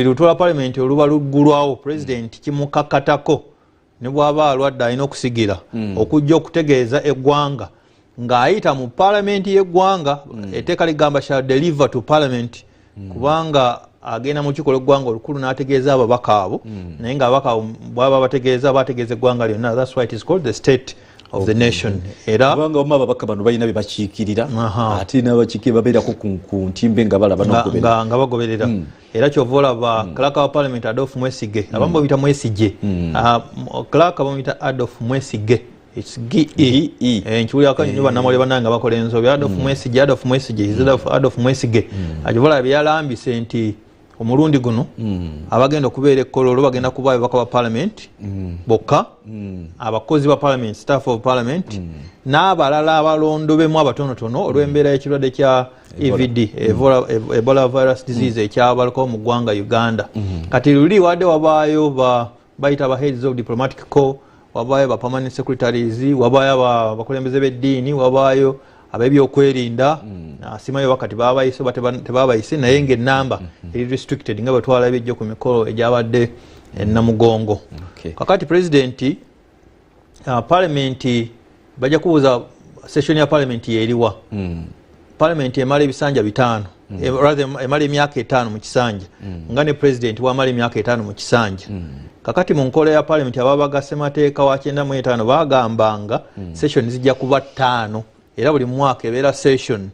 Lutola parliament oluba luggulwawo president kimukakatako ne bwaba alwadde alina okusigira okujja okutegeeza eggwanga ng'ayita mu parliament y'eggwanga etteeka ligamba shall deliver to parliament kubanga agenda mu kikola eggwanga olukulu n'ategeeza ababaka abo naye ng'ababaka bwaba bategeeza eggwanga lyonna. That's why it is called the state of the nation. Era kubanga omaba ababaka bano balina bye bakiikirira ate n'abakiikirira babeerako ku ntimbe nga balaba nga bagoberera. Era kyova olaba clerk wa parliament Adolf Mwesigye abamu bamuyita Mwesigye clerk bamuyita Adolf Mwesigye nkiwulirako nnyo bannamawulire bannange nga bakola ensobi Adolf Mwesigye ajobola byalambise nti omulundi guno abagenda okubeera ekkololo bagenda kuba ababaka ba parliament bokka abakozi ba parliament staff of parliament n'abalala abalondobemu abatonotono olw'embeera y'ekirwadde kya EVD Ebola virus disease ekyabalukawo mu ggwanga Uganda. Kati luli wadde wabaayo bayita ba heads of diplomatic corps, wabaayo ba permanent secretaries, wabaayo abakulembeze b'eddiini, wabaayo ab'ebyokwerinda asimayo wakati babayise tebabayise naye ng'ennamba eri restricted nga bwe twalabye ejjo ku mikolo egyabadde ennamugongo. Kakati president parliament bajja kubuuza session ya parliament yeeriwa. Parliament emala ebisanja 5 emala emyaka 5 mu kisanja nga ne president wamala emyaka 5 mu kisanja. Kakati mu nkola ya parliament ababaga ssemateeka wa 95 bagambanga session zijja kuba 5 era buli mwaka ebeera session.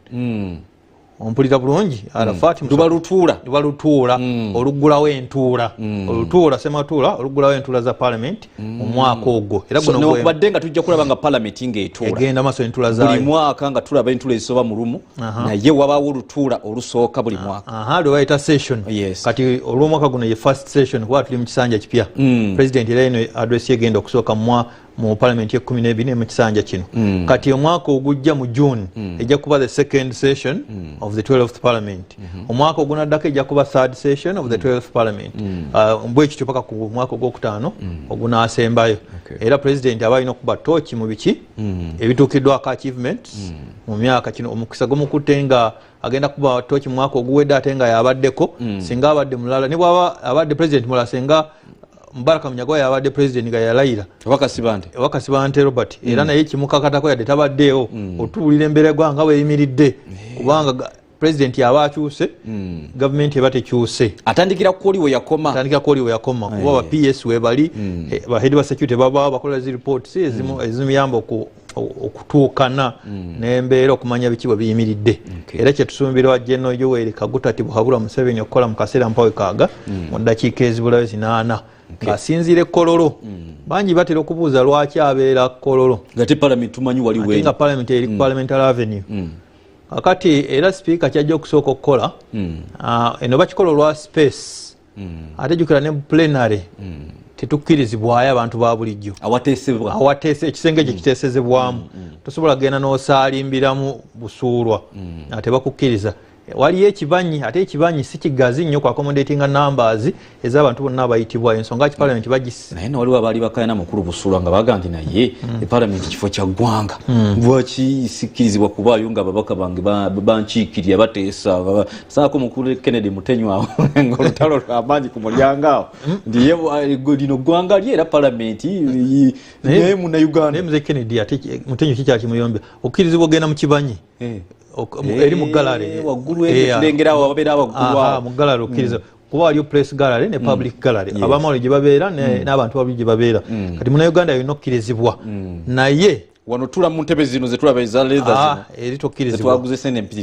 Ompulira bulungi Arafati lubalutuula oluggulawo entuula olutuula sematuula oluggulawo entuula za parliament mu mwaka ogwo. Era guno nokubadde nga tujja kulaba nga parliament ng'etuula egenda maaso entuula zayo buli mwaka nga tulaba entuula ezisoba mu lumu naye wabaawo olutuula olusooka buli mwaka lwe bayita session. Kati olw'omwaka guno ye first session kuba tuli mu kisanja kipya. President era eno address egenda okusooka mu parliament ye 12 mu kisanja kino. Kati omwaka ogujja mu June ejja kuba the second session of the 12th parliament. Omwaka ogunaddako ejja kuba third session of the 12th parliament. Mbwe kityo paka ku mwaka ogwokutaano ogunaasembayo. Era president aba alina okuba tooki mu biki ebituukiddwako achievements mu myaka kino. Omukisa gumukutte nga agenda kuba tooki mu mwaka oguwedde ate nga yabaddeko singa abadde mulala ne bw'aba abadde president mulala singa Mbaraka Munyagwa yabadde president nga yalayira Wakasibante Robert era naye kimukakatako yadde tabaddeewo otuwulira embeera eggwanga bweyimiridde kubanga president yaba akyuse gavumenti eba tekyuse atandikira kwoli we yakoma kuba ba PS we bali ba head of security baba bakola zi reports ezimuyamba okutuukana n'embeera okumanya biki bwe biyimiridde. Era kyetusumbirwa General Yoweri Kaguta Tibuhaburwa Museveni okukola mu kaseera mpawe kaaga mu ddakiika ezibulayo 8 ng'asinziira ekkololo. Bangi batera okubuuza lwaki abeera kololo ngate parliament tumanyi wali we nga parliament eri parliamentary avenue. Kakati era speaker kyajja okusooka okukola eno bakikola olwa space ate jjukira ne plenary tetukkirizibwayo abantu ba bulijjo awateese ekisenge gye kiteesezebwamu tosobola genda n'osaalimbiramu busuulwa ate bakukkiriza. Waliyo ekibanyi ate ekibanyi si kigazi nnyo ku accommodatinga numbers ez'abantu bonna abayitibwa ensonga ki parliament bagisi naye waliwo abaali bakayana mukulu busuulwa nga baga nti naye parliament kifo kya ggwanga lwaki sikkirizibwa kubaayo nga ababaka bange bankiikirira bateesa saako mukulu Kennedy Mutenywa ng'olutalo lw'amaanyi ku mulyango awo nti lino ggwanga lye era parliament naye munnauganda naye muze Kennedy ate Mutenywa kikyakimuyombe okkirizibwa ogenda mu kibanyi eri mu gallery waggulu ekirengerawo babeera waggulu mu gallery okkiriza kuba waliyo press gallery ne public gallery abamawulire gye babeera n'abantu babiri gye babeera. Kati munauganda yolina okkirizibwa naye wano tula mu ntebe zino zetulaba eza leather eri tokkirizibwa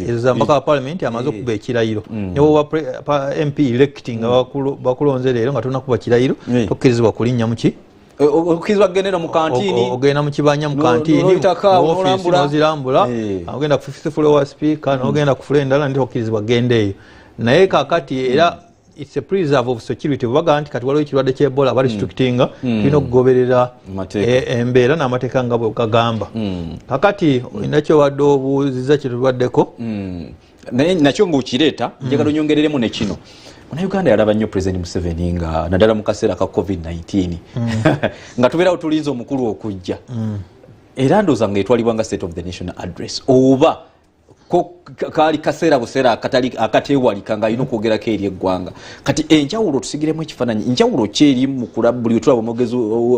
ezo mpaka wa parliament amaze okuba ekirayiro ne bwoba MP electing nga bakulonze leero nga tulina kuba kirayiro tokkirizibwa kulinnya muki okizwa genera mu kantini ogenda mu kibanja mu kantini office nozirambula ogenda ku 50th floor speaker n'ogenda ku floor endala ndiko okkirizibwa gendeeyo. Naye kakati era it's a preserve of security baga nti kati waliwo ekirwadde ky'Ebola bali restrictinga tulina okugoberera embeera n'amateeka nga bwe gagamba. Kakati nakyo wadde obuuziza kyetubaddeko naye nakyo ng'okireeta njagala onyongereremu ne kino. Uganda yalaba nnyo President Museveni nga naddala mu kaseera ka COVID-19 nga tubeerawo tulinze omukulu okujja era ndowooza nga etwalibwa nga State of the Nation address oba ko kali kasera busera akatewalika nga ino kwogera eri eggwanga kati enjawulo tusigiremu ekifaananyi enjawulo kyeri mu kulabuli otulaba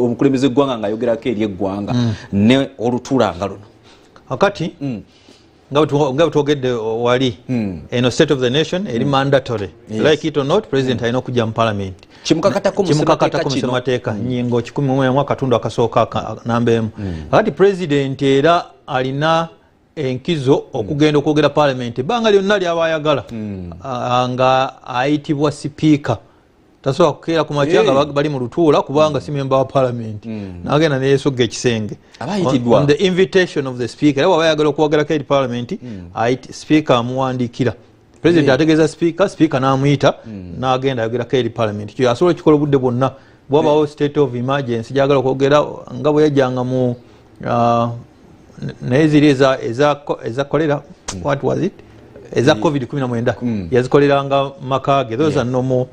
omukulembeze eggwanga nga ayogerako eri eggwanga ne olutuulanga luno akati nga butwogedde wali eno state of the nation eri mandatory like it or not president alina okujja mu parliament kimukakatako mu ssemateeka nyingo 11 akatundu akasooka namba emu akati president era alina enkizo okugenda okwogera parliament ebbanga lyonna lyaba ayagala nga ayitibwa sipiika tasobola kukeera ku makya nga bali mu lutuula kubanga si memba wa parliament nagenda neyeesogga ekisenge on the invitation of the speaker era waba ayagala okwogerako eri parliament speaker amuwandiikira president ategeeza speaker n'amuyita n'agenda ayogerako eri parliament kyo asobola okikola obudde bwonna bwabawo state of emergency gyagala okwogera nga bwe yajjanga mu naye ziri eza kolera what was it eza covid-19 yazikoleranga makage those are normal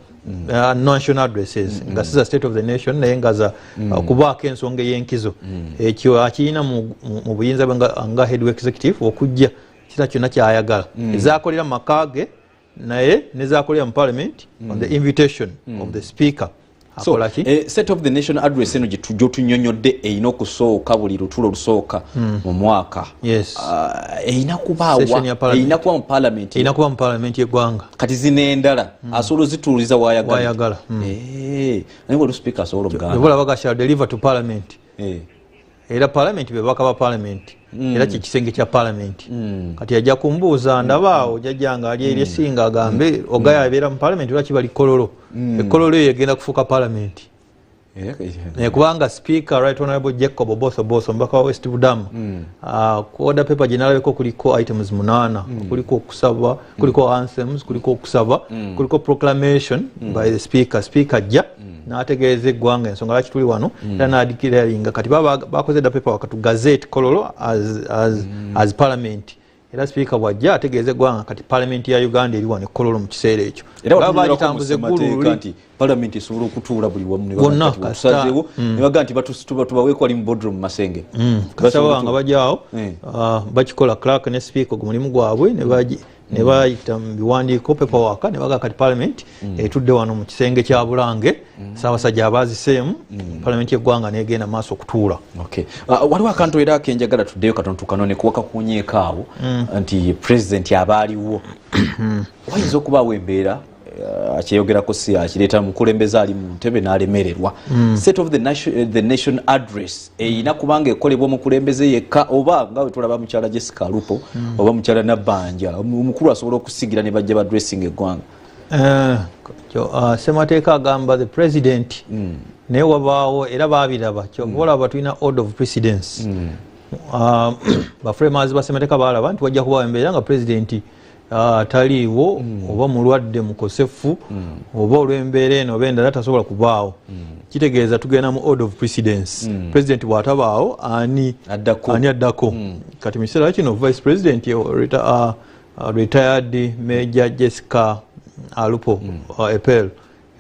national addresses nga siza state of the nation naye ngaza okubaako ensonga ey'enkizo ekyo akirina mu buyinza bwe nga head executive okujja kira kyonna kyayagala ezakolera makage naye nezakolera mu parliament on the invitation of the speaker. So, state of the nation address eno gye tunyonyodde erina okusooka buli lutuulo olusooka mu mwaka erina kuba mu parliament y'eggwanga kati zino endala asobola ozituuliza wayagala naye wali speaker asobola okugamba shall deliver to parliament era parliament bebaka ba parliament era kyekisenge kya parliament kati yajja kumbuuza ndabaawo jajjanga ali eri esinga agambe ogaya abeera mu parliament lwaki bali kololo ekololo eyo egenda kufuuka parliament kubanga speaker right honorable Jacob Oboso mbaka wa West Budama ku order paper generaleko kuliko items 8 kuliko okusaba kuliko anthems kuliko okusaba kuliko proclamation by the speaker ja n'ategeeza eggwanga ensonga lwaki tuli wano era n'adikiralinga kati bakoze order paper wakatu gazette kololo as parliament era speaker bwajja ategeeza eggwanga kati parliament ya Uganda eri wano kololo mu kiseera ekyo era bagitambuze eggulu nti parliament esobola okutuula buli wamu nebasazeewo nebaga nti tubaweeko wali mu boardroom Masenge kasaba nga bajaawo bakikola clerk ne speaker ku mulimu gwabwe ne bayita mu biwandiiko paperwork ne baga kati parliament etudde wano mu kisenge kya Bulange Ssaabasajja abaaziseemu parliament y'eggwanga negenda maaso okutuula. Waliwo akantu era kenjagala tuddeyo katono tukanone kuwaka kunyeeko awo nti president abaaliwo wayinza okubaawo embeera akyeyogerako si akireeta mukulembeze ali mu ntebe n'alemererwa state of the nation address erina kubanga ekolebwa omukulembeze yekka oba nga we tulaba mukyala Jessica Alupo oba mukyala Nabbanja omukulu asobola okusigira ne bajja badressing eggwanga ssemateeka agamba the president naye wabaawo era baabiraba kyobolaba tulina order of precedence baframers ba ssemateeka baalaba nti wajja kubaawo embeera nga president taliiwo oba mulwadde mukosefu oba olw'embeera eno oba endala tasobola kubaawo kitegeeza tugenda mu order of precedence president bw'atabaawo ani addako kati mu kiseera kino vice president retired Major Jessica Alupo Epel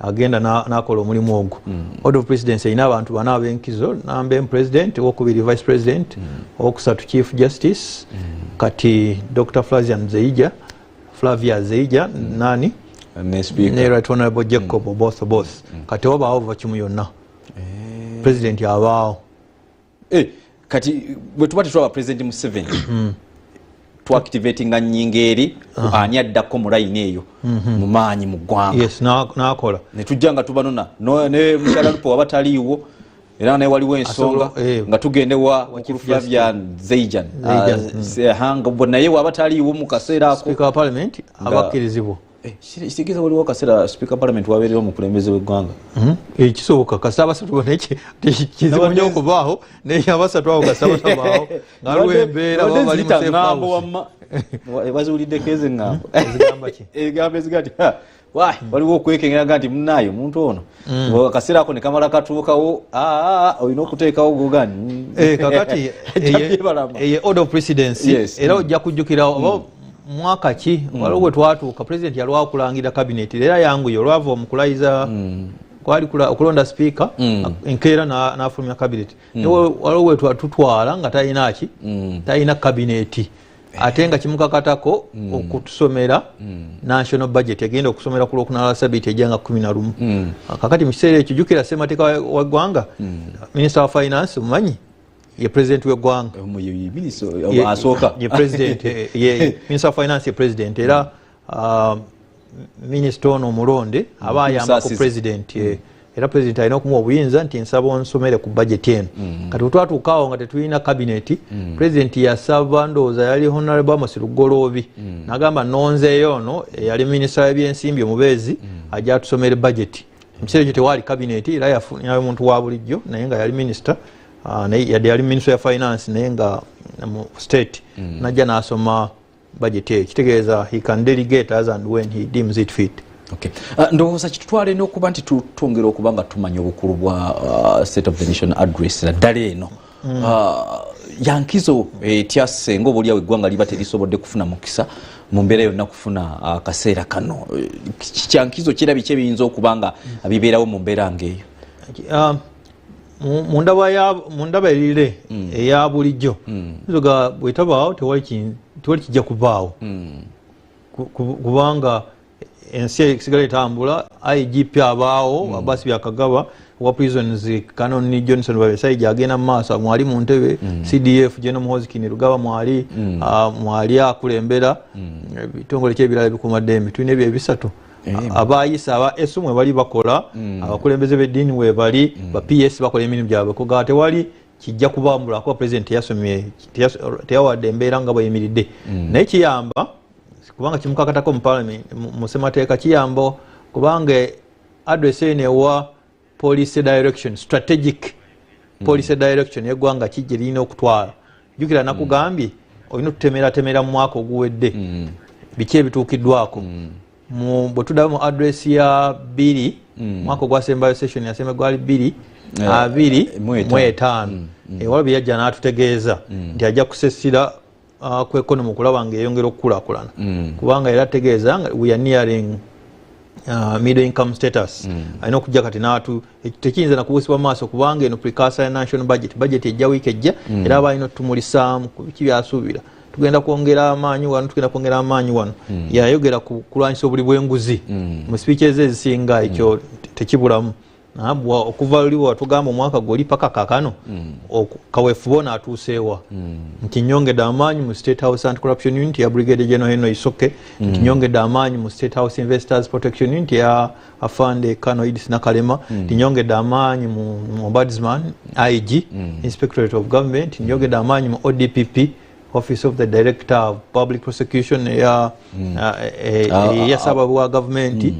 agenda n'akola omulimu ogwo order of precedence erina abantu bana ab'enkizo namba emu president owokubiri vice president owokusatu chief justice kati Dr. Flavia Zeija nani ne right honorable Jacob Oboso kati wabaawo vakimu yonna president abaawo kati bwe tuba tetulaba president Museveni tuactivatinga nnyingeeri ani addako mu layini eyo mu maanyi mu ggwanga n'akola ne tujja nga tubanona ne mukyala Lupo waba taliiwo era naye waliwo ensonga nga tugendewa Flavia Zeija nga naye waba taliiwo mu kaseera ako speaker wa parliament abakkirizibwa kitegeeza waliwo akaseera speaker parliament wabeerewo mukulembeze w'eggwanga kisoboka kasita abasatu kizibu nnyo okubaawo naye abasatu awo kasita batabaawo nga aliwo embeera bali mu baziwuliddeko ezo eŋŋambo ebigambo ezigati waliwo okwekengeraga nti munnaayo omuntu ono akaseera ako ne kamala katuukawo olina okuteekawo gogani kakati eye order of precedence era ojja kujjukira oba mwaka ki waliwo bwe twatuuka president yalwawo okulangira cabinet era yanguye olwava omukulayiza kwali okulonda speaker enkeera n'afulumya cabinet waliwo bwe tutwala nga talina cabinet ate nga kimukakatako okutusomera national budget egenda okusomera ku Lwokunala Sabiti ejanga 11 kakati mu kiseera ekyo jjukira ssemateeka wa ggwanga minister of finance omumanyi ye president w'eggwanga asooka ye president minister of finance ye president era minister ono omulonde aba ayamba ku president era president alina okumuwa obuyinza nti nsaba onsomere ku budget eno kati wetwatuukaawo nga tetulina cabinet president yasaba ndowooza yali honorable Amos Lugoloobi n'agamba nonzeeyo ono eyali minisita w'ebyensimbi omubeezi ajja atusomere budget mu kiseera ekyo tewaali cabinet era yafunyayo omuntu wa bulijjo naye nga yali minisita yadde yali minister ya finance naye nga mu state najja n'asoma budget eyo kitegeeza he can delegate as and when he deems it fit. Okay. Ndowooza kitutwala eno okuba nti tutwongera okuba nga tumanya obukulu bwa State of the Nation address naddala eno yankizo etyasse ng'oboolyawo eggwanga liba terisobodde kufuna mukisa mu mbeera yonna kufuna akaseera kano kyankizo kirabi ki ebiyinza okuba nga bibeerawo mu mbeera ng'eyo mu ndaba erire eya bulijjo nzoga bwetabaawo tewali kijja kubaawo kubanga ensi esigala etambula IGP abaawo abasi byakagaba wa prisons Canon Johnson babesaiji agenda mu maaso mwali mu ntebe CDF General Muhoozi Rugaba mwali akulembera ebitongole ky'ebirala bikuumaddembe tulina ebyo ebisatu abayisa aba esu mwe bali bakola abakulembeze b'eddiini we bali ba PS bakola emirimu gyabwe kugaa tewali kijja kubambula kuba president yasomye teyawadde embeera nga bweyimiridde naye kiyamba kubanga kimukakatako mu parliament mu ssemateeka kiyamba kubanga address eno ewa policy direction strategic policy direction yeggwanga kijja lirina okutwala jjukira nakugambye olina okutemera mu mwaka oguwedde biki ebituukiddwako bwe tudaba mu address ya 2 mwaka ogwasembayo session yasembe gwali 2-25 ewala bye yajja n'atutegeeza nti ajja kusesira ku economy okulaba ng'eyongera okukulaakulana kubanga era ategeeza nga we are nearing middle income status alina okujja kati tekiyinza nakubuusibwa maaso kubanga eno precursor ya national budget ejja wiiki ejja era aba alina otutumusaamu ku biki byasuubira tugenda kwongera amaanyi wano yayogera ku kulwanyisa obuli bw'enguzi mu speeches ezisinga ekyo tekibulamu okuva luli watugamba omwaka gwoli paka kakano kaweefube n'atuuseewa nti nyongedde amaanyi mu State House Anti-Corruption Unit ya Brigadier General Henry Isoke nti nyongedde amaanyi mu State House Investors Protection Unit ya Afande Kano Idris Nakalema nti nyongedde amaanyi mu Ombudsman IG Inspectorate of Government nyongedde amaanyi mu ODPP Office of the Director of Public Prosecution ya sababu wa government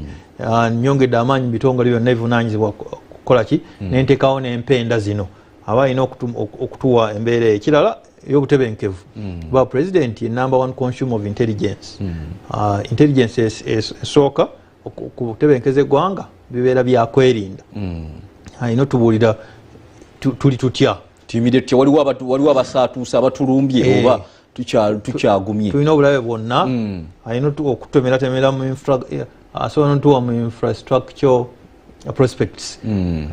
nyongedde amaanyi bitongole byonna ebivunaanyizibwa kukola ki n'enteekawo n'empenda zino aba alina okutuwa embeera ekirala y'obutebenkevu kuba president ye number 1 consumer of intelligence intelligence esooka ku butebenkeza eggwanga bibeera byakwerinda alina otubuulira tuli tutya timidetya waliwo abasaatuusa abatulumbye oba tukyagumye tulina obulabe bwonna alina okutemera mu asobola ntuwa mu infrastructure prospects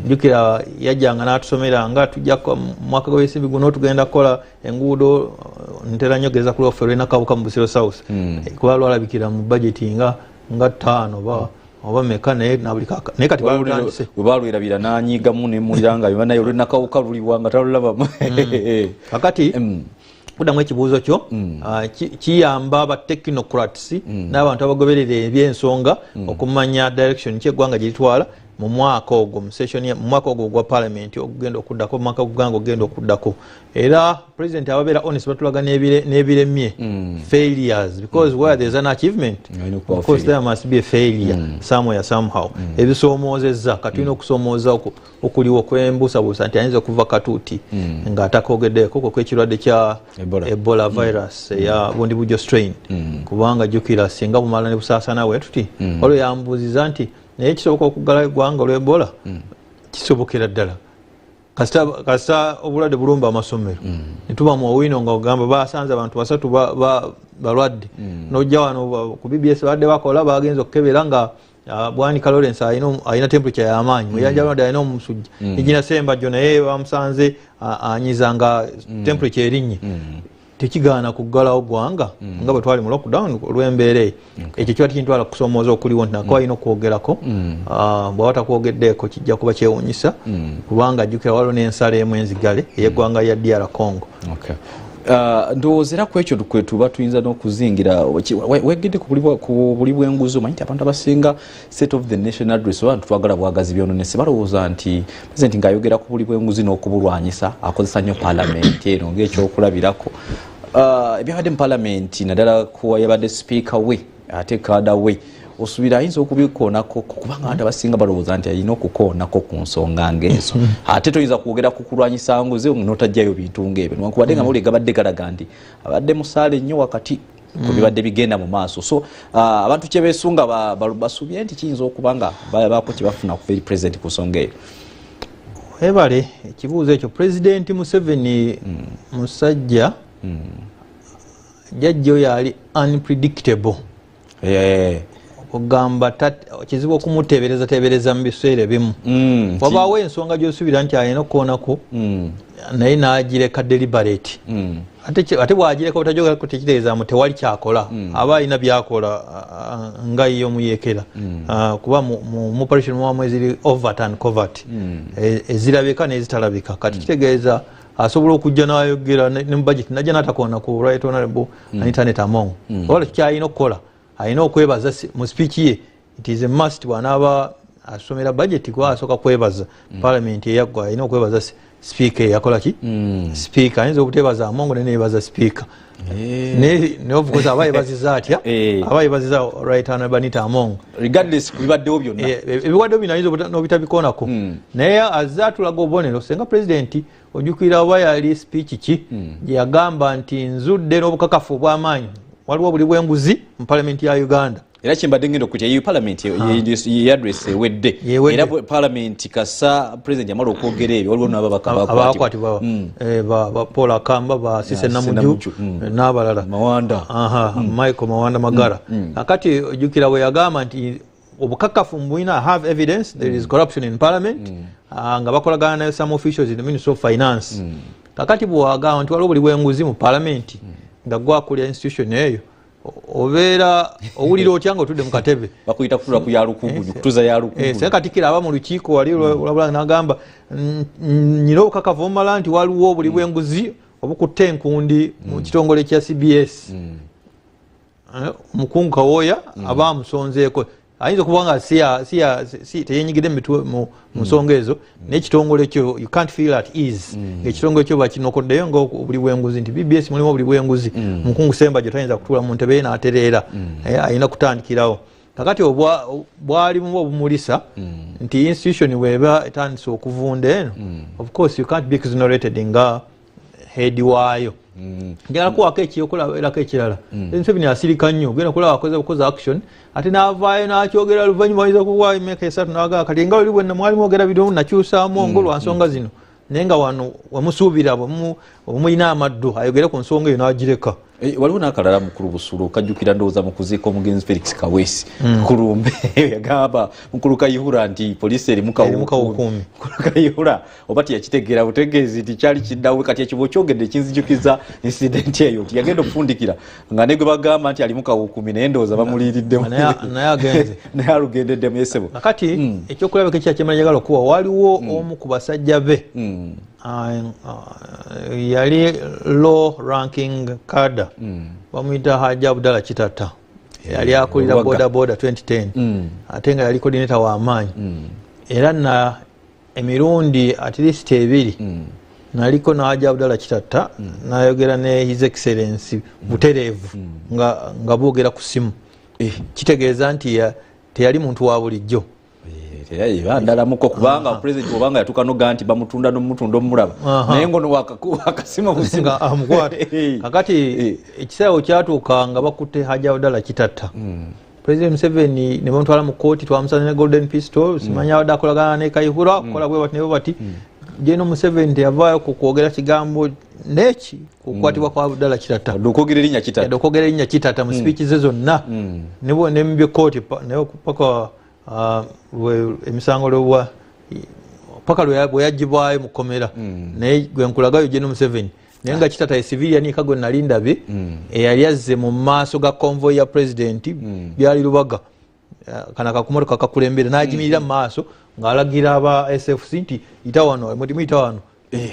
jjukira yajjanga n'atusomera nga tujja mwaka gw'ebyensimbi guno tugenda kukola enguudo ntera nyogeza ku lwaffe olw'enakabuka mu Busiro South kuba lwalabikira mu budget nga 5 oba meka naye nabuli kaka naye kati balutandise bwe balwerabira n'anyiigamu nemuliranga biba naye olw'enakawuka luliwanga talulabamu kakati kudamu ekibuuzo kyo kiyamba aba technocrats n'abantu abagoberera ebyensonga okumanya direction kyeggwanga gyeritwala mu mwaka ogwo mu mwaka ogwo gwa parliament ogugenda okuddako mu mwaka gwanga ogenda okuddako era president ababeera honest batulaga n'ebiremye failures because where there's an achievement of course there must be a failure somewhere somehow ebisoomozezza katulina okusoomooza okuliwo kwembuusabuusa nti ayinza okuva katuuti ng'atakogeddeko kwekirwadde kya Ebola virus eya bundibujjo strain kubanga jjukira singa bumala ne busaasana bwe tuti olwo yambuuziza nti naye kisoboka okuggalawo eggwanga olw'Ebola kisobokera ddala kasita obulwadde bulumba amasomero netuba mu owino nga ogamba basanze abantu 3 balwadde nojja wano ku BBS badde bakola bagenza okukebera nga Bwanika Lawrence alina temperature y'amaanyi muyanjalwadde alina omusujja Regina Sembajjo naye bamusanze anyiza nga temperature erinnya tekigaana kuggalawo ggwanga nga bwe twali mu lockdown olw'embeera eyo ekyo kiba tikintwala kusomooza okuliwo nti nako alina okwogerako bw'aba takwogeddeeko kijja kuba kyewuunyisa kubanga ajjukira waliwo n'ensala emu enzigale ey'eggwanga lya DR Congo. Ndowooza era ku ekyo kwe tuba tuyinza n'okuzingira wegedde ku buli bw'enguzi omanyi nti abantu abasinga state of the nation address abantu twagala bwagazi byononese balowooza nti pulezidenti ng'ayogera ku buli bw'enguzi n'okubulwanyisa akozesa nnyo paalamenti eno ng'ekyokulabirako ebyabadde mu paalamenti naddala yabadde sipiika we ate kaada we osuubira ayinza okubikoonako kubanga abantu abasinga balowooza nti alina okukoonako ku nsonga ng'ezo ate toyinza kwogera ku kulwanyisa nguzi n'otajjayo bintu ng'ebyo newankubadde nga mawulire gabadde galaga nti abadde musaale nnyo wakati ku bibadde bigenda mu maaso so abantu kye beesunga basuubye nti kiyinza okuba nga baako kye bafuna ku eri pulezidenti ku nsonga eyo. Ebale ekibuuzo ekyo pulezidenti Museveni musajja jjajjo yali unpredictable ogamba kizibu okumutebereza mu biseera bimu wabaawo ensonga gy'osuubira nti alina okukoonako naye n'agireka deliberate ate bw'agireka otajogako tekitegeezaamu tewali kyakola aba alina byakola nga ye omuyekera kuba mu operation mwamu eziri overt and covert ezirabika n'ezitalabika kati kitegeeza asobola okujja n'ayogera ne mu budget najja n'atakoona ku right honorable Anita Among wala kyalina okukola alina okwebaza mu speech ye it is a must bw'anaaba asomera budget kuba asooka kwebaza parliament eyaggwa alina okwebaza speaker eyakola ki speaker ayinza okutebaza Among ne neebaza speaker ne of course aba yebaziza atya aba yebaziza right honorable Anita Among regardless ku bibaddewo byonna ebibaddewo bino ayinza n'obitabikoonako naye azze atulaga obubonero senga pulezidenti ojjukira oba yali speech ki gye yagamba nti nzudde n'obukakafu obw'amaanyi waliwo buli bw'enguzi mu palamenti ya Uganda era kyembadde ngenda okutia ye palamenti ye address ewedde era palamenti kasa president yamala okwogera ebyo waliwo n'abakwatibwa ba Paul Akamba ba Sise Namuju n'abalala Michael Mawanda Magara akati ojjukira bwe yagamba nti obukakafu mbwina have evidence there is corruption in parliament nga bakolagana ne some officials in the Ministry of Finance kakati bwagamba nti waliwo buli bw'enguzi mu palamenti nga gwakulya institution eyo obeera owulira otya nga otudde mu katebe bakuyita kutula ku yalukugu kutuza yalukugu seka katikira aba mu lukiiko wali olabula n'agamba nyina obukakavu omala nti waliwo buli bw'enguzi obukutte enkundi mu kitongole kya CBS omukungu Kawooya aba amusonzeeko ayinza okuba nga teyenyigidde mu nsonga ezo n'ekitongole ekyo you can't feel at ease ekitongole ekyo bakinokoddeyo nga buli bw'enguzi nti BBS mulimu buli bw'enguzi mukungu Sembajja tayinza kutuula mu ntebe ye n'atereera ayina kutandikirawo kakati bwalimu obumulisa nti institution weba etandise okuvunda eno of course you can't be exonerated nga head waayo njagala kuwako ekiyokulabirako ekirala Museveni asirika nnyo genda kulaba akoze action ate n'avaayo n'akyogera luvannyuma ayinza okuwaayo emyaka esatu n'agamba kati nga oli bwenna mwali mwogera bino nakyusaamu ngo lwa nsonga zino naye nga wano wamusuubira bwemulina amaddu ayogere ku nsonga eyo n'agireka waliwo n'akalala mukulu Busulu okajjukira ndowooza mu kuziika omugenzi Felix Kaweesi kulumbe yagamba mukulu Kayihura nti poliisi erimu kawukuumi Kayihura oba tiyakitegeera butegeezi nti kyali kiddawe kati ekibo kyogedde kinzijukiza incident eyo nti yagenda okufundikira nga ne gwe bagamba nti alimu kawukuumi naye ndowooza bamuliiriddemu naye alugendeddemu yesebo nakati ekyokulabako ekyakyemala njagala okuwa waliwo omu ku basajja be yali low ranking cadre bamuyita Haji Abdallah Kitata yali akulira boda 2010 ate nga yali coordinator w'amaanyi era na emirundi at least ebiri naliko na Haji Abdallah Kitata nayogera ne His Excellency butereevu nga boogera ku simu kitegeeza nti teyali muntu wa bulijjo ndala muko kubanga president obanga yatuka no ganti bamutunda no mutunda omulaba naye ngono wakasima kusinga amukwate kakati ekisawo kyatuuka nga bakutte Haji Abdallah Kitata President Museveni ne bamutwala mu kooti twamusana ne golden pistol simanya awada akolagana ne Kayihura kola bwe bati ne bati jeno Museveni teyavaayo ku kwogera kigambo neki kukwatibwa kwa Abdallah Kitata dokogera linnya Kitata dokogera linnya Kitata mu speech ze zonna nebo ne mbye kooti ne paka emisango lwa paka lwe yagibwayo mukomera naye gwe nkulagayo jeno Museveni naye nga kitata civilian kago nalindabe eyali azze mu maaso ga convoy ya president byali lubaga kana kakumotoka kakulembera n'agimirira mu maaso ng'alagira aba SFC nti ita wano muyita wano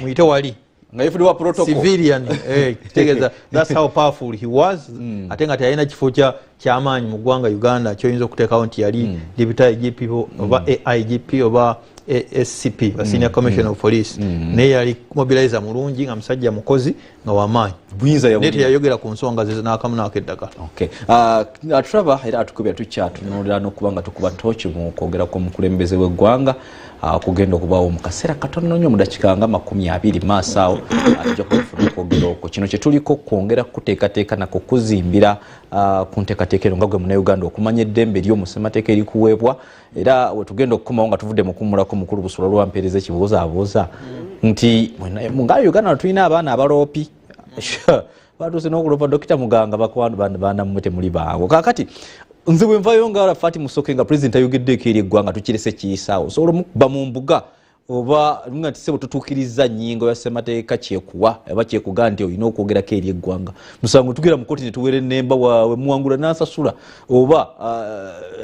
muyite wali civilian kitegeeza that's how powerful he was ate nga teyalina kifo ky'amaanyi mu ggwanga Uganda kyoyinza okuteekawo nti yali deputy IGP oba AIGP oba SCP senior commissioner of police naye yali mobilizer mulungi nga musajja mukozi nga wamaanyi naye teyayogera ku nsonga ze n'akamu n'akeddagala. Trevor era atukubya tukyatunuulira n'okuba nga tukuba tooki mu kwogera kw'omukulembeze w'eggwanga kugenda okubaawo mu kaseera katono nnyo mu dakiika nga 20 maaso awo tujja kufuna okwogera okwo kino kye tuliko kwongera kuteekateeka nako kuzimbira ku nteekateeka eno nga gwe Munnayuganda okumanya eddembe ly'omusemateeka erikuweebwa era we tugenda okukomawo nga tuvudde mu kummulako mukulu Busula lwampeereza ekibuuzaabuuza nti nga Uganda tulina abaana abaloopi batuuse n'okuloopa Dokita Muganga baanammwe temuli baawo kaakati nze bwe nvayo nga Arafat Musoke nga president ayogeddeeko eri eggwanga tukirese kiyisaawo osobola okuba mu mbuga oba nga tisebo tutuukiriza nnyingo ya ssemateeka kyekuwa oba kyekuga nti olina okwogerako eri eggwanga musango tugera mu kkooti ne tuweera ennemba waabwe muwangula n'asasula oba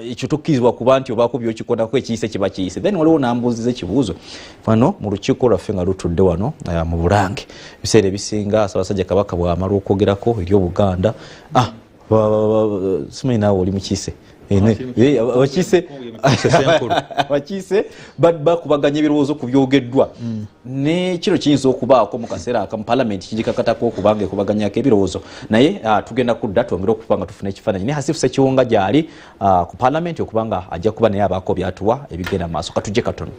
ekyo tokkirizibwa kuba nti obaako by'okikonako ekiyise kiba kiyise then waliwo n'ambuuziza ekibuuzo fano mu lukiiko lwaffe nga lutudde wano mu Bulange ebiseera ebisinga Ssaabasajja Kabaka bw'amala okwogerako eri Obuganda simanyi naawe oli mukiise abakiise bakubaganya ebirowoozo ku byogeddwa ne kino kiyinza okubaako mu kaseera akamu palamenti kigikakatako okubanga ekubaganyako ebirowoozo naye tugenda kudda twongere okuba nga tufuna ekifaananyi naye Hasifu Ssekiwonga gy'ali ku palamenti okubanga ajja kuba naye abaako byatuwa ebigenda mu maaso katujje katono.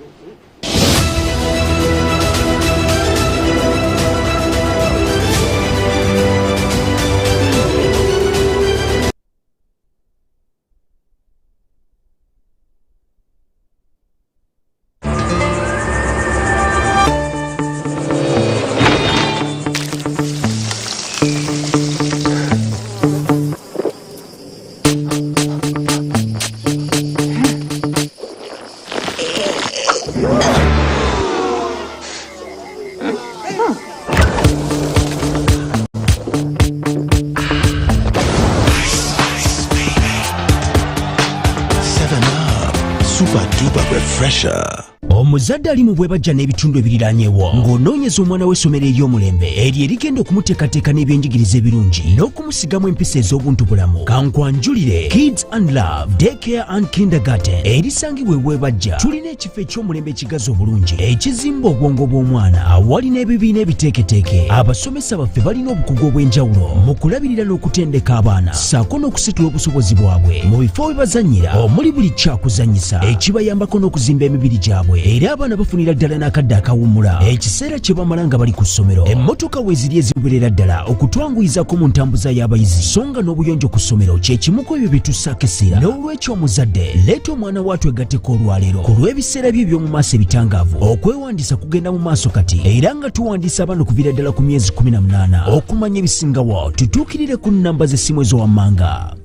Omuzadde ali mu bwebajja n'ebitundu ebiriraanyeewo ng'onoonyeza omwana w'essomero ery'omulembe eryo erigenda okumuteekateeka n'ebyenjigiriza ebirungi n'okumusigamu empisa ez'obuntubulamu kankwanjulire Kids and Love Daycare and Kindergarten erisangibwa ebwebajja tulina ekifo eky'omulembe ekigazi obulungi ekizimba obwongo bw'omwana awali n'ebibiina ebiteeketeeke abasomesa baffe balina obukugu obw'enjawulo mu kulabirira n'okutendeka abaana ssaako n'okusitula obusobozi bwabwe mu bifo we bazannyira omuli buli kyakuzannyisa ekibayambako n'okuzimba emibiri gyabwe era abaana bafunira ddala n'akadde akawummula ekiseera kye bamala nga bali ku ssomero emmotoka we ziri ezigoberera ddala okutwanguyizako mu ntambuza y'abayizi so nga n'obuyonjo ku ssomero kye kimu ku ebyo bye tussaako essira n'olw'ekyo omuzadde leeta omwana waatu egatteko olwaleero ku lw'ebiseera bye eby'omu maaso ebitangaavu okwewandiisa kugenda mu maaso kati era nga tuwandiisa abaana okuviira ddala ku myezi 18 okumanya ebisingawo tutuukirire ku nnamba z'essimu ezowammanga.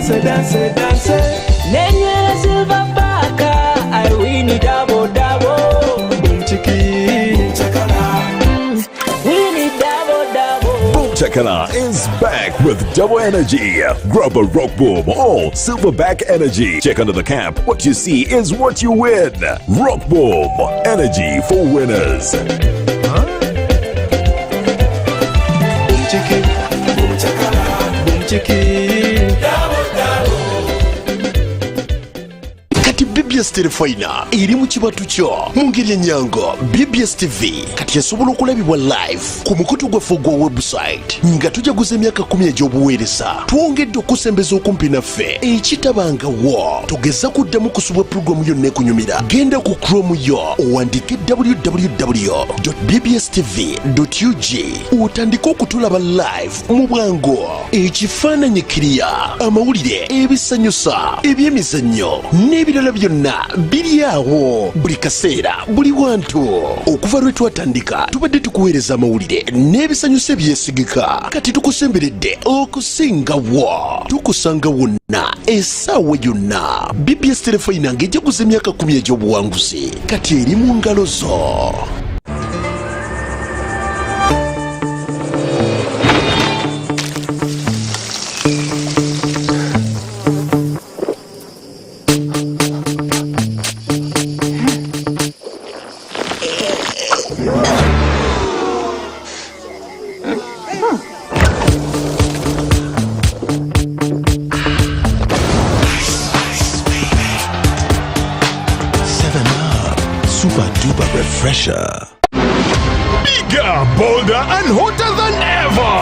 Dance. Nenye silver baka, I win it double. Boom chiki, win it double. Boom Chakala is back with double energy. Grab a rock boom or silverback energy. Check under the cap. What you see is what you win. Rock boom, energy for winners. Boom chiki, boom chakala, boom chiki. BBS Telefina eri mu kibatu kyo mu ngeri ennyango. BBS TV kati yasobola okulabibwa live ku mukutu gwaffe gwa website nga tujaguza emyaka 10 egy'obuweereza. Twongedde okusembeza okumpi naffe ekitabangawo. Tugeza kuddamu kusubwa pulogulamu yonna ekunyumira. Genda ku Chrome yo owandike www.bbstv.ug otandika okutulaba live mu bwangu. Ekifaananyi kiriya, amawulire, ebisanyusa, ebyemizannyo n'ebirala byonna biri awo buli kaseera buli wantu. Okuva lwe twatandika tubadde tukuweereza amawulire n'ebisanyusa ebyesigika. Kati tukusemberedde okusingawo. Tukusanga wonna essaawa yonna. BBS Telefina ng'ejaguza emyaka 10 egy'obuwanguzi kati eri mu ngalo zo. Refresher. Bigger, bolder, and hotter than ever.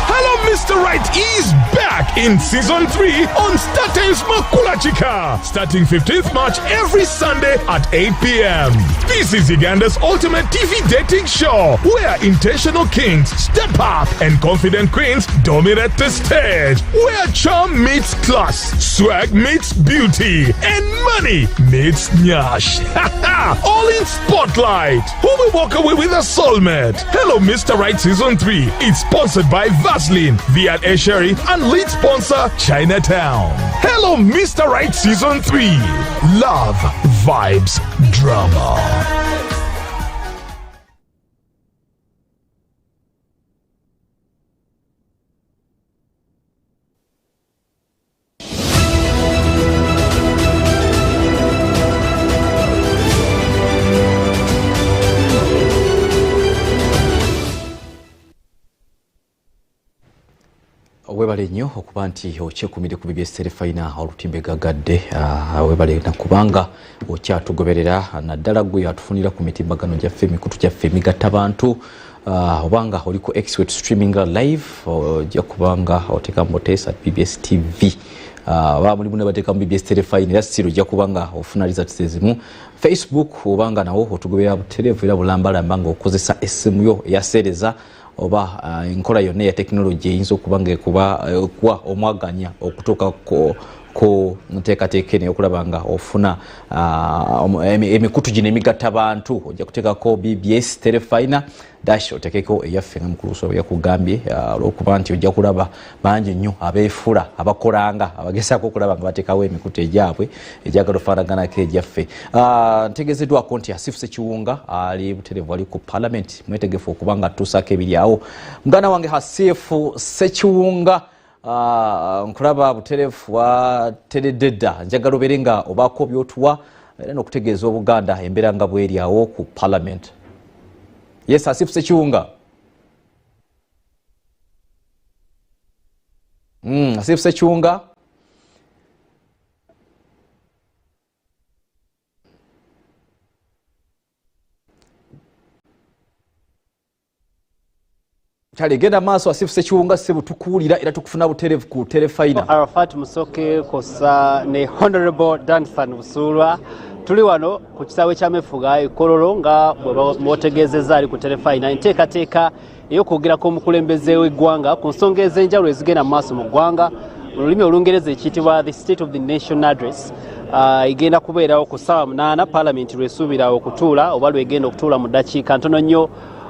Hello, Mr. Right is back in season 3 on StarTimes Makula Chika, starting 15th March every Sunday at 8 p.m. This is Uganda's ultimate TV dating show where intentional kings step up and confident queens dominate the stage, where charm meets class, swag meets beauty, and money meets nyash. All in Spotlight. Who will walk away with a soulmate? Hello, Mr. Right Season 3. It's sponsored by Vaseline, Viat Sherry, and lead sponsor Chinatown. Hello, Mr. Right Season 3. Love, vibes, drama. Webale nnyo okuba nti okyekumire ku BBS Telefina olutimbe gagadde. Webale nakubanga okyatugoberera naddala gwe atufunira ku mitimbagano gyaffe emikutu gyaffe emigatta abantu. Obanga oli ku X streaming live ojja kubanga oteeka mboteesa BBS TV. Bamuli bune bateeka mu BBS Telefina era siro ojja kubanga ofuna results ezimu. Facebook obanga nawo otugobera butereevu era bulambalamba nga okozesa essimu yo eyaseereza oba enkola yonna ya technology eyinza okubanga kuba omwaganya okutuuka ko nteekateeka ne okulaba nga ofuna emikutu gino emigatta abantu. Ojja kuteekako BBS Telefina dash oteekeko eyaffe nga mukuluso yakugambye olw'okuba nti ojja kulaba bangi nnyo abeefula abakolanga abagezaako okulaba nga bateekawo emikutu egyabwe egyagala ofaanaganako egyaffe. Ntegezeddwako nti Asifu Ssekiwunga ali butereevu ali ku Parliament, mwetegefu okuba nga atuusaako ebiri awo. Muganda wange Asifu Ssekiwunga nkulaba butereevu watereddedda, njagala obeere nga obaako byotuwa era n'okutegeeza Obuganda embeera nga bw'eri awo ku Parliament. Yes, Asifu Ssekiwunga. Asifu Ssekiwunga. Kale genda maaso Asifu Ssekiwunga ssebo tukuwulira era tukufuna butereevu ku Telefina. Arafat Musoke kosa ne Honorable Danfan Busulwa tuli wano ku kisaawe kya Mefuga Ikololo nga mwotegeezezza ali ku Telefina enteekateeka ey'okwogerako omukulembeze w'eggwanga ku nsonga ez'enjawulo ezigenda mu maaso mu ggwanga. Mu lulimi Olungereza ekiyitibwa the State of the Nation Address igenda kubeerawo ku ssaawa 8 Parliament lw'esuubira okutuula oba lw'egenda okutuula mu ddakiika ntono nnyo.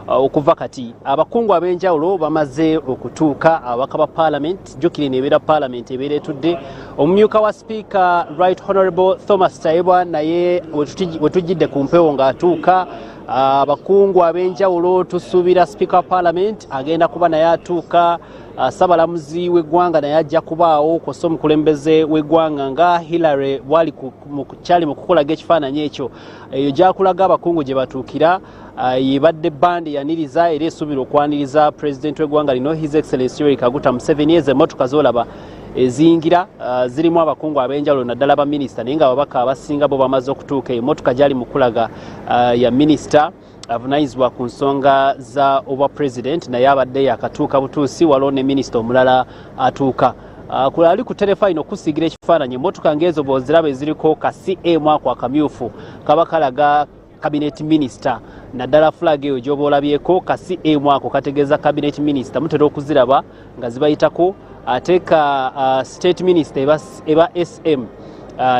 Okuva kati abakungu ab'enjawulo bamaze okutuuka abaka ba Parliament. Jjukira nebeera Parliament ebeera etudde. Omumyuka wa Speaker Right Honorable Thomas Tayebwa naye wetujjidde ku mpewo ng'atuuka. Abakungu ab'enjawulo tusuubira Speaker Parliament agenda kuba naye atuuka. Sabalamuzi w'eggwanga naye ajja kubaawo kw'ossa omukulembeze w'eggwanga nga Hillary bwali kyali mu kukolaga ekifaananyi ekyo. Eyo gyakulaga abakungu gye batuukira. Yebadde bandi yaniriza era esuubira okwaniriza President w'eggwanga lino His Excellency Yoweri Kaguta Museveni. Emmotoka z'olaba eziyingira zirimu abakungu ab'enjawulo naddala ba minisita naye nga ababaka abasinga bo bamaze okutuuka emmotoka gyali mu kulaga ya minisita avunanyizibwa ku nsonga za obwa president naye abadde yakatuuka butuusi waliwo ne minisita omulala atuuka ali ku terefayino okusiigira ekifaananyi emmotoka ng'ezo bw'oziraba eziriko ka CM ako akamyufu kaba kalaga cabinet minister naddala flag eyo gy'oba olabyeko ka CM ako kategeeza cabinet minister mutera okuziraba nga zibayitako ate ka state minister eba SM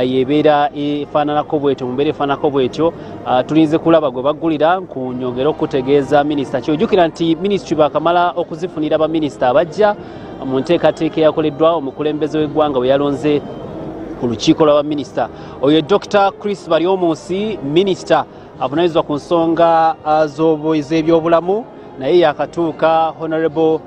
yebeera efaananako bwetyo mu mbeera efaananako bwetyo tulinze kulaba gwe baggulira ku nyongera okutegeeza minisita kyojjukira nti ministry baakamala okuzifunira baminisita abajja mu nteekateeka eyakoleddwa omukulembeze w'eggwanga we yalonze ku lukiiko lw'abaminisita oyo Dr. Chris Baryomunsi minisita avunanyizibwa ku nsonga z'ebyobulamu naye yakatuuka Honorable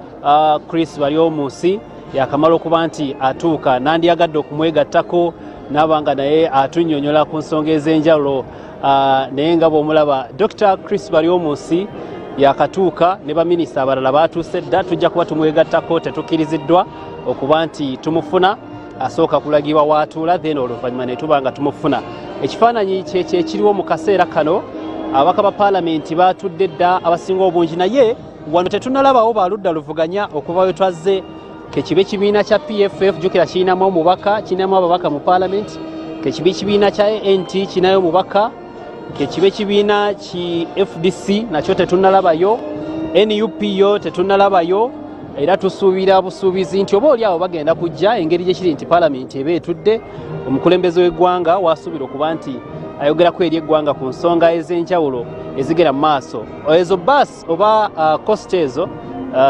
Chris Baryomunsi yakamala okuba nti atuuka nandiyagadde okumwegattako nabanga naye atunnyonnyola ku nsonga ez'enjawulo naye nga bw'omulaba Dr. Chris Baryomunsi yakatuuka ne baminisita abalala batuuse dda tujja kuba tumwegattako tetukkiriziddwa okuba nti tumufuna asooka kulagibwa waatuula then oluvannyuma ne tuba nga tumufuna ekifaananyi kyekyo ekiriwo mu kaseera kano ababaka ba paalamenti baatudde dda abasinga obungi naye wano tetunnalabawo baludda luvuganya okuva we twazze kekibe ekibiina kya PFF jjukira kirinamu omubaka kirinamu ababaka mu paalamenti kekibe ekibiina kya ANT kirinayo omubaka kekibe ekibiina ki FDC nakyo tetunnalabayo NUP yo tetunnalabayo era tusuubira busuubizi nti oba oli awo bagenda kujja engeri gye kiri nti paalamenti eba etudde omukulembeze w'eggwanga wasuubira okuba nti ayogerako eri eggwanga ku nsonga ez'enjawulo ezigera mu maaso ezo bas oba kosta ezo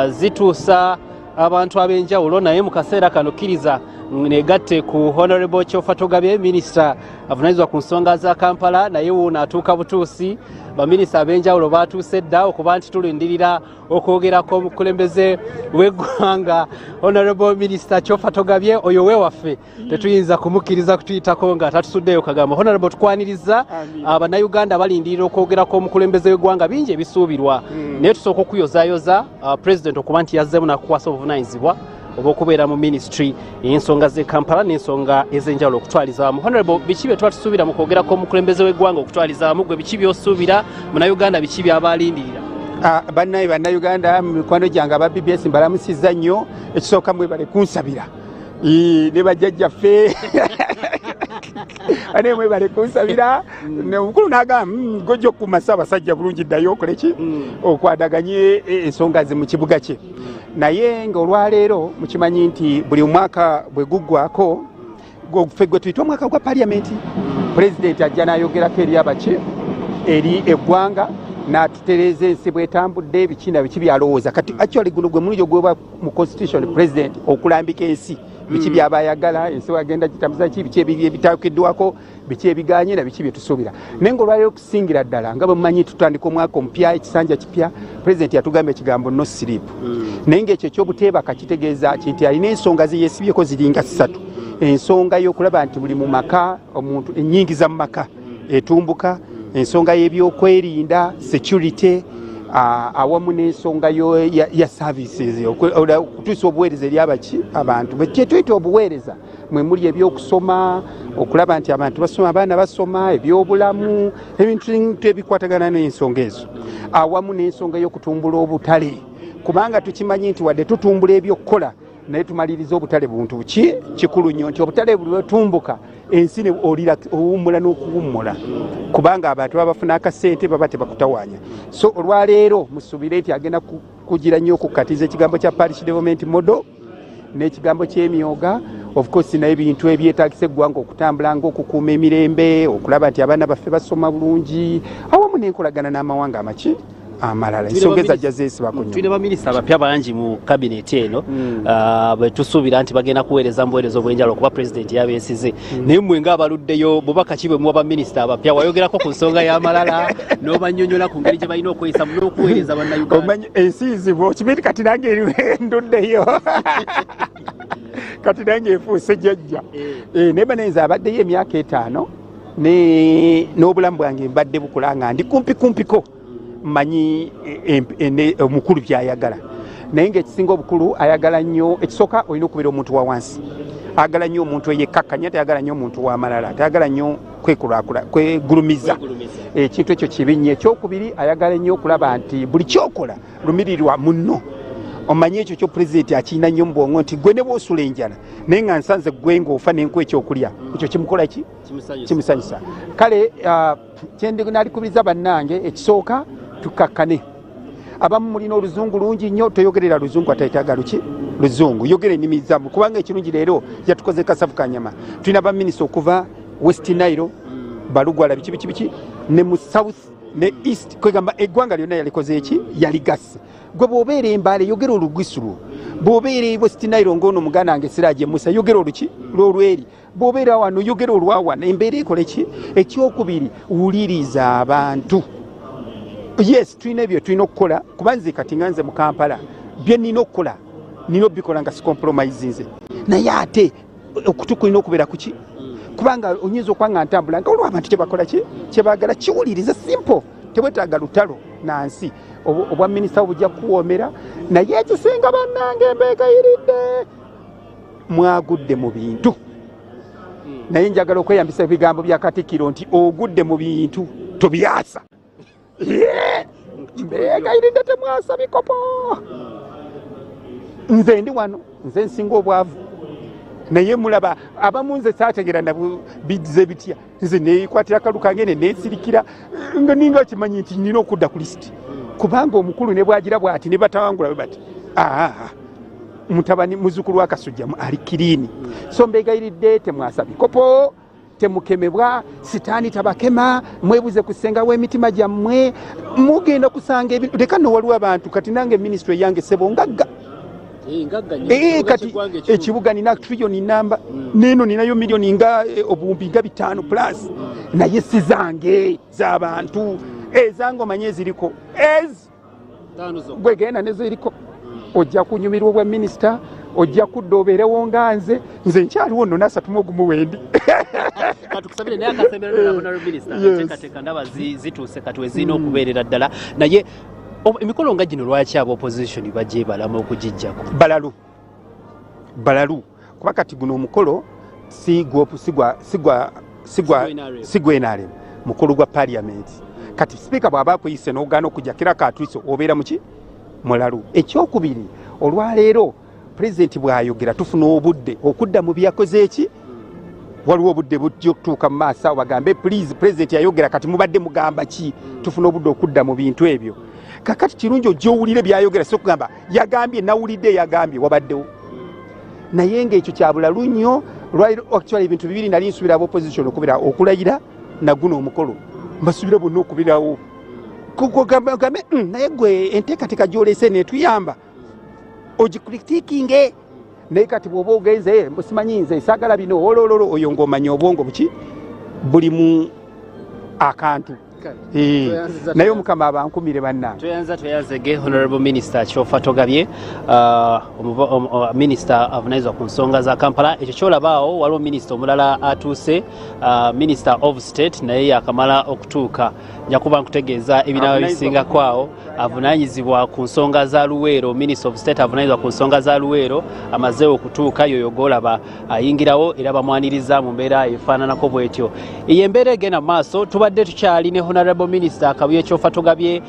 zituusa abantu ab'enjawulo naye mu kaseera kano kkiriza negatte ku Honorable Kyofatogabye minisita avunanyizibwa ku nsonga za Kampala naye wuuno atuuka butuusi baminisita ab'enjawulo batuuse dda okuba nti tulindirira okwogerako omukulembeze w'eggwanga Honorable Minister Kyofatogabye oyo wewaffe tetuyinza kumukkiriza kutuyitako nga tatusuddeyo kagamba Honorable tukwaniriza abannayuganda balindirira okwogerako omukulembeze w'eggwanga bingi ebisuubirwa naye tusooka okuyozaayoza president okuba nti yazzeemu nakukwasa obuvunanyizibwa oba okubeera mu ministry y'ensonga z'e Kampala n'ensonga ez'enjawulo okutwaliza wamu Honorable biki bye twatusuubira mu kwogerako omukulembeze w'eggwanga okutwaliza wamu gwe biki by'osuubira munnayuganda biki by'abalindirira bannaye bannayuganda mu mikwano gyange aba BBS mbalamusizza nnyo ekisooka mwebale kunsabira ne bajjajjaffe ane mwebale kunsabira omukulu n'agamba gojja okukumasa abasajja bulungi ddayo okoleki okwadaganye ensonga ze mu kibuga kye naye ng'olwaleero mukimanyi nti buli mwaka bwe guggwako ffe gwe tuyita omwaka gwa paliamenti pulezidenti ajja n'ayogerako eri abaki eri eggwanga n'atutereeza ensi bw'etambudde biki na biki byalowooza kati actually guno gwe muliro gweba mu constitution president okulambika ensi biki byabayagala ensi wagenda gitambuza ki biki ebitakiddwako biki ebiganye na biki byetusuubira naye ng'olwaleero okusingira ddala nga bwe mumanyi tutandika omwaka omupya ekisanja kipya president yatugamba ekigambo no sleep naye ng'ekyo ekyobuteebaka kitegeeza nti alina ensonga ze yeesibyeko ziringa 3 ensonga y'okulaba nti buli mu maka omuntu ennyingiza mu maka etumbuka ensonga y'ebyokwerinda security awamu n'ensonga ya services okutuusa obuweereza eri abaki abantu kyetuyita obuweereza mwe muli ebyokusoma okulaba nti abantu basoma abaana basoma ebyobulamu ebintu ebikwatagana n'ensonga ezo awamu n'ensonga y'okutumbula obutale kubanga tukimanyi nti wadde tutumbula ebyokukola naye tumaliriza obutale buntu buki kikulu nnyo nti obutale buli bwetumbuka ensi ne olira owummula n'okuwummula kubanga abantu babafuna akasente baba tebakutawaanya so olwaleero musuubire nti agenda kugira nnyo okukkatiza ekigambo kya parish development model n'ekigambo ky'emyoga of course naye bintu ebyetaagisa eggwanga okutambula ng'okukuuma emirembe okulaba nti abaana baffe basoma bulungi awamu n'enkolagana n'amawanga amaki amalala ensonga ezajja zeesibako nnyo tulina baminisita abapya bangi mu kabineti eno bwe tusuubira nti bagenda kuweereza mu buweereza obw'enjawulo okuba pulezidenti yabeesize naye mmwe ng'abaluddeyo bubaka ki bwe muwa baminisita abapya wayogerako ku nsonga y'amalala n'obannyonnyola ku ngeri gye balina okweyisa mu n'okuweereza bannayuganda omanyi ensiizibwa okimanyi kati nange nduddeyo kati nange efuuse jjajja naye banenza abaddeyo emyaka 5 n'obulamu bwange mbadde bukula nga ndi kumpikumpiko manyi omukulu byayagala naye ng'ekisinga obukulu ayagala nnyo ekisooka olina okubeera omuntu wa wansi ayagala nnyo omuntu eyekkakkanya tayagala nnyo omuntu w'amalala tayagala nnyo kwegulumiza ekintu ekyo kibi nnyo ekyokubiri ayagala nnyo okulaba nti buli kyokola lumirirwa munno omanye ekyo kyo pulezidenti akirina nnyo mu bwongo nti gwe ne bw'osula enjala naye nga nsanze gwe ng'ofa n'enku ekyokulya ekyo kimukola ki kimusanyusa kale kyenaalikubiriza bannange ekisooka tukkakkane abamu mulina oluzungu lungi nnyo toyogerera luzungu atayitaga luzungu yogera ennimi zamu kubanga ekirungi leero yatukoze kasavu kanyama tulina baminisita okuva west nile balugwala biki ne mu south ne east kwegamba eggwanga lyonna yalikoze eki yaligase gwe bw'obeera embaale yogera olugwisulu bw'obeera west nile ng'ono muganda wange siraaje musa yogera oluki lwolweri bw'obeera wano yogera olwawana embeera ekole ki ekyokubiri wuliriza abantu yes tulina ebyo tulina okukola kubanze kati nga nze mu Kampala bye nina okukola nina obikola nga sicompromise nze naye ate okutu kulina okubeera kuki kubanga onyinza okwanga ntambula nga olwo abantu kyebakola ki kyebaagala kiwuliriza simple tebwetaaga lutalo nansi obwa minisita bujja kuwoomera naye ekisinga bannange embeegayiridde mwagudde mu bintu naye njagala okweyambisa ebigambo bya Katikkiro nti ogudde mu bintu tobyasa mbeegayiridde temwasa bikopo nze ndi wano nze nsinga obwavu naye mulaba abamu nze saategera nabo bize bitya nze neekwatira akalu kange ne neesirikira nga ninga kimanyi nti nina okudda ku lisiti kubanga omukulu ne bwagira bw'ati ne batawangula bwe bati mutabani muzzukulu wa Kasujja ali kiriini so mbeegayiridde temwasa bikopo temukemebwa sitaani tabakema mwebuze kusenga w'emitima gyammwe mugenda kusanga ebintu leka nno waliwo abantu kati nange minisitule yange sebo ngagga kati ekibuga nina trillion namba neno ninayo milioni nga obuwumbi nga 5 plus naye si zange z'abantu ezange omanye eziriko gwegenda nezo eriko ojja kunyumirwa obwa minisita ojja kudda obeerewo nga nze nkyaliwo nno nasatu ogumu wendi katukusabire naye akasemberero na honorable minister enteekateeka ndaba zituuse kati wezirina okubeerera ddala naye emikolo nga gino lwaki aba opposition bagyebalamu okugijjako balalu kuba kati guno omukolo sigwa NRM mukolo gwa parliament kati sipiika bw'aba akweyise n'ogaana okujja kira kaatwiso obeera muki mulalu ekyokubiri olwaleero pulezidenti bw'ayogera tufuna obudde okudda mu byakoze eki waliwo obudde bujja okutuuka mu maaso awo bagambe please pulezidenti yayogera kati mubadde mugamba ki tufuna obudde okudda mu bintu ebyo kakati kirungi ojja owulire byayogera si okugamba yagambye nawulidde yagambye wabaddewo naye ng'ekyo kya bulalu nnyo actually ebintu bibiri nali nsubira aba opposition okubira okulayira naguno omukolo mbasubira bonna okubirawo gambe naye gwe enteekateeka gy'oleese netuyamba ogikritikinge naye kati bw'oba ogenze simanyi nze saagala bino olololo oyo ng'omanya obwongo buki buli mu akantu naye omukama abankumire bannange tweyanzege honorable minister kyofa togabye minisita avunanyizibwa ku nsonga za Kampala ekyo kyolabaawo waliwo minisita omulala atuuse minister of state naye yakamala okutuuka njakuba nkutegeeza ebinaaba bisingako awo avunanyizibwa ku nsonga za Luweero minister of state avunanyizibwa ku nsonga za Luweero amazeewo okutuuka yoyo golaba ayingirawo era bamwaniriza mu mbeera efaananako bwetyo eyo embeera egenda mu maaso tubadde tukyali ne honorable minister Kabuye Kyofa Togabye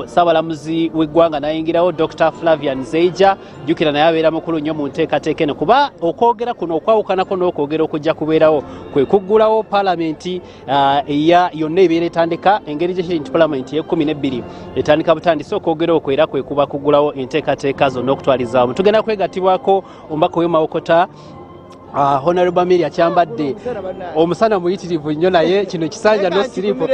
Ssaabalamuzi w'eggwanga nayingirawo Dr. Flavian Nzeija jjukira naye abeera mukulu nnyo mu nteekateeka eno kuba okwogera kuno okwawukanako n'okwogera okujja kubeerawo kwe kuggulawo paalamenti eya yonna ebeera etandika engeri gye nti paalamenti ye12 etandika butandisi okwogera okwo era kwe kuba kuggulawo enteekateeka zonna okutwalizaamu tugenda kwegattibwako omubaka w'Emawokota honorable Amelia kyambadde omusana muyitirivu nnyo naye kino kisanja no siripo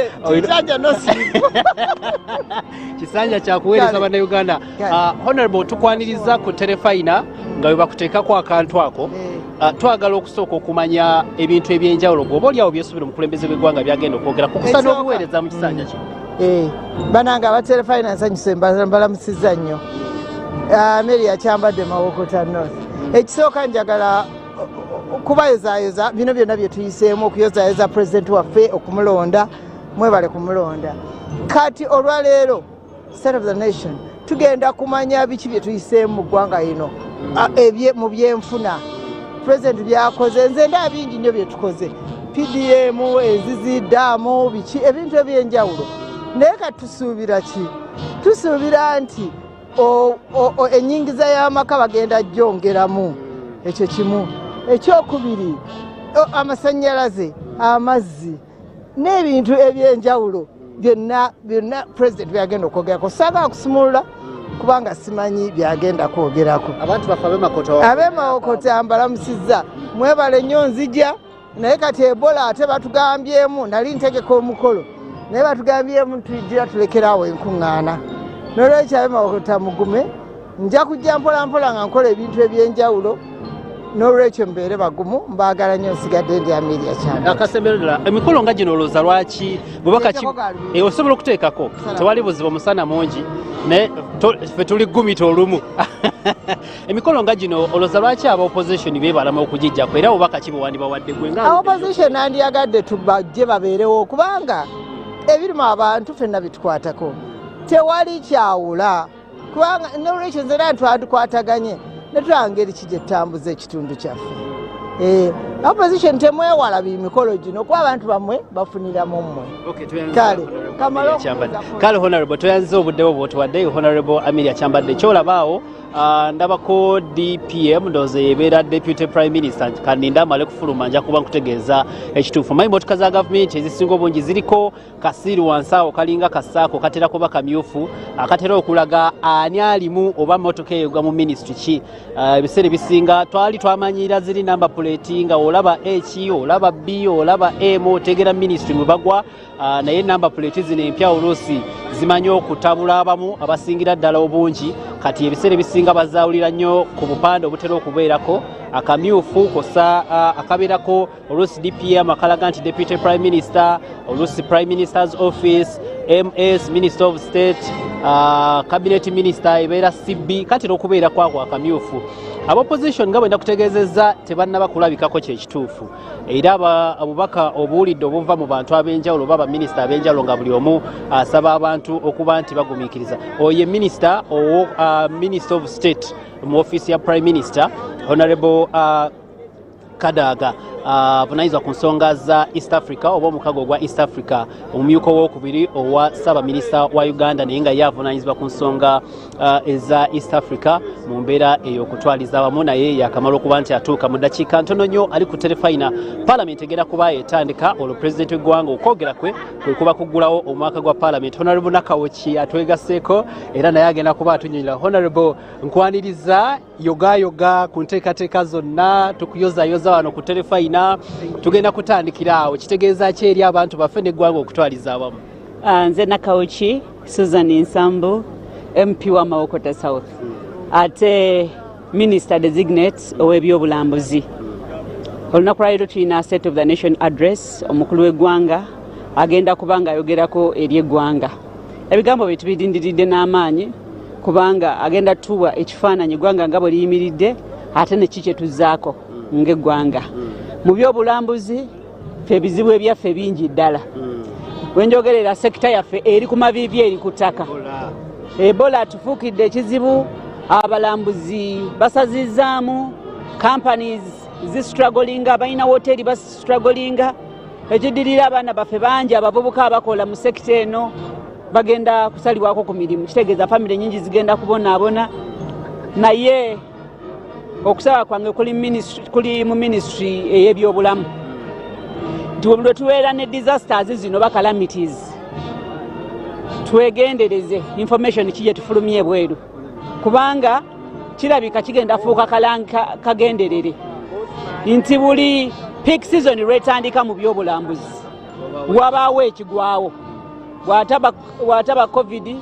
kisanja kyakuweereza bannayuganda honorable tukwaniriza ku terefayina nga webakuteekako akantu ako twagala okusooka okumanya ebintu ebyenjawulo bw'oba oliawo byesuubira omukulembeze bw'eggwanga byagenda okwogera kukusa n'obuweereza mu kisanja kino bananga abaterefayina nsanyuse mbalamusizza nnyo Amelia kyambadde Mawokota North ekisooka njagala kubayozayoza bino byonna bye tuyiseemu okuyozayoza pulezidenti waffe okumulonda mwebale kumulonda kati olwaleero state of the nation tugenda kumanya biki bye tuyiseemu mu ggwanga lino mu byenfuna president byakoze nze nda bingi nnyo bye tukoze PDM ezizi daamu biki ebintu ebyenjawulo naye katusuubira ki tusuubira nti ennyingiza y'amaka bagenda gyongeramu ekyo kimu ekyokubiri amasannyalaze amazzi n'ebintu ebyenjawulo byonna president byagenda okwogerako saga kusumulula kubanga simanyi byagenda kwogerako abantu bafe ab'emakoto mbalamusizza mwebale nnyo nzija naye kati ebola ate batugambyemu nali ntegeka omukolo naye batugambyemu tujira tulekerawo enkuŋŋaana n'olwekyo ab'emakoto mugume nja kujja mpolampola nga nkola ebintu ebyenjawulo n'olwekyo mbeere bagumu mbaagala nnyo nsigadde ndi Amelia Kyambadde. Akasemberera emikolo nga gino olowooza lwaki bubaka osobola okuteekako tewali buzibu omusana mungi naye ffe tuli gumita olumu emikolo nga gino olowooza lwaki aba opposition beebalama okugijjako era bubaka ki bwewandibawadde gwe nga opposition andiyagadde tubajje babeerewo kubanga ebirimu abantu ffenna bitukwatako tewali kyawula kubanga n'olwekyo nzera twandikwataganye netulangeri kije tambuza ekitundu kyaffe opposition temwewala bimikolo gino kuba abantu bamwe bafuniramu mmwe kale honorable toyanze obuddewo bwotuwadde honorable Amelia Kyambadde kyolabaawo ndabako DPM ndoze yebeera deputy prime minister kaninda amale kufuluma nja kuba nkutegeeza ekituufu manyi motoka za gavumenti ezisinga obungi ziriko kasiiru wansawo kalinga kasaako katera kuba kamyufu akatera okulaga ani alimu oba motoka eyogwa mu ministry ki ebiseera ebisinga twali twamanyira ziri number plate nga olaba H olaba B olaba M otegera ministry mwe bagwa naye number plate zino empya oluusi zimanyi okutabula abamu abasingira ddala obungi kati ebiseera ebisinga bazaawulira nnyo ku bupande obutera okubeerako akamyufu kosa akabeerako oluusi DPM akalaga nti deputy prime minister oluusi prime minister's office MS minister of state cabinet minister ebeera CB katera okubeerako ako akamyufu abopposition nga bwenda kutegeezezza tebannaba kulabikako kyekituufu era abubaka obuwulidde obuva mu bantu ab'enjawulo oba baminisita ab'enjawulo nga buli omu asaba abantu okuba nti bagumiikiriza oyo minisita owo minister of state mu office ya prime minister honorable Kadaga avunanyizibwa ku nsonga za East Africa oba omukago gwa East Africa omumyuka owokubiri owa Ssaabaminisita wa Uganda naye nga yavunanyizibwa ku nsonga eza East Africa mu mbeera ey'okutwaliza awamu naye yakamala okuba nti atuuka mu ddakiika ntono nnyo ali ku terefayina paalamenti egenda kuba etandika olwo pulezidenti w'eggwanga okwogera kwe kuba kuggulawo omwaka gwa paalamenti honorable Nakawoki atwegaseeko era naye agenda kuba atunyonyola honorable nkwaniriza yoga ku nteekateeka zonna tukuyozayoza wano ku terefayina tugenda kutandikira awo kitegeeza ki eri abantu baffe n'eggwanga okutwaliza awamu nze Nakawoki Susan Nsambu MP wa Mawokota South ate Minister Designate ow'ebyobulambuzi olunaku lwaleero tulina State of the Nation address omukulu w'eggwanga agenda kubanga ayogerako eri eggwanga ebigambo bye tubirindiridde n'amaanyi kubanga agenda tuwa ekifaananyi eggwanga nga bwe liyimiridde ate ne ki kye tuzzaako ng'eggwanga mu byobulambuzi ffe ebizibu ebyaffe bingi ddala wenjogerera sekita yaffe eri ku maviivi eri ku ttaka ebola tufuukidde ekizibu abalambuzi basazizaamu companies zistrugglinga abalina woteri bastrugglinga ekiddirira abaana baffe bangi abavubuka abakola mu sekita eno bagenda kusalibwako ku mirimu kitegeeza famire nyingi zigenda kubonaabona naye okusaba kwange kuli mu ministry ey'ebyobulamu nti bwe tubeera ne disasters zino ba calamities twegendereze information ki gye tufulumye bweru kubanga kirabika kigenda fuuka kagenderere nti buli peak season lwetandika mu byobulambuzi wabaawo ekigwawo bw'ataba covid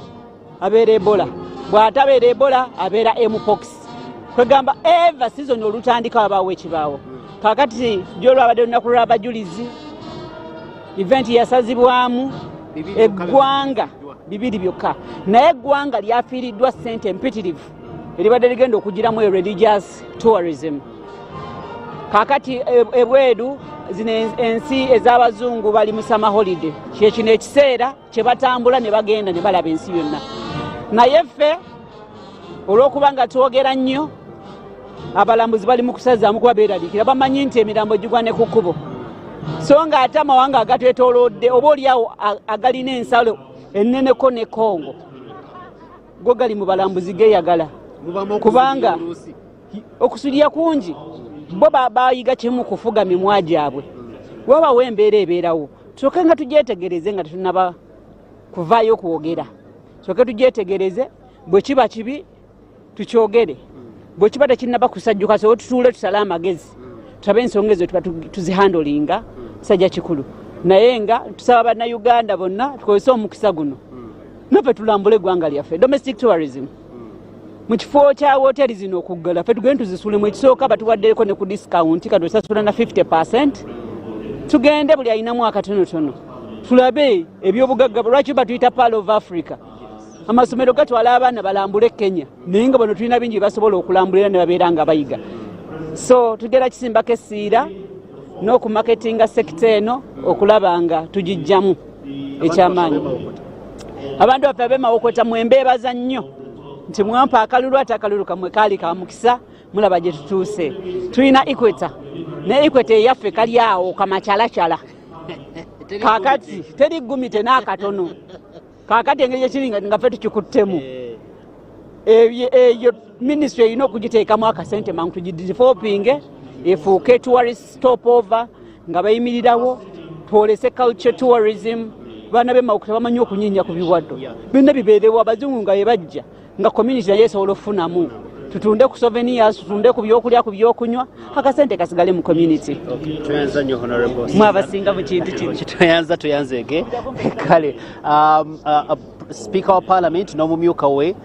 abeera ebola bw'atabeera ebola abeera mpox kwegamba eva season olutandika wabaawo ekibaawo kakati gyolwabadde olunaku lw'abajulizi event yasazibwamu eggwanga bibiri byokka naye eggwanga lyafiiriddwa ssente empitirivu eribadde ligenda okugiramu religious tourism kakati ebweru zino ensi ez'abazungu bali mu summer holiday kyekino ekiseera kye batambula ne bagenda ne balaba ensi yonna naye ffe olw'okubanga twogera nnyo abalambuzi bali mu kusazaamu kuba beeraliikira bamanyi nti emirambo gigwa ne ku kkubo so nga ate amawanga agatwetoolodde oba oliawo agalina ensalo enneneko ne Kongo go gali mu balambuzi geeyagala kubanga okusulya kungi bo bayiga kimu kufuga mimwa gyabwe wabawo embeera ebeerawo tusooke nga tugyetegereze nga tetunaba kuvaayo okwogera tusooke tugyetegereze bwe kiba kibi tukyogere bwe kiba tekinnaba kusajjuka so tutuule tusale amagezi tutabe ensonga ezo tuba tuzihandolinga sajja kikulu naye nga tusaba bannayuganda bonna tukozese omukisa guno naffe tulambule eggwanga lyaffe domestic tourism mu kifo kya woteri zino okuggala ffe tugende tuzisulemu ekisooka batuwaddereko ne ku discount kati osasula na 50%. Tugende buli ayinamu akatonotono tulabe ebyobugagga lwaki batuyita Pearl of Africa. Amasomero gatwala abaana balambule Kenya naye nga bano tulina bingi basobola okulambulira ne babeera nga bayiga. So tugera kisimbako essiira n'okumaketinga sekita eno okulaba nga tugijjamu ekyamaanyi. Abantu baffe ab'emawokota mwembeebaza nnyo nti mwampa akalulu ate akalulu kamwe kaali ka mukisa mulaba gye tutuuse. Tulina Equator ne Equator eyaffe kali awo kamakyalakyala kaakati teri ggumite n'akatono kaakati engeri gyekiri nga ffe tukikuttemu eyo ministry erina okugiteekamu akasente mangu tugidevelopinge efuuke tourist stopover nga bayimirirawo twolese culture tourism baana b'emawokota bamanyi okunyinya ku biwaddo byonna bibeerewo abazungu nga bebajja nga community naye esobola okufunamu tutunde ku souvenirs tutunde ku byokulya ku byokunywa akasente kasigale mu community. Tuyanza nnyo honorable mwabasinga mu kintu kino tuyanzege kale Speaker wa Parliament n'omumyuka we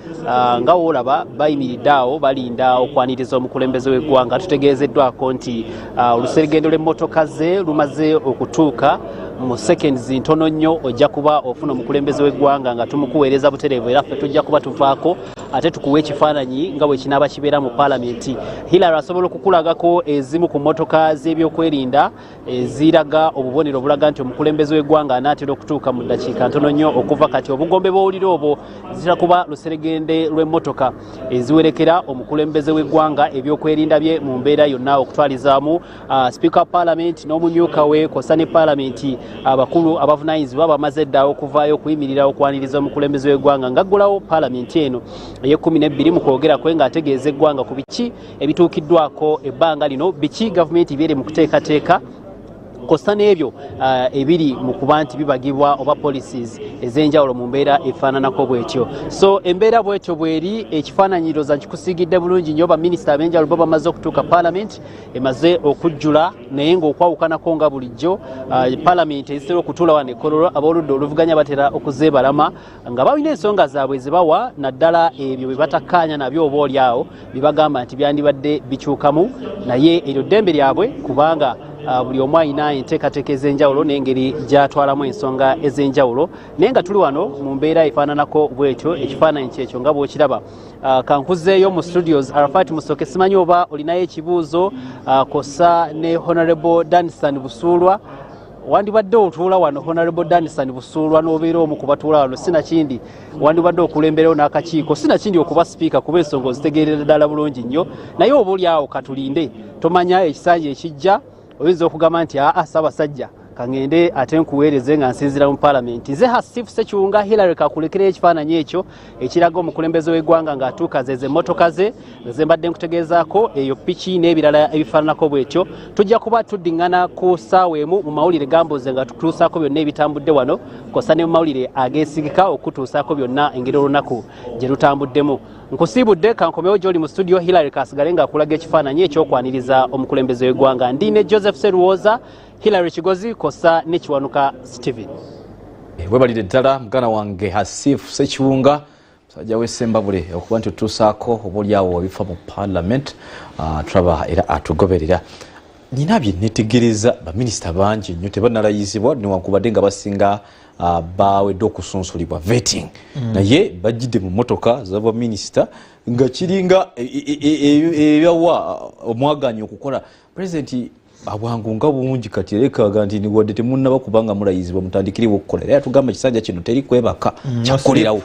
nga woolaba bayimiridde awo balinda okwaniriza omukulembeze w'eggwanga. Tutegeezeddwako nti oluserigendo lw'emmotoka ze lumaze okutuuka mu seconds ntono nnyo ojja kuba ofuna omukulembeze w'eggwanga nga tumukuweereza butereevu era ffe tujja kuba tuvaako ate tukuwa ekifaananyi nga bwe kinaaba kibeera mu Parliament. Hillary asobola okukulagako ezimu ku mmotoka z'ebyokwerinda eziraga obubonero obulaga nti omukulembeze w'eggwanga anaatera okutuuka mu ddakiika ntono nnyo okuva kati. Obugombe bw'owulira obwo zitera kuba luserigende lw'emmotoka eziwerekera omukulembeze w'eggwanga ebyokwerinda bye mu mbeera yonna okutwalizaamu Speaker wa Parliament n'omumyuka we kosa ne Parliament abakulu abavunaanyizibwa bamaze dda okuvaayo okuyimirira okwaniriza omukulembeze w'eggwanga ng'aggulawo Parliament eno ey'12 mu kwogera kwe ng'ategeeza eggwanga ku biki ebituukiddwako ebbanga lino biki gavumenti byeri mu kuteekateeka kosta n'ebyo ebiri mu kuba nti bibagibwa oba policies ez'enjawulo mu mbeera efaananako bwetyo. So embeera bwetyo bweri ekifaananyiro za kikusiigidde bulungi nnyo baminisita ab'enjawulo bo bamaze okutuuka Parliament emaze okujjula naye ng'okwawukanako nga bulijjo Parliament ezitera okutuula wano ekkololo ab'oludda oluvuganya batera okuzeebalama nga balina ensonga zaabwe zebawa naddala ebyo bye batakkaanya nabyo oba oliawo bye bagamba nti byandibadde bikyukamu naye eryo ddembe lyabwe kubanga buli omu alina enteekateeka ez'enjawulo n'engeri gy'atwalamu ensonga ez'enjawulo naye nga tuli wano mu mbeera efaananako bwetyo ekifaananyi kyekyo nga bw'okiraba. Kankuzeeyo mu studios Arafat Musoke simanyi oba olinayo ekibuuzo kosa ne Honorable Danison Busuulwa wandibadde otuula wano Honorable Danison Busuulwa n'obeera omu ku batuula wano sinakindi wandibadde okulemberewo n'akakiiko sinakindi okuba sipiika kuba ensonga ozitegeerera ddala bulungi nnyo naye oba oli awo katulinde tomanya ekisanja ekijja oyinza okugamba nti Ssaabasajja kangende ate nkuweereze nga nsinzira mu Parliament. Nze Hasifu Ssekiwunga Hillary kakulekera ekifaananyi ekyo ekiraga omukulembeze w'eggwanga ng'atuuka ze emmotoka ze ze mbadde nkutegeezaako eyo piki n'ebirala ebifaananako bwetyo. Tujja kuba tuddiŋŋana ku ssaawa emu mu mawulire gambuuze nga tutuusaako byonna ebitambudde wano kosa ne mu mawulire ageesigika okutuusaako byonna engeri olunaku gye lutambuddemu. Nkusiibudde kankomewo gy'oli mu studio Hillary kasigale ng'akulaga ekifaananyi ekyokwaniriza omukulembeze w'eggwanga. Ndiine Joseph Seruwoza, Hillary Kigozi kosa ne Kiwanuka Steven. Webalidde ddala mugana wange Hasifu Ssekiwunga musajja w'essembabule okuba nti tutuusaako obaolyawo ebifa mu Parliament tulaba era atugoberera. Nina bye netegereza baminisita bangi nnyo tebannalayizibwa newankubadde nga basinga bawedde okusunsulibwa vetting naye bajjidde mu mmotoka z'abaminisita nga kiringa ebyawa omwaganyi okukola pulezidenti abwangu nga bungi kati erekaga nti niwadde temunnaba kubanga mulayizibwa mutandikiriwo okukola era tugamba ekisanja kino teri kwebaka kyakolerawo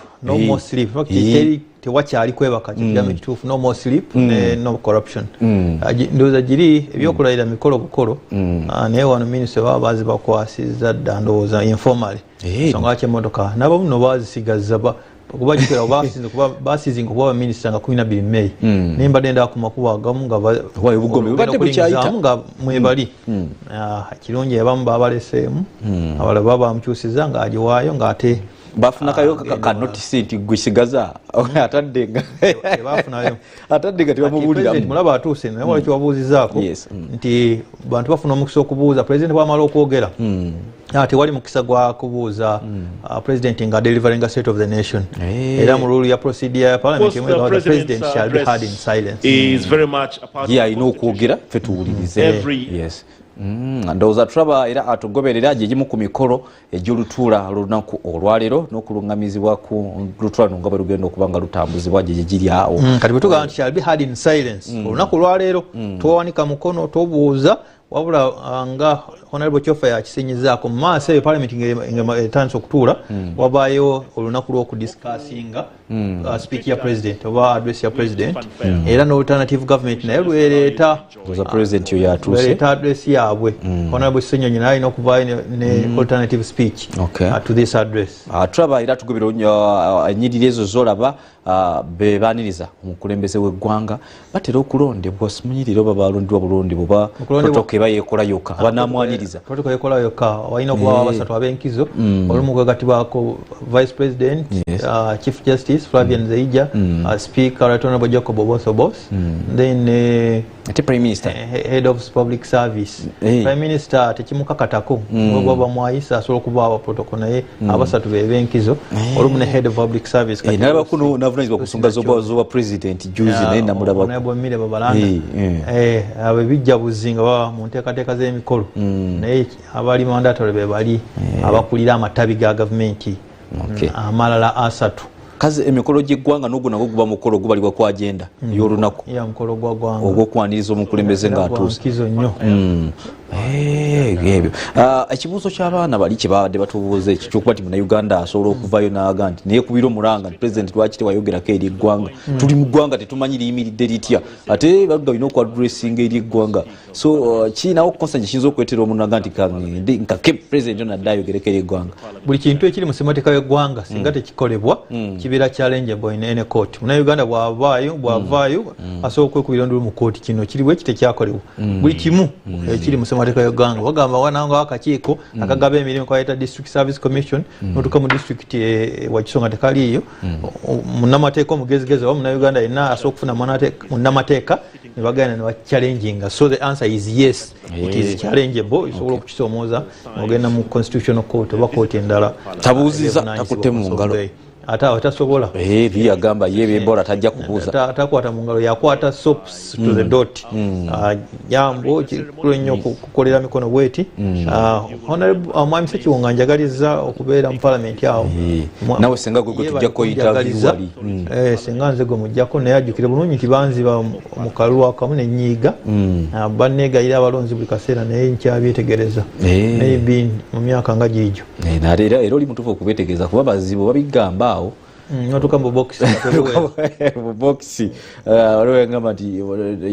tewakyali kwebaka kigambo ekituufu no more sleep no corruption ndowooza giri ebyokulayira mikolo bukolo naye wano minisita baba bazibakwasizza dda ndowooza informally songa lwaki emmotoka nabamu no bazisigaza kuba jikera basizinga kuba baminisita nga 12 May naye mbadde ndaba ku makubo agamu nga mwebali kirungi abamu babaleseemu abalala baba bamukyusiza nga agiwaayo ng'ate bafunakayo ka notice nti gwisigaza ataddenga tebamubulira mulaba atuuse naye waliwo kibabuuzizaako nti bantu bafuna omukisa okubuuza pulezidenti bwamala okwogera tewali mukisa gwa kubuuza pulezidenti nga delivering state of the nation era mu rule ya procedure ya parliament the president shall be heard in silence alina okwogera ffe tuwulirize ndowooza tulaba era atugoberera gyegimu ku mikolo egy'olutuula olunaku olwaleero n'okulungamizibwa ku lutuula luno nga bwe lugenda okuba nga lutambuzibwa gye giri awo kati bwe tugamba nti shall be heard in silence olunaku olwaleero towanika mukono tobuuza wabula nga honorable Chofa yakisinyizaako mu maaso eyo parliament nga etandise okutuula wabaayo olunaku lw'okudiscussinga speech ya president oba address ya president era n'alternative government naye lwereeta address yaabwe honorable Senyonyi naye alina okuvaayo ne alternative speech to this address tulaba era tugobera ennyiriri ezo zolaba bebaniriza omukulembeze w'eggwanga batera okulondebwa simanyirira oba balondebwa bulonde buba protocol eba yekola yokka abanamwaniriza protocol yekola yokka walina okuba abasatu ab'enkizo olumu kwegatibwako vice president chief justice Flavian Zeija speaker right honorable Jacob Oboso Boss then prime minister head of public service prime minister tekimukakatako baba mwayisa asobola okuba protocol naye abasatu b'enkizo olumu ne head of public service nalaba kuno navunanyizibwa kusonga zoba president juzi naye namulaba nabwemire babalanda abo bijja buzinga baba mu nteekateeka z'emikolo naye abali mandatory be bali abakulira amatabi ga gavumenti amalala asatu kazi emikolo gy'eggwanga n'ogwo nagwo guba mukolo gubalibwa ku agenda y'olunaku mukolo gwa ggwanga ogw'okwaniriza omukulembeze ng'atuuse nkizo nnyo ebyo ekibuuzo ky'abaana bali kye babadde batubuuza ekikyokuba ti munnayuganda asobola okuvayo n'aga nti naye kubira omulanga nti pulezidenti lwaki tewayogerako eri eggwanga tuli mu ggwanga tetumanyi liyimiridde litya ate bagga olina okuadressinga eri eggwanga so kiinawo konsa gye kiyinza okuleetera omuntu naga nti kangende nkake pulezidenti ono adde ayogereko eri eggwanga buli kintu ekiri mu ssemateeka y'eggwanga singa tekikolebwa kibeera challengeable in any court munnayuganda bw'avaayo asobola okwekubira ndulu mu kooti kino kiri bwe kitekyakolebwa buli kimu ekiri mu ssemateeka y'eggwanga bagamba wanangawo akakiiko akagaba emirimu kayita district service commission notuka mu district wakisonga tekaliiyo munnamateeka omugezigezi oba munnayuganda yenna asobola okufuna munnamateeka ne bagenda ne bachallenginga so the answer is yes it is challengeable osobola okukisoomooza ogenda mu constitutional court oba kooti endala tabuuziza takutte mu ngalo ate atasobola yagamba ye Ebola tajja kubuuza atakwata mu ngalo yakwata soaps to the dot jambo kikulu nnyo okukolera mikono bweti omwami Ssekiwonga njagaliza okubeera mu palamenti awo nawe senga gwe tujjako interview wali senga nze gwe mujjako naye ajjukire bulungi nti banziba mu kalulu akamu nenyiiga banneegayira abalonzi buli kaseera naye nkyabyetegereza naye bin mu myaka nga giijo era oli mutuufu okubetegereza kuba bazibu babigamba notuka mu boxi waliwo ngamba nti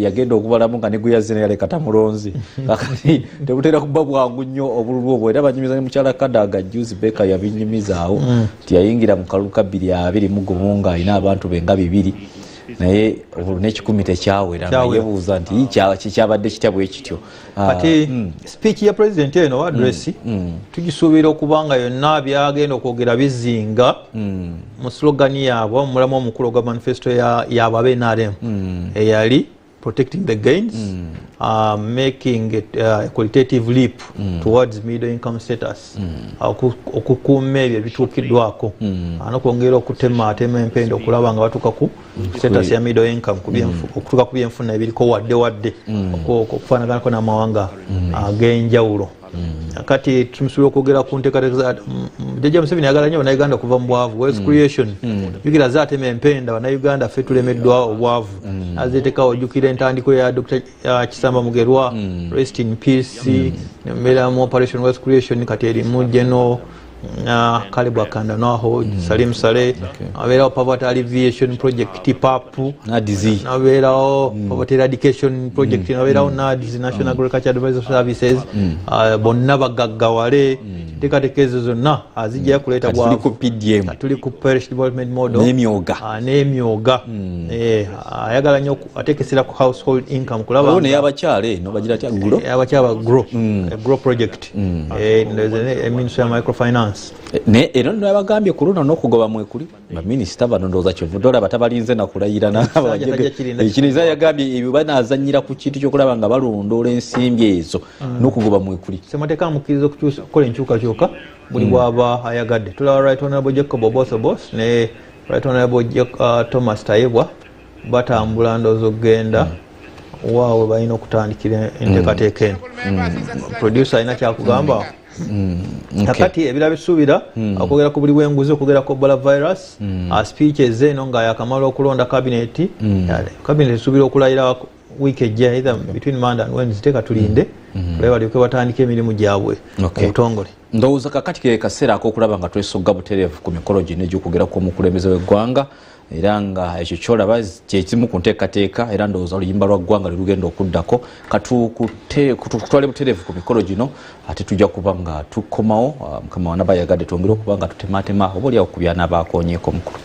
yagenda okubalamu nga neguyazina yaleka tamulonzi kakati tebutera kuba bwangu nnyo obululu obwo era banyumiza ne mukyala Kadaga Juice Baker yabinyumizaawo nti yayingira mu kalulu ka 221 nga alina abantu benga 2 naye n'ekikumi tekyawera yebuuza nti kikyabadde kitabwe ekityo kati speech ya president eno address tugisuubira okuba nga yonna byagenda okwogera bizinga mu slogan yaabwe omulamu omukulu gwa manifesto yaabwe ab'NRM eyali protecting the gains, making it a qualitative leap towards middle income status. Okukuuma ebyo ebituukiddwako n'okwongera okutema empenda okulaba nga batuuka ku status ya middle income okutuuka ku byenfuna ebiriko wadde okufaanaganako n'amawanga ag'enjawulo. Kati tumusobola okwogera ku nteekateeka Jjajja Museveni ayagala nnyo bannayuganda okuva mu bwavu wealth creation jjukira zaatema empenda bannayuganda ffe tulemeddwa obwavu azeetekawo ojjukira entandiko ya Dr. Kisamba Mugerwa rest in peace nembeera mu operation wealth creation kati erimu general Kalibu Akanda Naho, Salim Saleh, Avera Poverty Alleviation Project PAPU, Avera Poverty Eradication Project, Avera NADS, National Agriculture Advisory Services, Bonava Gagawale, tekatekeezo zonna azijja kuleta bwavu PDM tuli ku parish development model n'emyoga ayagala nnyo atekesera ku household income kulaba ne yabakyale no bagira ati agro abakyaba grow project ministry of microfinance ne era no yabagambye ku luno n'okugoba mwekuli ba minister bano ndoza kivudola batabalinze na kulayira n'abajege yagambye ebyo banazanyira ku kintu ky'okulaba nga balondola ensimbi ezo n'okugoba mwekuli semateka mukirizo kukola enkyukakyuka buli bwaba ayagadde tulaba right honorable Jacob Oboso Boss ne right honorable Thomas Tayebwa batambula ndozo genda waawe balina okutandikira enteekateeka eno producer alina kyakugamba kakati ebira bisuubira okwogera ku buli bw'enguzi okwogera ku Ebola virus speeches eno nga yakamala okulonda cabinet esuubira okulayira wiiki ejja either between Monday and Wednesday katulinde tulaba balyoke batandika emirimu gyabwe mu butongole ndowooza kakati ke kaseera ak'okulaba nga twesogga butereevu ku mikolo gino egy'okwogera kw'omukulembeze w'eggwanga era nga ekyo kyolaba kyekimu ku nteekateeka era ndowooza oluyimba lwa ggwanga lwe lugenda okuddako katutwale butereevu ku mikolo gino ate tujja kuba nga tukomawo mukama wanaba yagadde twongere okuba nga tutematema oba oliawo ku byanaaba akoonyeeko mukulu.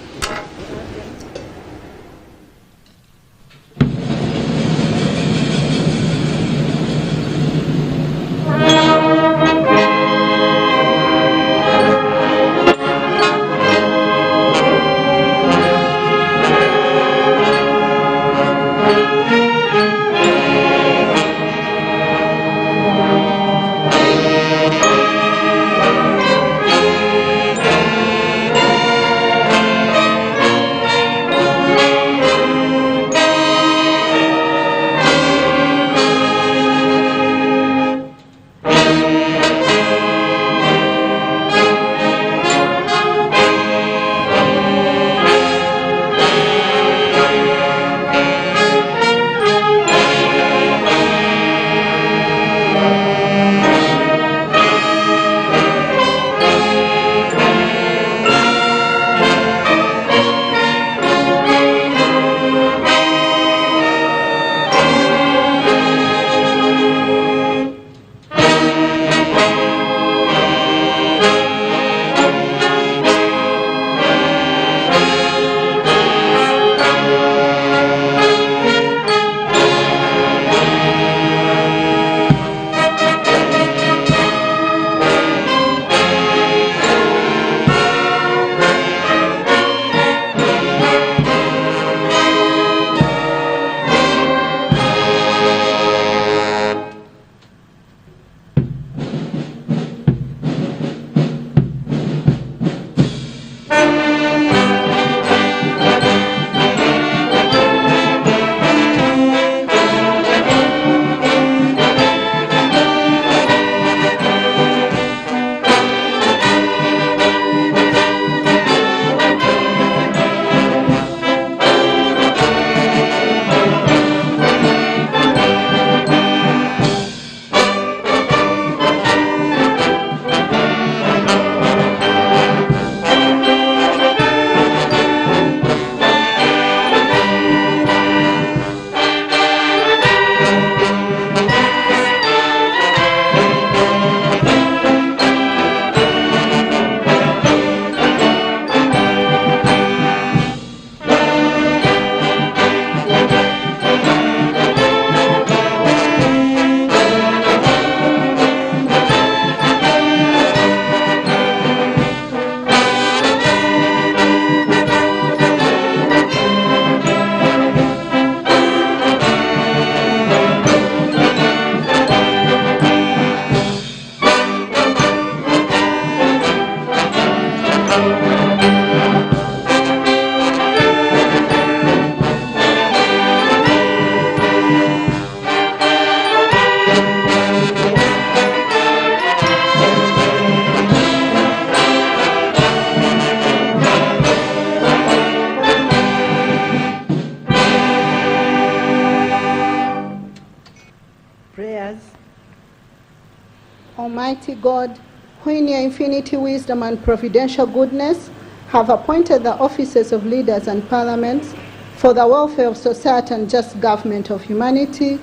Almighty God, who in your infinity wisdom and providential goodness have appointed the offices of leaders and parliaments for the welfare of society and just government of humanity,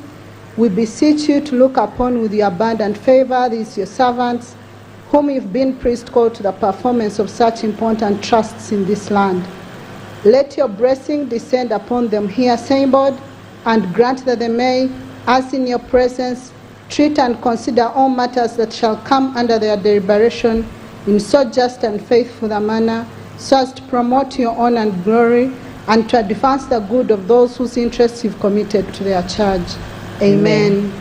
we beseech you to look upon with your abundant favor these your servants, whom you've been prescalled to the performance of such important trusts in this land. Let your blessing descend upon them here assembled, and grant that they may, as in your presence, treat and consider all matters that shall come under their deliberation in so just and faithful a manner, so as to promote your honor and glory, and to advance the good of those whose interests you've committed to their charge. Amen.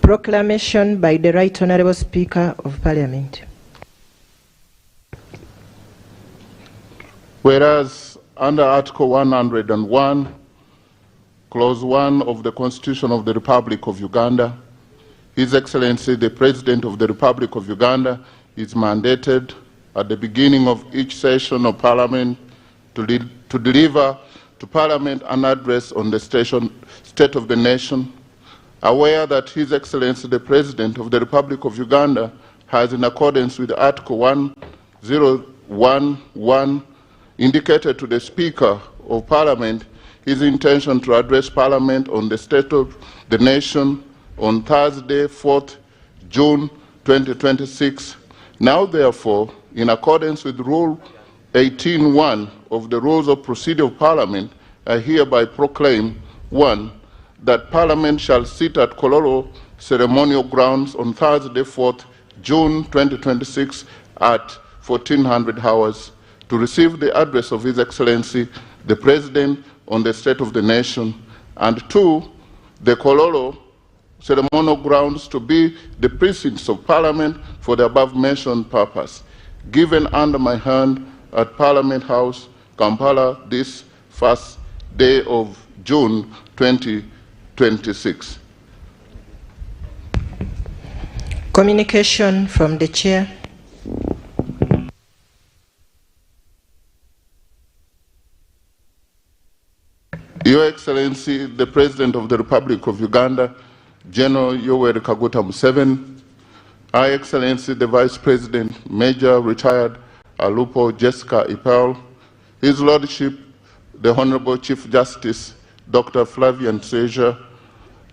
Proclamation by the Right Honourable Speaker of Parliament. Whereas under Article 101, Clause 1 of the Constitution of the Republic of Uganda, His Excellency the President of the Republic of Uganda is mandated at the beginning of each session of Parliament to deliver to Parliament an address on the state of the nation, aware that His Excellency the President of the Republic of Uganda has, in accordance with Article 1011, indicated to the Speaker of Parliament his intention to address Parliament on the state of the nation on Thursday, 4th June 2026. Now, therefore, in accordance with Rule 18.1 of the Rules of Procedure of Parliament, I hereby proclaim, 1, that Parliament shall sit at Kololo ceremonial grounds on Thursday, 4th June 2026 at 1400 hours to receive the address of His Excellency, the President, on the state of the nation, and 2, the Kololo ceremonial grounds to be the precincts of Parliament for the above-mentioned purpose, given under my hand at Parliament House, Kampala, this first day of June 2026. Communication from the Chair. Your Excellency, the President of the Republic of Uganda, General Yoweri Kaguta Museveni, Her Excellency, the Vice President, Major Retired Alupo Jessica Ipal, His Lordship, the Honorable Chief Justice, Dr. Flavian Seja,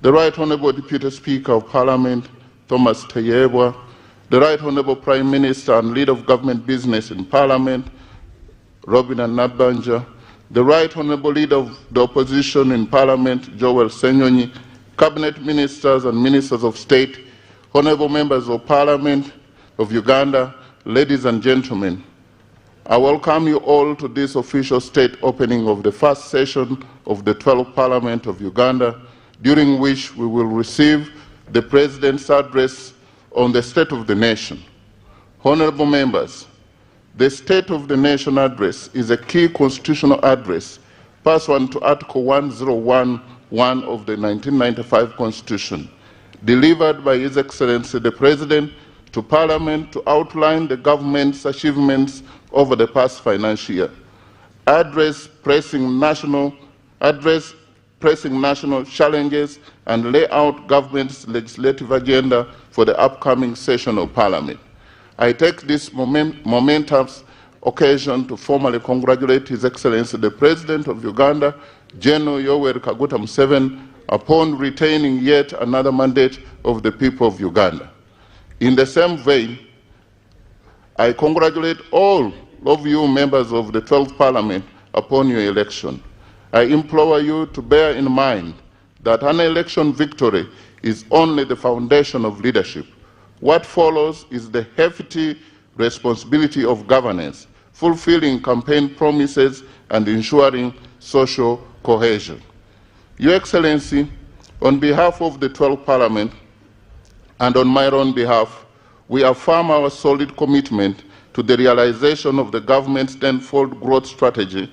the Right Honorable Deputy Speaker of Parliament, Thomas Tayebwa, the Right Honorable Prime Minister and Leader of Government Business in Parliament, Robin Nabanja, the Right Honorable Leader of the Opposition in Parliament, Joel Senyonyi, Cabinet Ministers and Ministers of State, Honorable Members of Parliament of Uganda, ladies and gentlemen, I welcome you all to this official state opening of the first session of the 12th Parliament of Uganda, during which we will receive the President's address on the state of the nation. Honorable members, the State of the Nation address is a key constitutional address pursuant to Article 1011 of the 1995 Constitution, delivered by His Excellency the President to Parliament to outline the government's achievements over the past financial year, address pressing national challenges, and lay out government's legislative agenda for the upcoming session of Parliament. I take this momentous occasion to formally congratulate His Excellency the President of Uganda, General Yoweri Kaguta Museveni, upon retaining yet another mandate of the people of Uganda. In the same vein, I congratulate all of you members of the 12th Parliament upon your election. I implore you to bear in mind that an election victory is only the foundation of leadership. What follows is the hefty responsibility of governance, fulfilling campaign promises and ensuring social cohesion. Your Excellency, on behalf of the 12th Parliament and on my own behalf, we affirm our solid commitment to the realization of the government's tenfold growth strategy,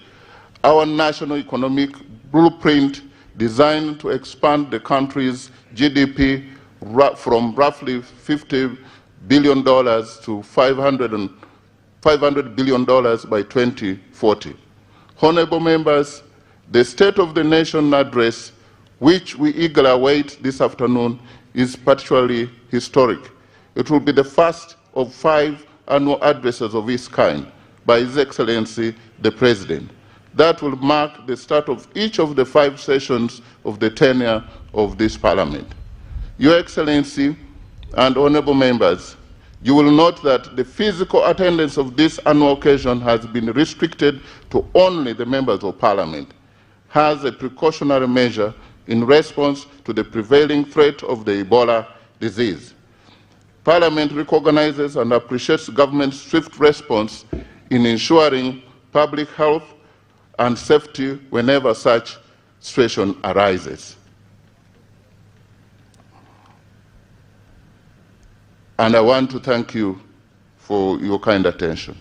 our national economic blueprint designed to expand the country's GDP from roughly $50 billion to $500 billion by 2040. Honorable members, the State of the Nation address, which we eagerly await this afternoon, is particularly historic. It will be the first of 5 annual addresses of its kind by His Excellency the President. That will mark the start of each of the 5 sessions of the tenure of this Parliament. Your Excellency and honorable members, you will note that the physical attendance of this annual occasion has been restricted to only the members of Parliament, as a precautionary measure in response to the prevailing threat of the Ebola disease. Parliament recognizes and appreciates government's swift response in ensuring public health and safety whenever such situation arises. And I want to thank you for your kind attention.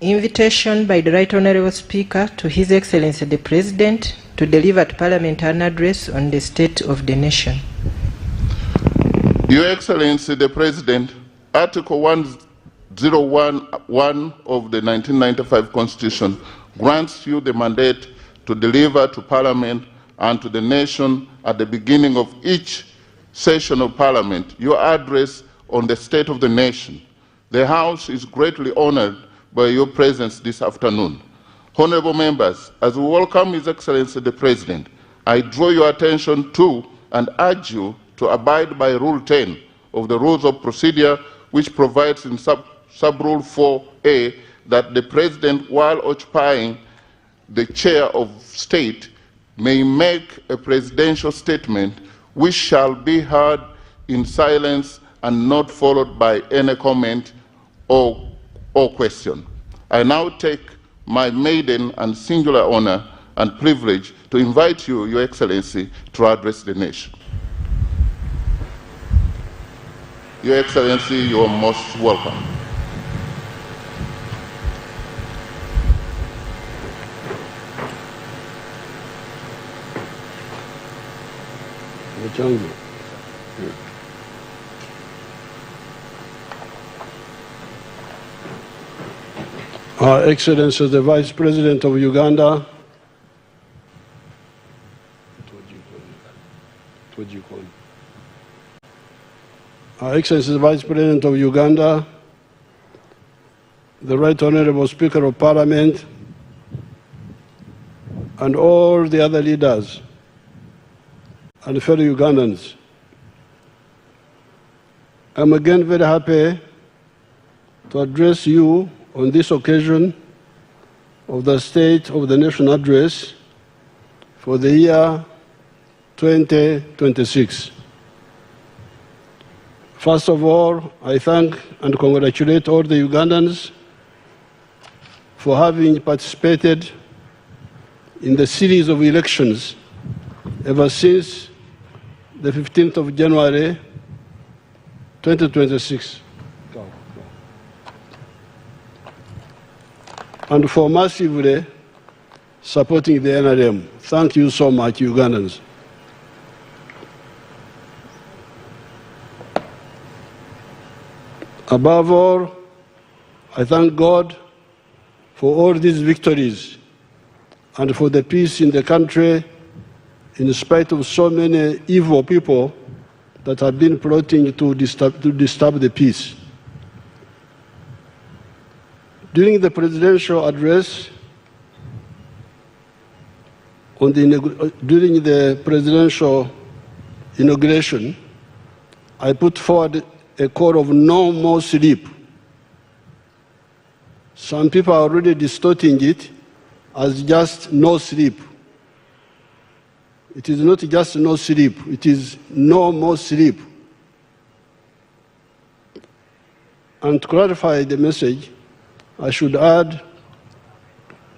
Invitation by the Right Honourable Speaker to His Excellency the President to deliver to Parliament an address on the state of the nation. Your Excellency the President, Article 1011 of the 1995 Constitution grants you the mandate to deliver to Parliament and to the nation at the beginning of each session of Parliament your address on the state of the nation. The House is greatly honored by your presence this afternoon. Honorable members, as we welcome His Excellency the President, I draw your attention to and urge you to abide by Rule 10 of the Rules of Procedure, which provides in Sub-Rule 4A that the President, while occupying the chair of state, may make a presidential statement which shall be heard in silence and not followed by any comment or question. I now take my maiden and singular honor and privilege to invite you, Your Excellency, to address the nation. Your Excellency, you are most welcome. Excellency the Vice President of Uganda, Excellency the Vice President of Uganda, the Right Honourable Speaker of Parliament, and all the other leaders and fellow Ugandans. I'm again very happy to address you on this occasion of the State of the Nation Address for the year 2026. First of all, I thank and congratulate all the Ugandans for having participated in the series of elections ever since the 15th of January 2026. And for massively supporting the NRM. Thank you so much, Ugandans. Above all, I thank God for all these victories and for the peace in the country in spite of so many evil people that have been plotting to disturb the peace. During the presidential address, during the presidential inauguration, I put forward a call of no more sleep. Some people are already distorting it as just no sleep. It is not just no sleep, it is no more sleep. And to clarify the message, I should add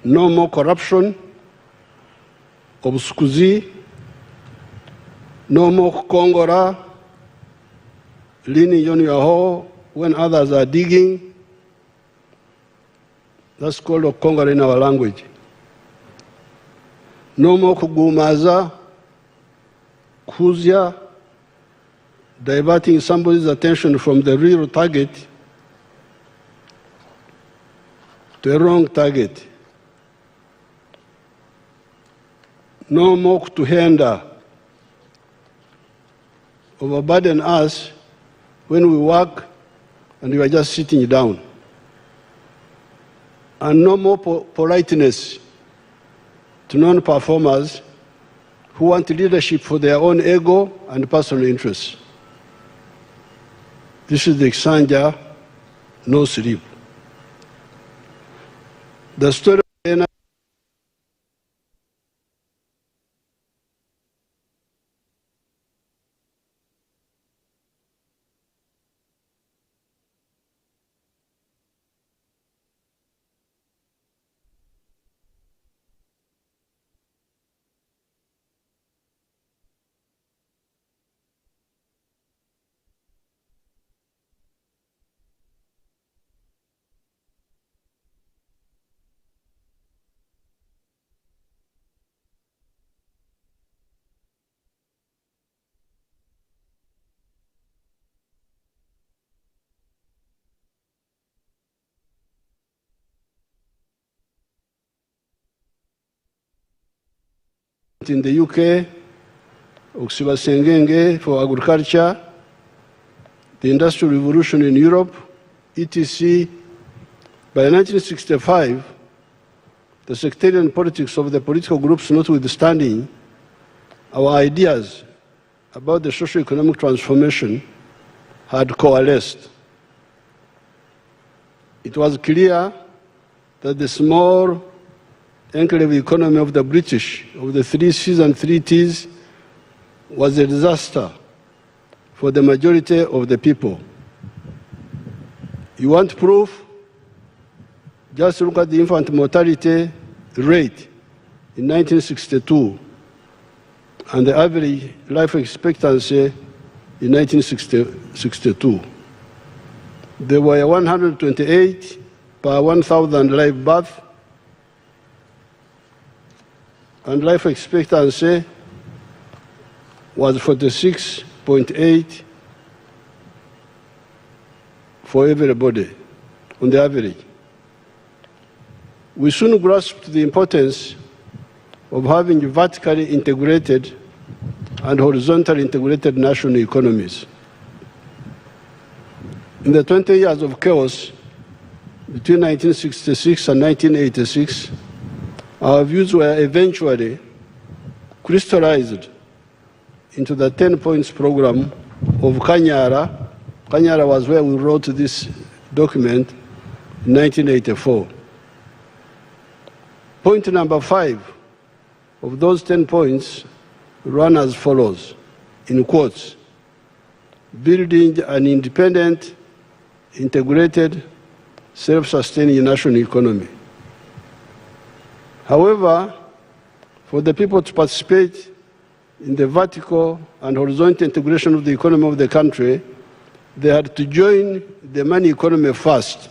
no more corruption, obscurzy, no more Kongora, leaning on your hole when others are digging. That's called a Kongora in our language. No more kugumaza, kuzya, diverting somebody's attention from the real target to a wrong target. No more to hinder, overburden us when we work and we are just sitting down. And no more politeness to non-performers who want leadership for their own ego and personal interests. This is the Exanja, no sleep. The story of in the UK, Okwogera for agriculture, the Industrial Revolution in Europe, etc. By 1965, the sectarian politics of the political groups notwithstanding, our ideas about the socio-economic transformation had coalesced. It was clear that the small enclave economy of the British, of the 3 C's and 3 T's, was a disaster for the majority of the people. You want proof? Just look at the infant mortality rate in 1962 and the average life expectancy in 1962. There were 128 per 1,000 live births, and life expectancy was 46.8 for everybody on the average. We soon grasped the importance of having vertically integrated and horizontally integrated national economies. In the 20 years of chaos between 1966 and 1986, our views were eventually crystallized into the 10 points program of Kanyara. Kanyara was where we wrote this document in 1984. Point number 5 of those 10 points ran as follows, in quotes: building an independent, integrated, self-sustaining national economy. However, for the people to participate in the vertical and horizontal integration of the economy of the country, they had to join the money economy first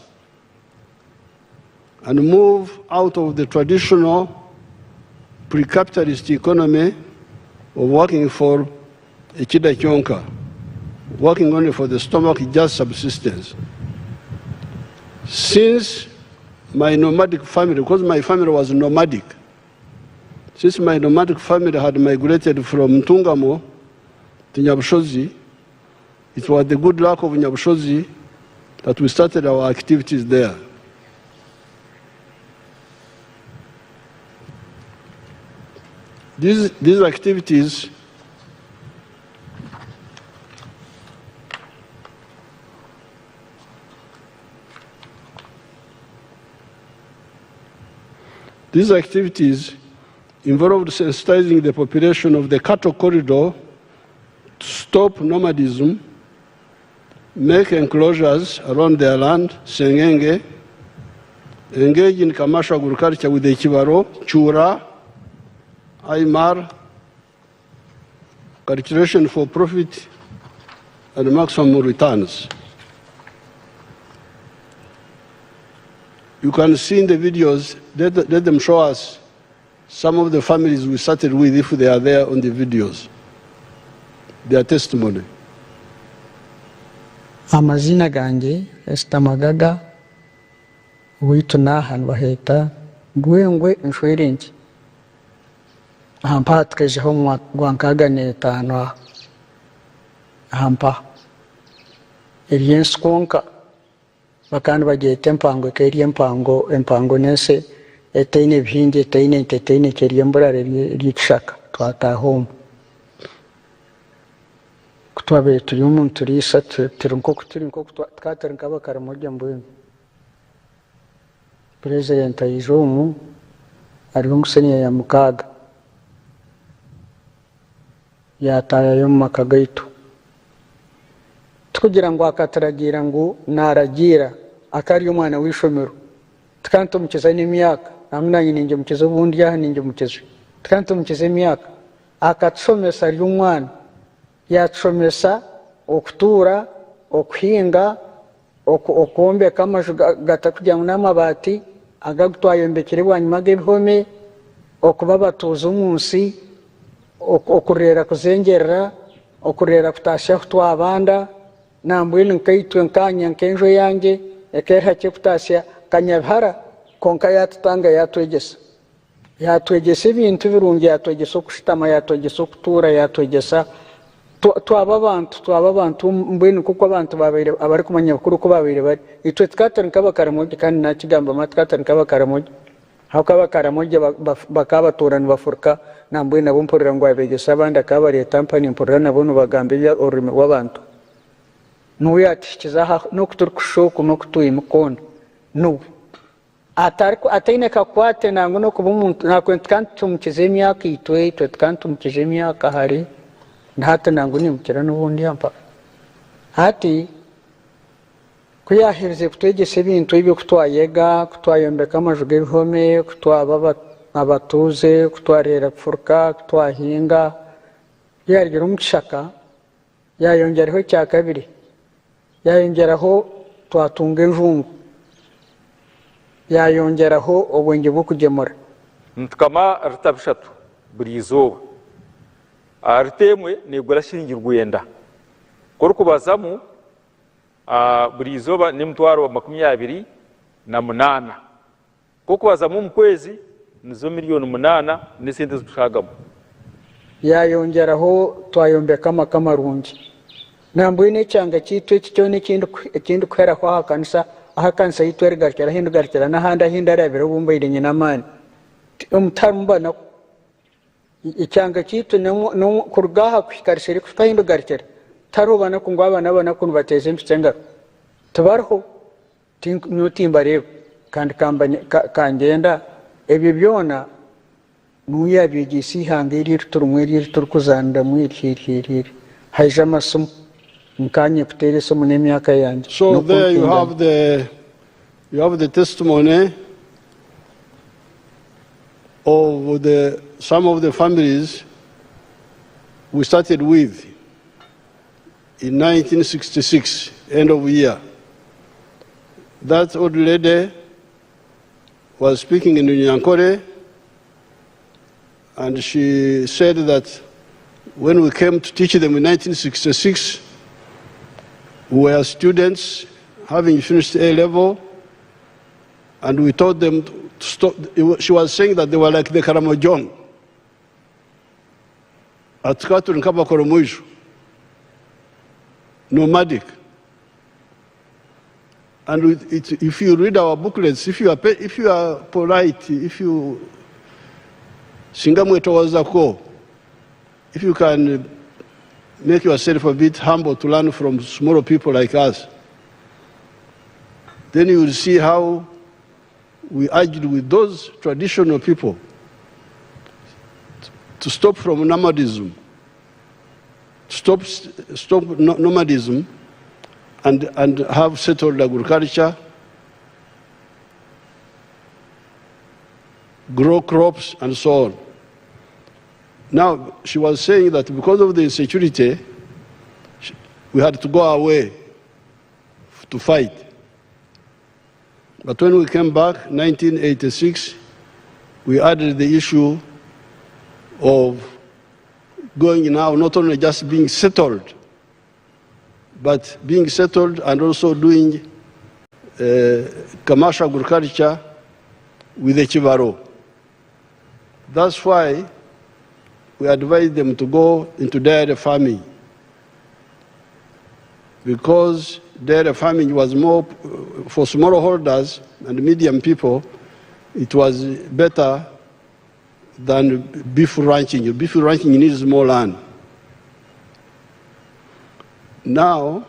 and move out of the traditional pre-capitalist economy of working for a chida chonka, working only for the stomach, just subsistence. Since my nomadic family, because my family was nomadic, since my nomadic family had migrated from Ntungamo to Nyabushozi, it was the good luck of Nyabushozi that we started our activities there. These activities involved sensitizing the population of the cattle corridor to stop nomadism, make enclosures around their land, Sengenge, engage in commercial agriculture with the Chivaro, Chura, Aymar, cultivation for profit and maximum returns. You can see in the videos, let them show us some of the families we started with if they are there on the videos, their testimony. amazina gange Esther Magaga witu nahan baheta gwengwe inshwerengi hampa tkejeho gwankaga netano hampa erienskonka bakandi bagete empango keri empango nese etaine bihindi etaine keri emburare ry'ikishaka twatahomo kutwabe turi umuntu turisa turi nko twatari nk'abakara mujya mbwene President ayijomu ariho ngusenya ya mukaga yataya yo makagaitu tukugira ngo akataragira ngo naragira akari umwana wishomero tukanto mukiza n'imyaka namwe ninjye mukiza ubundi yaha ninjye mukiza tukanto mukiza imyaka akatsomesa ari umwana yacomesa okutura okuhinga okuombeka amaju gatakugira ngo n'amabati agagutwayombekere bwanyuma g'ebihome okuba batuza umunsi okurera kuzengerera okurera kutasha kutwabanda nambwini nkaitwe nkanya nkenjo yange ekeha cye kutasha kanyabhara konka yatutanga yatwegesa ibintu birungi yatwegesa okushitama yatwegesa okutura yatwegesa twaba abantu mbwini kuko abantu babire abari kumanya bakuru ko babire bari itwe twatari nk'abakaramogi kandi nakigamba matkatari nk'abakaramogi hakabakaramogi bakabaturana bafurika nambwini nabo mpurira ngo abegesa abandi akabari tampani mpurira nabo nubagambiye ururimi rw'abantu nuyatikiza no kuturkushoku no kutuyimukona no ataine kakwate nango no kuba umuntu nakwent kandi tumukize imyaka itwe kandi tumukize imyaka hari hata nangu ni mukira n'ubundi yampa hati kuyahirize kutwegese ibintu ibyo kutwayega kutwayombeka amaju g'ibihome kutwaba abatuze kutwarera kufurika kutwahinga yagira umukishaka yayongeraho cya kabiri yayongeraho twatunga enjungu yayongeraho ubwenge bwo kugemura ntukama rutabishatu buri izuba aritemwe negura shingira Rwenda kuri kubazamu buri izuba ni mtwaro wa 28 ko kubazamu mu kwezi nizo miliyoni 8 n'isente zishagamo yayongeraho twayombeka amamarungi nambwine cyanga cyitwe cyo n'ikindi kwera kwa hakansa yitwere garkera hindu garkera n'ahandi hindarabira ubumbaire nyina mani umutarumba icyanga cyitwe no kurgaha kwikarishere kutahindu garkera tarubana ko ngwabana bana kuntu bateze impitsenga tubarho nutimba rero kandi kangenda ebyo byona nuyabigisi hangiri turumwiri turkuzanda mwirhirhirhir haje amasomo nkanye kutere somo n'imyaka yanje. So there you have the testimony of some of the families we started with in 1966, end of year. That old lady was speaking in Nyankore, and she said that when we came to teach them in 1966, we were students having finished A-level, and we taught them to stop. She was saying that they were like the Karamojong at Katun Kabakoromuishu, nomadic. And if you read our booklets, if you are polite, if you singamwe towards the core, if you can make yourself a bit humble to learn from smaller people like us, then you will see how we argued with those traditional people to stop from nomadism, stop nomadism, and have settled agriculture, grow crops, and so on. Now, she was saying that because of the insecurity, we had to go away to fight. But when we came back, 1986, we added the issue of going now, not only just being settled, but being settled and also doing commercial agriculture with the Chivaro. That's why we advise them to go into dairy farming, because dairy farming was more for smallholders and medium people. It was better than beef ranching. Beef ranching needs more land. Now,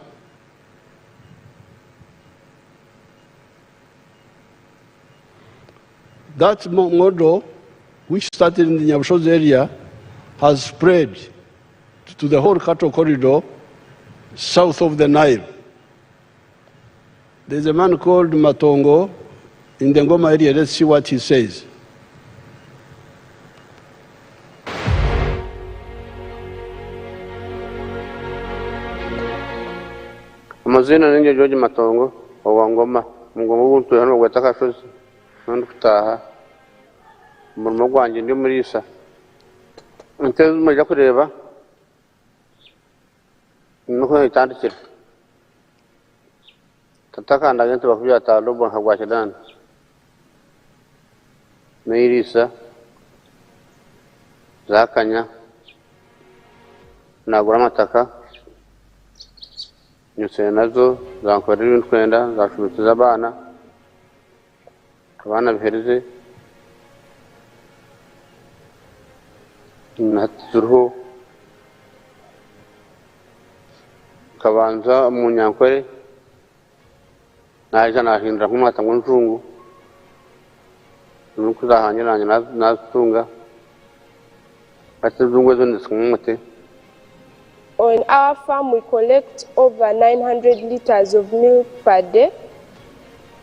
that model, which started in the Nyabushozi area, has spread to the whole cattle corridor south of the Nile. There's a man called Matongo in the Ngoma area. Let's see what he says. Amazina ninge George Matongo wa Ngoma mugomba buntu hano gwataka shozi nandi kutaha umurimo gwanje ndi muri isa nteze mujya kureba nuko itandikira tatakanda gente bakubya talobo nkagwakidana meirisa zakanya nagura amataka nyuse nazo zankorera ibintu kwenda zashubitiza abana bihereze natuzuriho kabanza mu nyankore naje nahindura nk'umwata ngo njungu nuko zahanyuranye nazitunga ati zungwe zo ndisumute. On our farm, we collect over 900 liters of milk per day,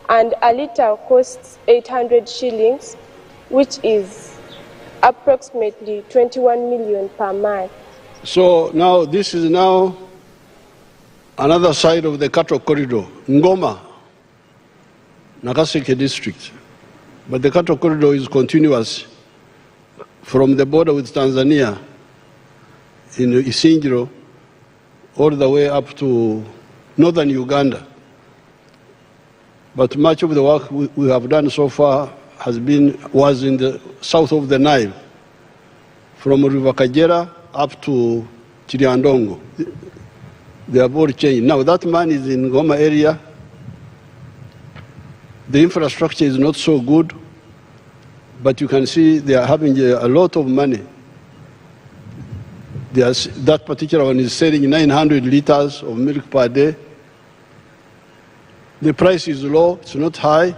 and a liter costs 800 shillings, which is approximately 21 million per month. So now this is now another side of the cattle corridor, Ngoma, Nagaseke district. But the cattle corridor is continuous from the border with Tanzania in Isingiro all the way up to northern Uganda. But much of the work we have done so far was in the south of the Nile, from River Kagera up to Chiriandongo. They have all changed. Now that man is in Goma area. The infrastructure is not so good, but you can see they are having a lot of money. That particular one is selling 900 liters of milk per day. The price is low, it's not high,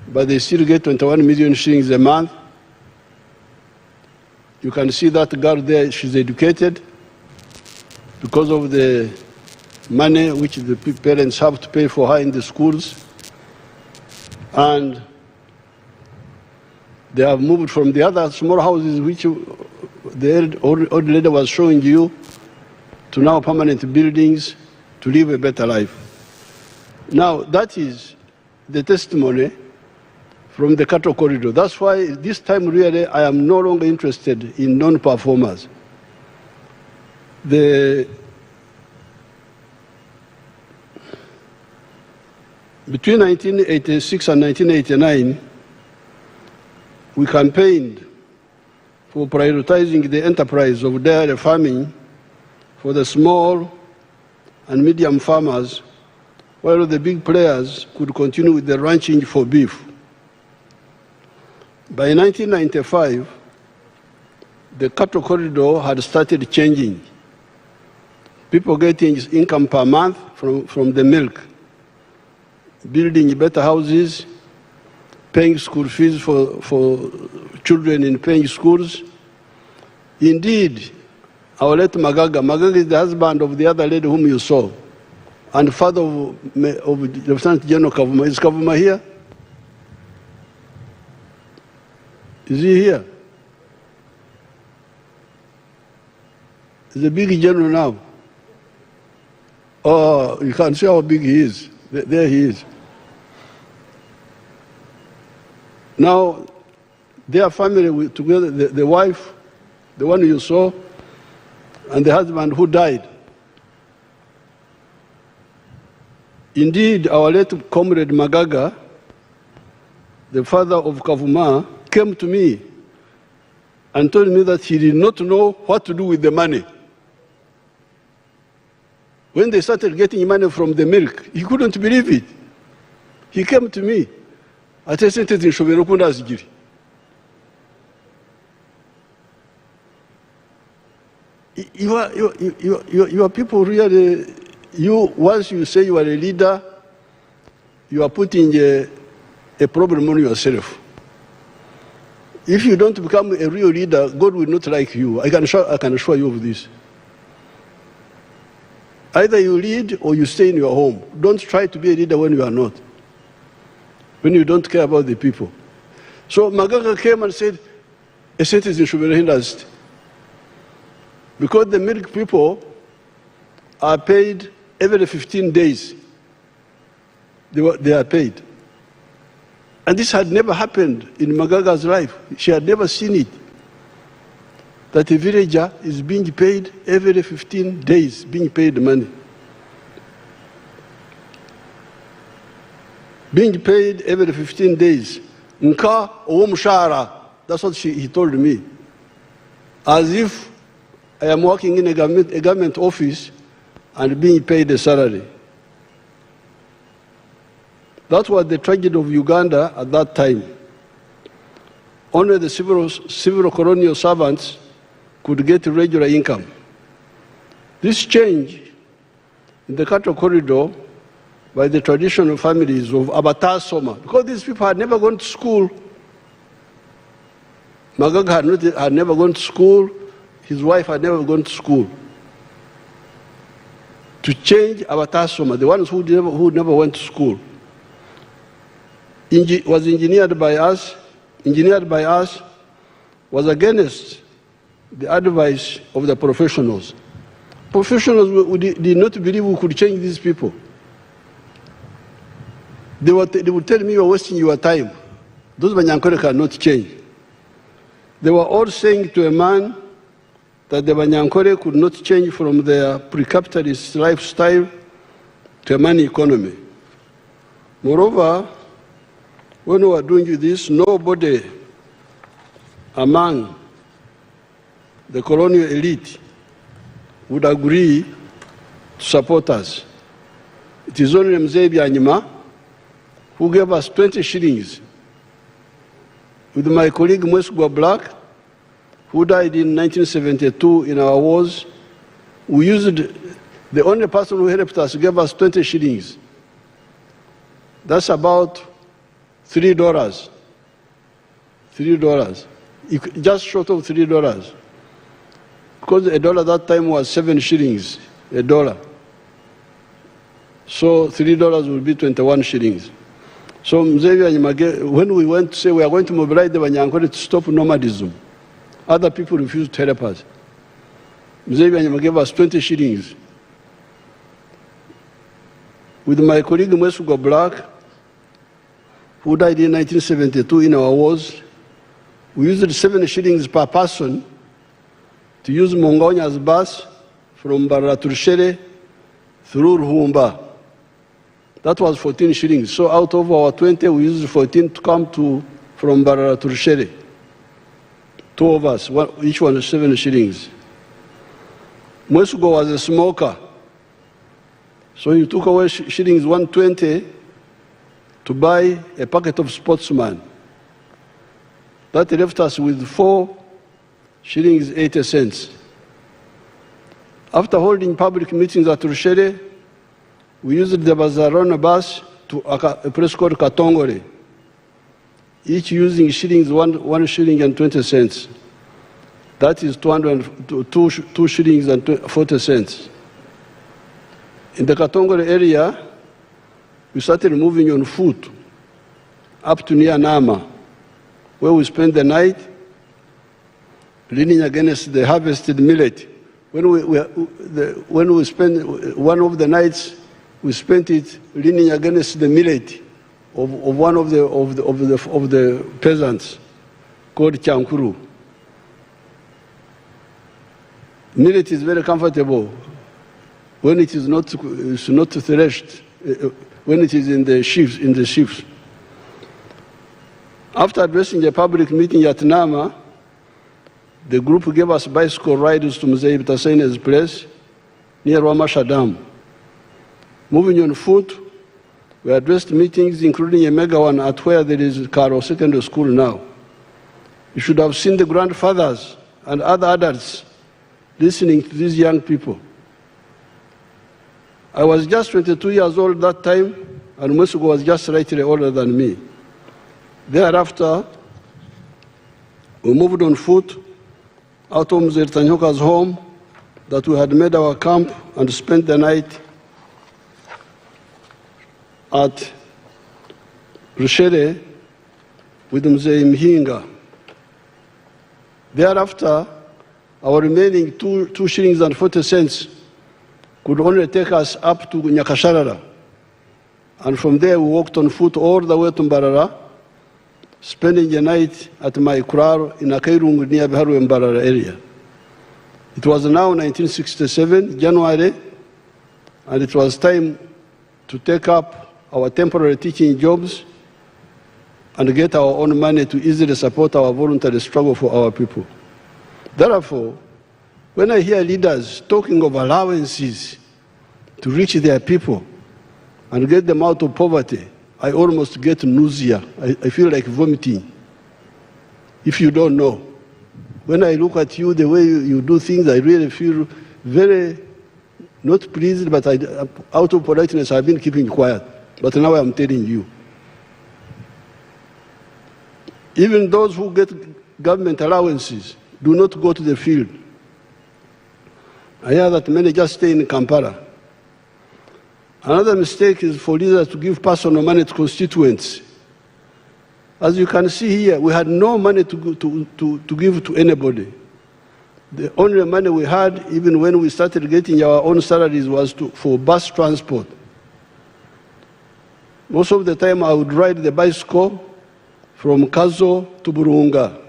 but they still get 21 million shillings a month. You can see that girl there, she's educated because of the money which the parents have to pay for her in the schools. And they have moved from the other small houses which the old lady was showing you to now permanent buildings to live a better life. Now that is the testimony from the cattle corridor. That's why this time really I am no longer interested in non-performers. Between 1986 and 1989, we campaigned for prioritizing the enterprise of dairy farming for the small and medium farmers, while the big players could continue with the ranching for beef. By 1995, the cattle corridor had started changing. People getting income per month from the milk, building better houses, paying school fees for children in paying schools. Indeed, our late Magaga is the husband of the other lady whom you saw, and father of Lieutenant General Kavuma. Is Kavuma here? Is he here? He's a big general now. Oh, you can see how big he is. There he is. Now, their family together, the wife, the one you saw, and the husband who died, Indeed, our late comrade Magaga, the father of Kavuma, came to me and told me that he did not know what to do with the money. When they started getting money from the milk, he couldn't believe it. He came to me. I said, you people really, once you say you are a leader, you are putting a problem on yourself. If you don't become a real leader, God will not like you. I can assure you of this. Either you lead or you stay in your home. Don't try to be a leader when you are not, when you don't care about the people. So Magaga came and said, a citizen should be hindered. Because the milk people are paid every 15 days. They are paid. And this had never happened in Magaga's life. She had never seen it. That a villager is being paid every 15 days, being paid money. Being paid every 15 days. Nka owo mshahara. That's what he told me. As if I am working in a government office and being paid a salary. That was the tragedy of Uganda at that time. Only the civil colonial servants could get regular income. This change in the cattle corridor by the traditional families of Abata Soma, because these people had never gone to school. Magaga had never gone to school. His wife had never gone to school. To change Abata Soma, the ones who never went to school, was engineered by us, was against the advice of the professionals. Professionals did not believe we could change these people. They would tell me, you are wasting your time. Those Banyankore cannot change. They were all saying to a man that the Banyankore could not change from their pre-capitalist lifestyle to a money economy. Moreover, when we were doing this, nobody among the colonial elite would agree to support us. It is only Mzee Byanyima who gave us 20 shillings. With my colleague Mwesugwa Black, who died in 1972 in our wars, we used, the only person who helped us gave us 20 shillings. That's about $3. Just short of $3. Because a dollar that time was 7 shillings, a dollar. So $3 would be 21 shillings. So when we went to say we are going to mobilize the Banyankore to stop nomadism, other people refused to help us. Mzee gave us 20 shillings. With my colleague Mwesugwa Black, who died in 1972 in our wars, we used 7 shillings per person to use Mongonya's bus from Baraturushere through Ruhumba. That was 14 shillings. So out of our 20, we used 14 to come from Baraturushere. 2 of us, each one 7 shillings. Mwesugwa was a smoker. So he took away shillings 120 to buy a packet of Sportsman. That left us with 4 shillings 80 cents. After holding public meetings at Rushere, we used the Bazarona bus to a place called Katongore, each using shillings 1 shilling and 20 cents. That is 2 shillings and 40 cents. In the Katongore area, we started moving on foot up to near Nama, where we spent the night leaning against the harvested millet. When we spent one of the nights, we spent it leaning against the millet of one of the peasants called Chankuru. Millet is very comfortable when it is not threshed. when it is in the shifts. After addressing a public meeting at Nama, the group gave us bicycle rides to Mzee Bitasene's place near Wamasha Dam. Moving on foot, we addressed meetings, including a mega one at where there is Karo Secondary School now. You should have seen the grandfathers and other adults listening to these young people. I was just 22 years old that time, and Musugo was just slightly older than me. Thereafter, we moved on foot out of Mzee Tanyoka's home that we had made our camp and spent the night at Rushere with Mzee Mhinga. Thereafter, our remaining 2 shillings and 40 cents could only take us up to Nyakasharara. And from there, we walked on foot all the way to Mbarara, spending the night at my kurar in Akairungu near Biharu Mbarara area. It was now 1967, January, and it was time to take up our temporary teaching jobs and get our own money to easily support our voluntary struggle for our people. Therefore, when I hear leaders talking of allowances to reach their people and get them out of poverty, I almost get nausea. I feel like vomiting. If you don't know, when I look at you, the way you do things, I really feel very not pleased, but out of politeness, I've been keeping quiet. But now I'm telling you. Even those who get government allowances do not go to the field. I hear that many just stay in Kampala. Another mistake is for leaders to give personal money to constituents. As you can see here, we had no money to give to anybody. The only money we had, even when we started getting our own salaries, was for bus transport. Most of the time I would ride the bicycle from Kazo to Burunga,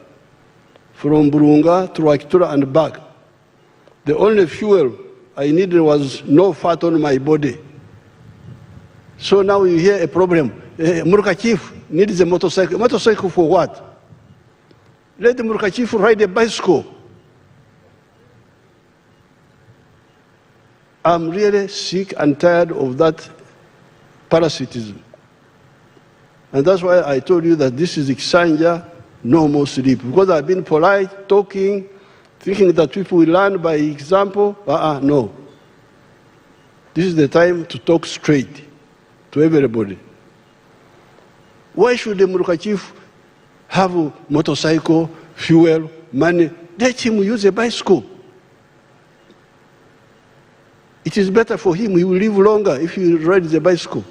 from Burunga to Wakitura and back. The only fuel I needed was no fat on my body. So now you hear a problem. Muruka chief needs a motorcycle. Motorcycle for what? Let the Muruka chief ride a bicycle. I'm really sick and tired of that parasitism. And that's why I told you that this is Kisanja, no more sleep. Because I've been polite, talking, thinking that people will learn by example. No. This is the time to talk straight to everybody. Why should the Muruka chief have a motorcycle, fuel, money? Let him use a bicycle. It is better for him. He will live longer if he rides the bicycle.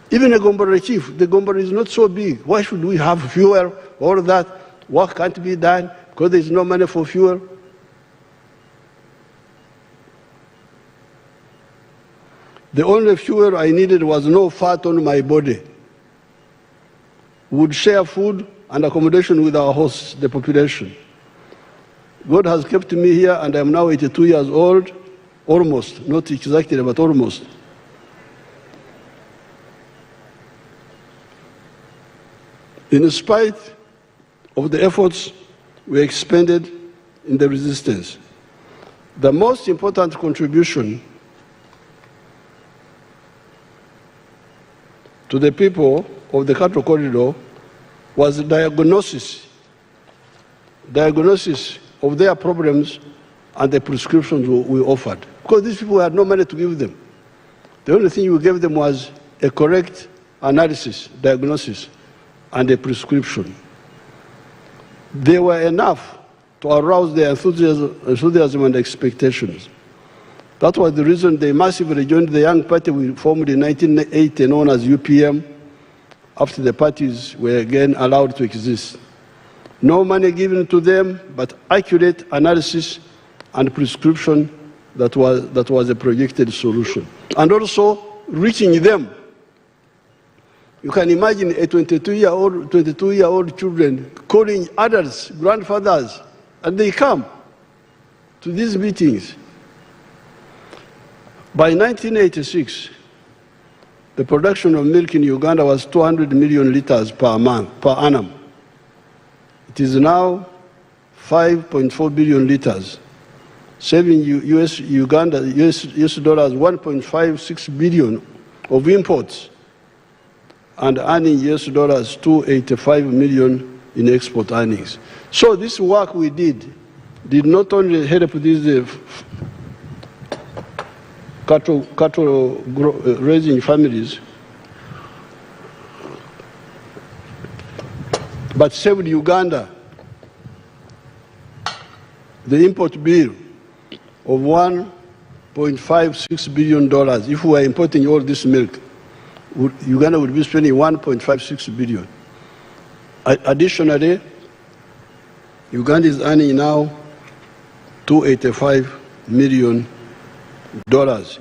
Even a Gombora chief, the Gombora is not so big. Why should we have fuel, all that? Work can't be done because there is no money for fuel. The only fuel I needed was no fat on my body. We would share food and accommodation with our hosts, the population. God has kept me here, and I'm now 82 years old, almost, not exactly, but almost. In spite of the efforts we expended in the resistance, the most important contribution to the people of the Cattle Corridor was the diagnosis of their problems and the prescriptions we offered. Because these people had no money to give them. The only thing we gave them was a correct analysis, diagnosis, and a prescription. They were enough to arouse their enthusiasm and expectations. That was the reason they massively joined the young party we formed in 1980, known as UPM, after the parties were again allowed to exist. No money given to them, but accurate analysis and prescription that was a projected solution. And also reaching them. You can imagine a 22-year-old children calling adults, grandfathers, and they come to these meetings. By 1986, the production of milk in Uganda was 200 million liters per annum. It is now 5.4 billion liters, saving US dollars 1.56 billion of imports and earning US dollars 285 million in export earnings. So this work we did not only help these cattle raising families, but saved Uganda the import bill of $1.56 billion. If we are importing all this milk, Uganda would be spending $1.56 billion. Additionally, Uganda is earning now $285 million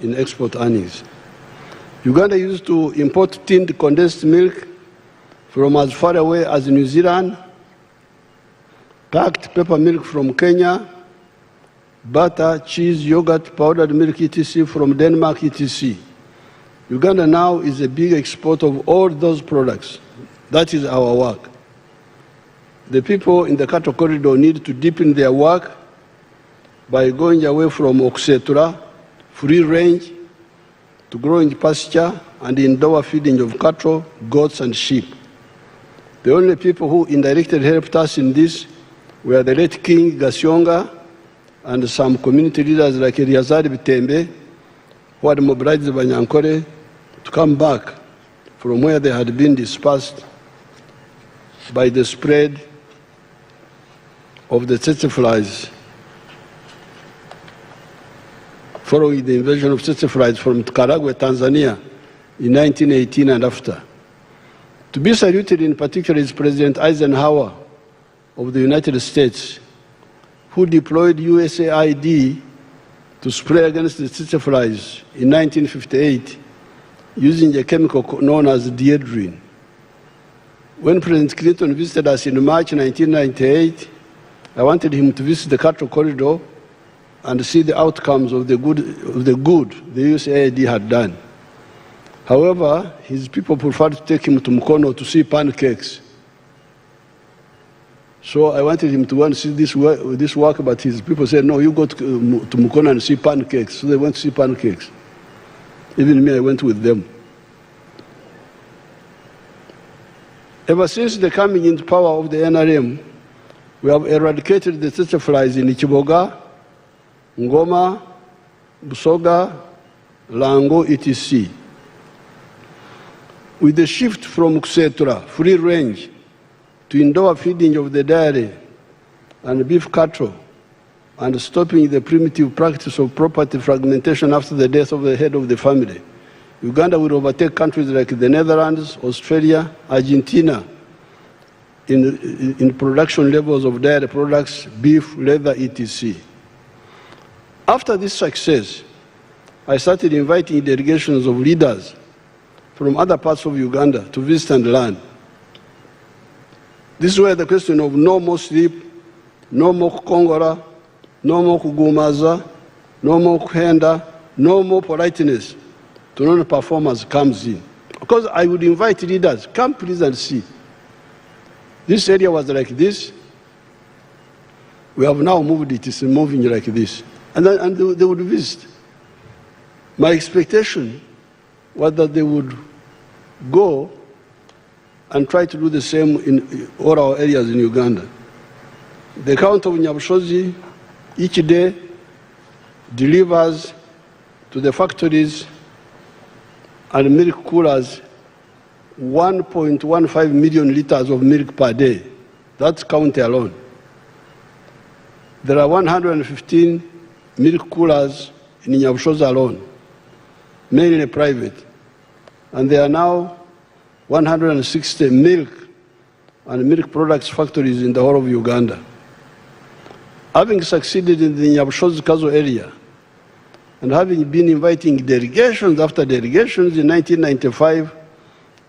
in export earnings. Uganda used to import tinned condensed milk from as far away as New Zealand, packed pepper milk from Kenya, butter, cheese, yogurt, powdered milk, etc. from Denmark, etc. Uganda now is a big exporter of all those products. That is our work. The people in the cattle corridor need to deepen their work by going away from Okwogera, free range, to growing pasture and indoor feeding of cattle, goats, and sheep. The only people who indirectly helped us in this were the late King Gasyonga and some community leaders like Eliazari Bitembe, who had mobilized the Banyankore to come back from where they had been dispersed by the spread of the tsetse flies following the invasion of tsetse flies from Karagwe, Tanzania in 1918 and after. To be saluted in particular is President Eisenhower of the United States, who deployed USAID to spray against the tsetse flies in 1958 using a chemical known as diedrine. When President Clinton visited us in March 1998, I wanted him to visit the cattle corridor and see the outcomes of the good the USAID had done. However, his people preferred to take him to Mukono to see pancakes. So I wanted him to go and see this work, but his people said, no, you go to Mukono and see pancakes. So they went to see pancakes. Even me, I went with them. Ever since the coming into power of the NRM, we have eradicated the tsetse flies in Ichiboga, Ngoma, Busoga, Lango, etc. With the shift from Okwogera, free range, to indoor feeding of the dairy and beef cattle, and stopping the primitive practice of property fragmentation after the death of the head of the family, Uganda will overtake countries like the Netherlands, Australia, Argentina in production levels of dairy products, beef, leather, etc. After this success, I started inviting delegations of leaders from other parts of Uganda to visit and learn. This is where the question of no more sleep, no more kukongora, no more kugumaza, no more kuhenda, no more politeness to non-performers comes in. Because I would invite leaders, come please and see. This area was like this. We have now moved it, it's moving like this. And they would visit. My expectation was that they would go and try to do the same in all our areas in Uganda. The count of Nyabushozi each day delivers to the factories and milk coolers 1.15 million liters of milk per day. That's county alone. There are 115 milk coolers in Nyabushozi alone, mainly private. And there are now 160 milk and milk products factories in the whole of Uganda. Having succeeded in the Nyabushozi-Kazo area, and having been inviting delegations after delegations in 1995,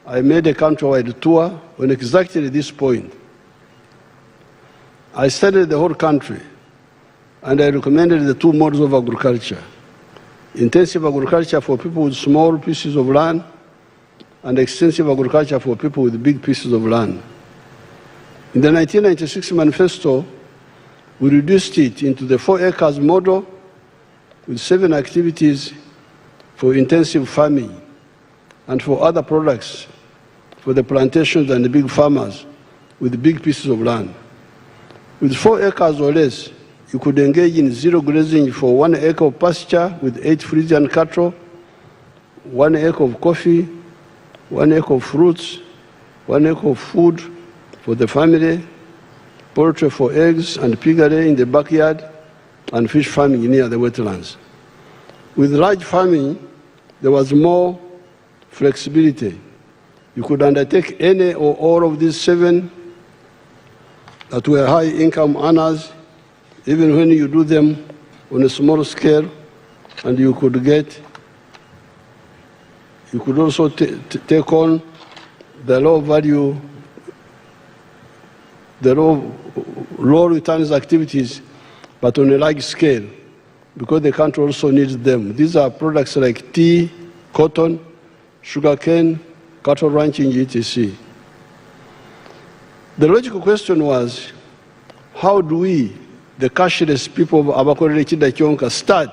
I made a countrywide tour on exactly this point. I studied the whole country, and I recommended the two modes of agriculture. Intensive agriculture for people with small pieces of land, and extensive agriculture for people with big pieces of land. In the 1996 manifesto, we reduced it into the 4 acres model with 7 activities for intensive farming and for other products for the plantations and the big farmers with big pieces of land. With 4 acres or less, you could engage in zero grazing for 1 acre of pasture with 8 Frisian cattle, 1 acre of coffee, 1 acre of fruits, 1 acre of food for the family, poultry for eggs and piggery in the backyard, and fish farming near the wetlands. With large farming, there was more flexibility. You could undertake any or all of these 7 that were high-income earners, even when you do them on a small scale, and you could also take on the low returns activities, but on a large scale, because the country also needs them. These are products like tea, cotton, sugarcane, cattle ranching, etc. The logical question was, how do we, the cashless people of Abakorere Chidachonka, start?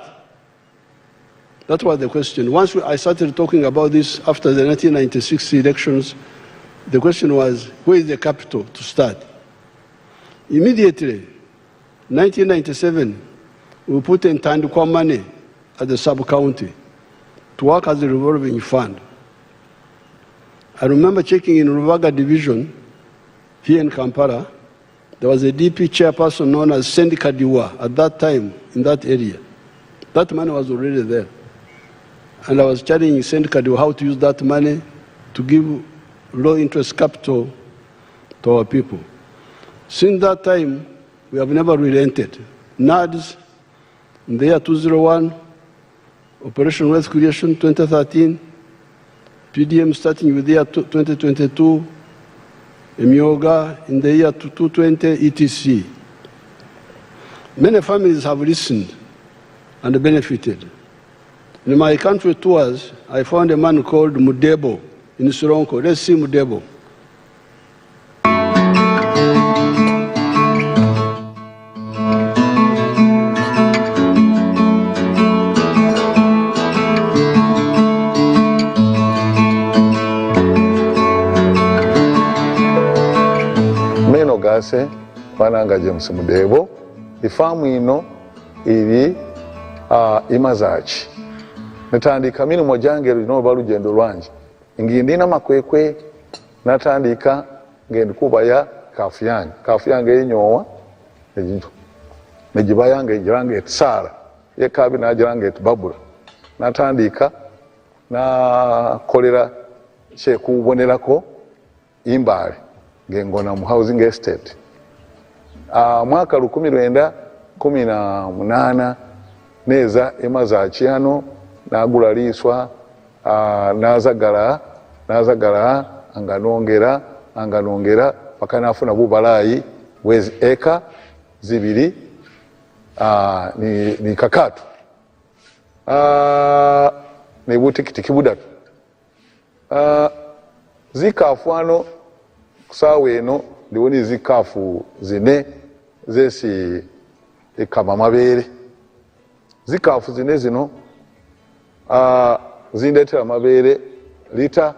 That was the question. Once I started talking about this after the 1996 elections, the question was, where is the capital to start? Immediately, 1997, we put in Tandukwa money at the sub-county to work as a revolving fund. I remember checking in Ruvaga division here in Kampala, there was a DP chairperson known as Sendi Kadiwa at that time in that area. That money was already there. And I was telling Sendi Kadiwa how to use that money to give low interest capital to our people. Since that time, we have never relented. NADS, in the year 2001, Operation Wealth Creation 2013, PDM starting with the year 2022, Emyoga in the year 2020, etc. Many families have listened and benefited. In my country tours, I found a man called Mudebo in Suronko. Let's see Mudebo. Pananga James Mudebo, ifamu ino iri imazachi. Natandika minu mojange lino balugendo lwanje. Ngindina makwekwe natandika ngende kubaya kafu yange. Kafu yange yenyowa nejiba yange jirange tsara. Ye kabi na jirange babula. Natandika na kolera che kubonerako imbale ngengona mu housing estate. Mwaka 1918 neza emazachi hano nagulaliswa nazagala anganongera paka nafuna bubalayi wezi eka zibiri ni kakatu ni butikitiki budatu zikafu hano kusawe eno ndiwoni zikafu zine zesi ikama mabere. Zikafu zine zino zindetera mabere lita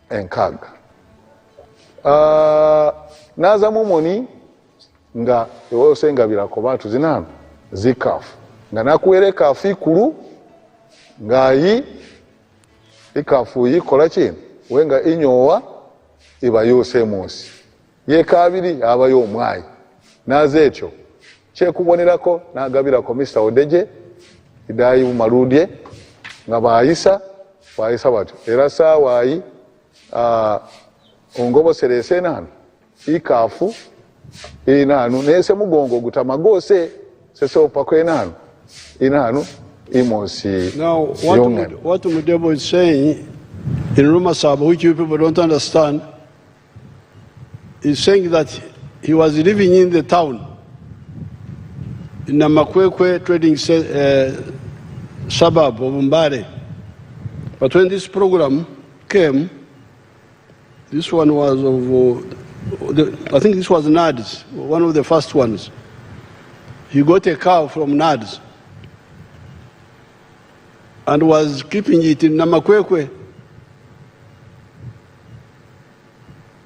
enkaga. Naza mumoni nga yose ngabirako bantu zinano zikafu. Nga nakuwere kafu ikulu ngayi ikafu yikola chino wenga inyowa iba yose munsi. Ye kabiri aba yo omwayi. Naze ekyo kyekubonerako nagabirako Mr. Odeje idayi umaludye nga bayisa batyo. Era saawayi ongoboserese nanu ikafu inanu nese mugongo gutamagose sese opakwe nanu inanu imosi. Now what Mudebo is saying in Rumasaba, which you people don't understand, is saying that he was living in the town, in the Makwekwe trading suburb of Mbare. But when this program came, this one was of, I think this was Nads, one of the first ones. He got a cow from Nads and was keeping it in Namakwekwe.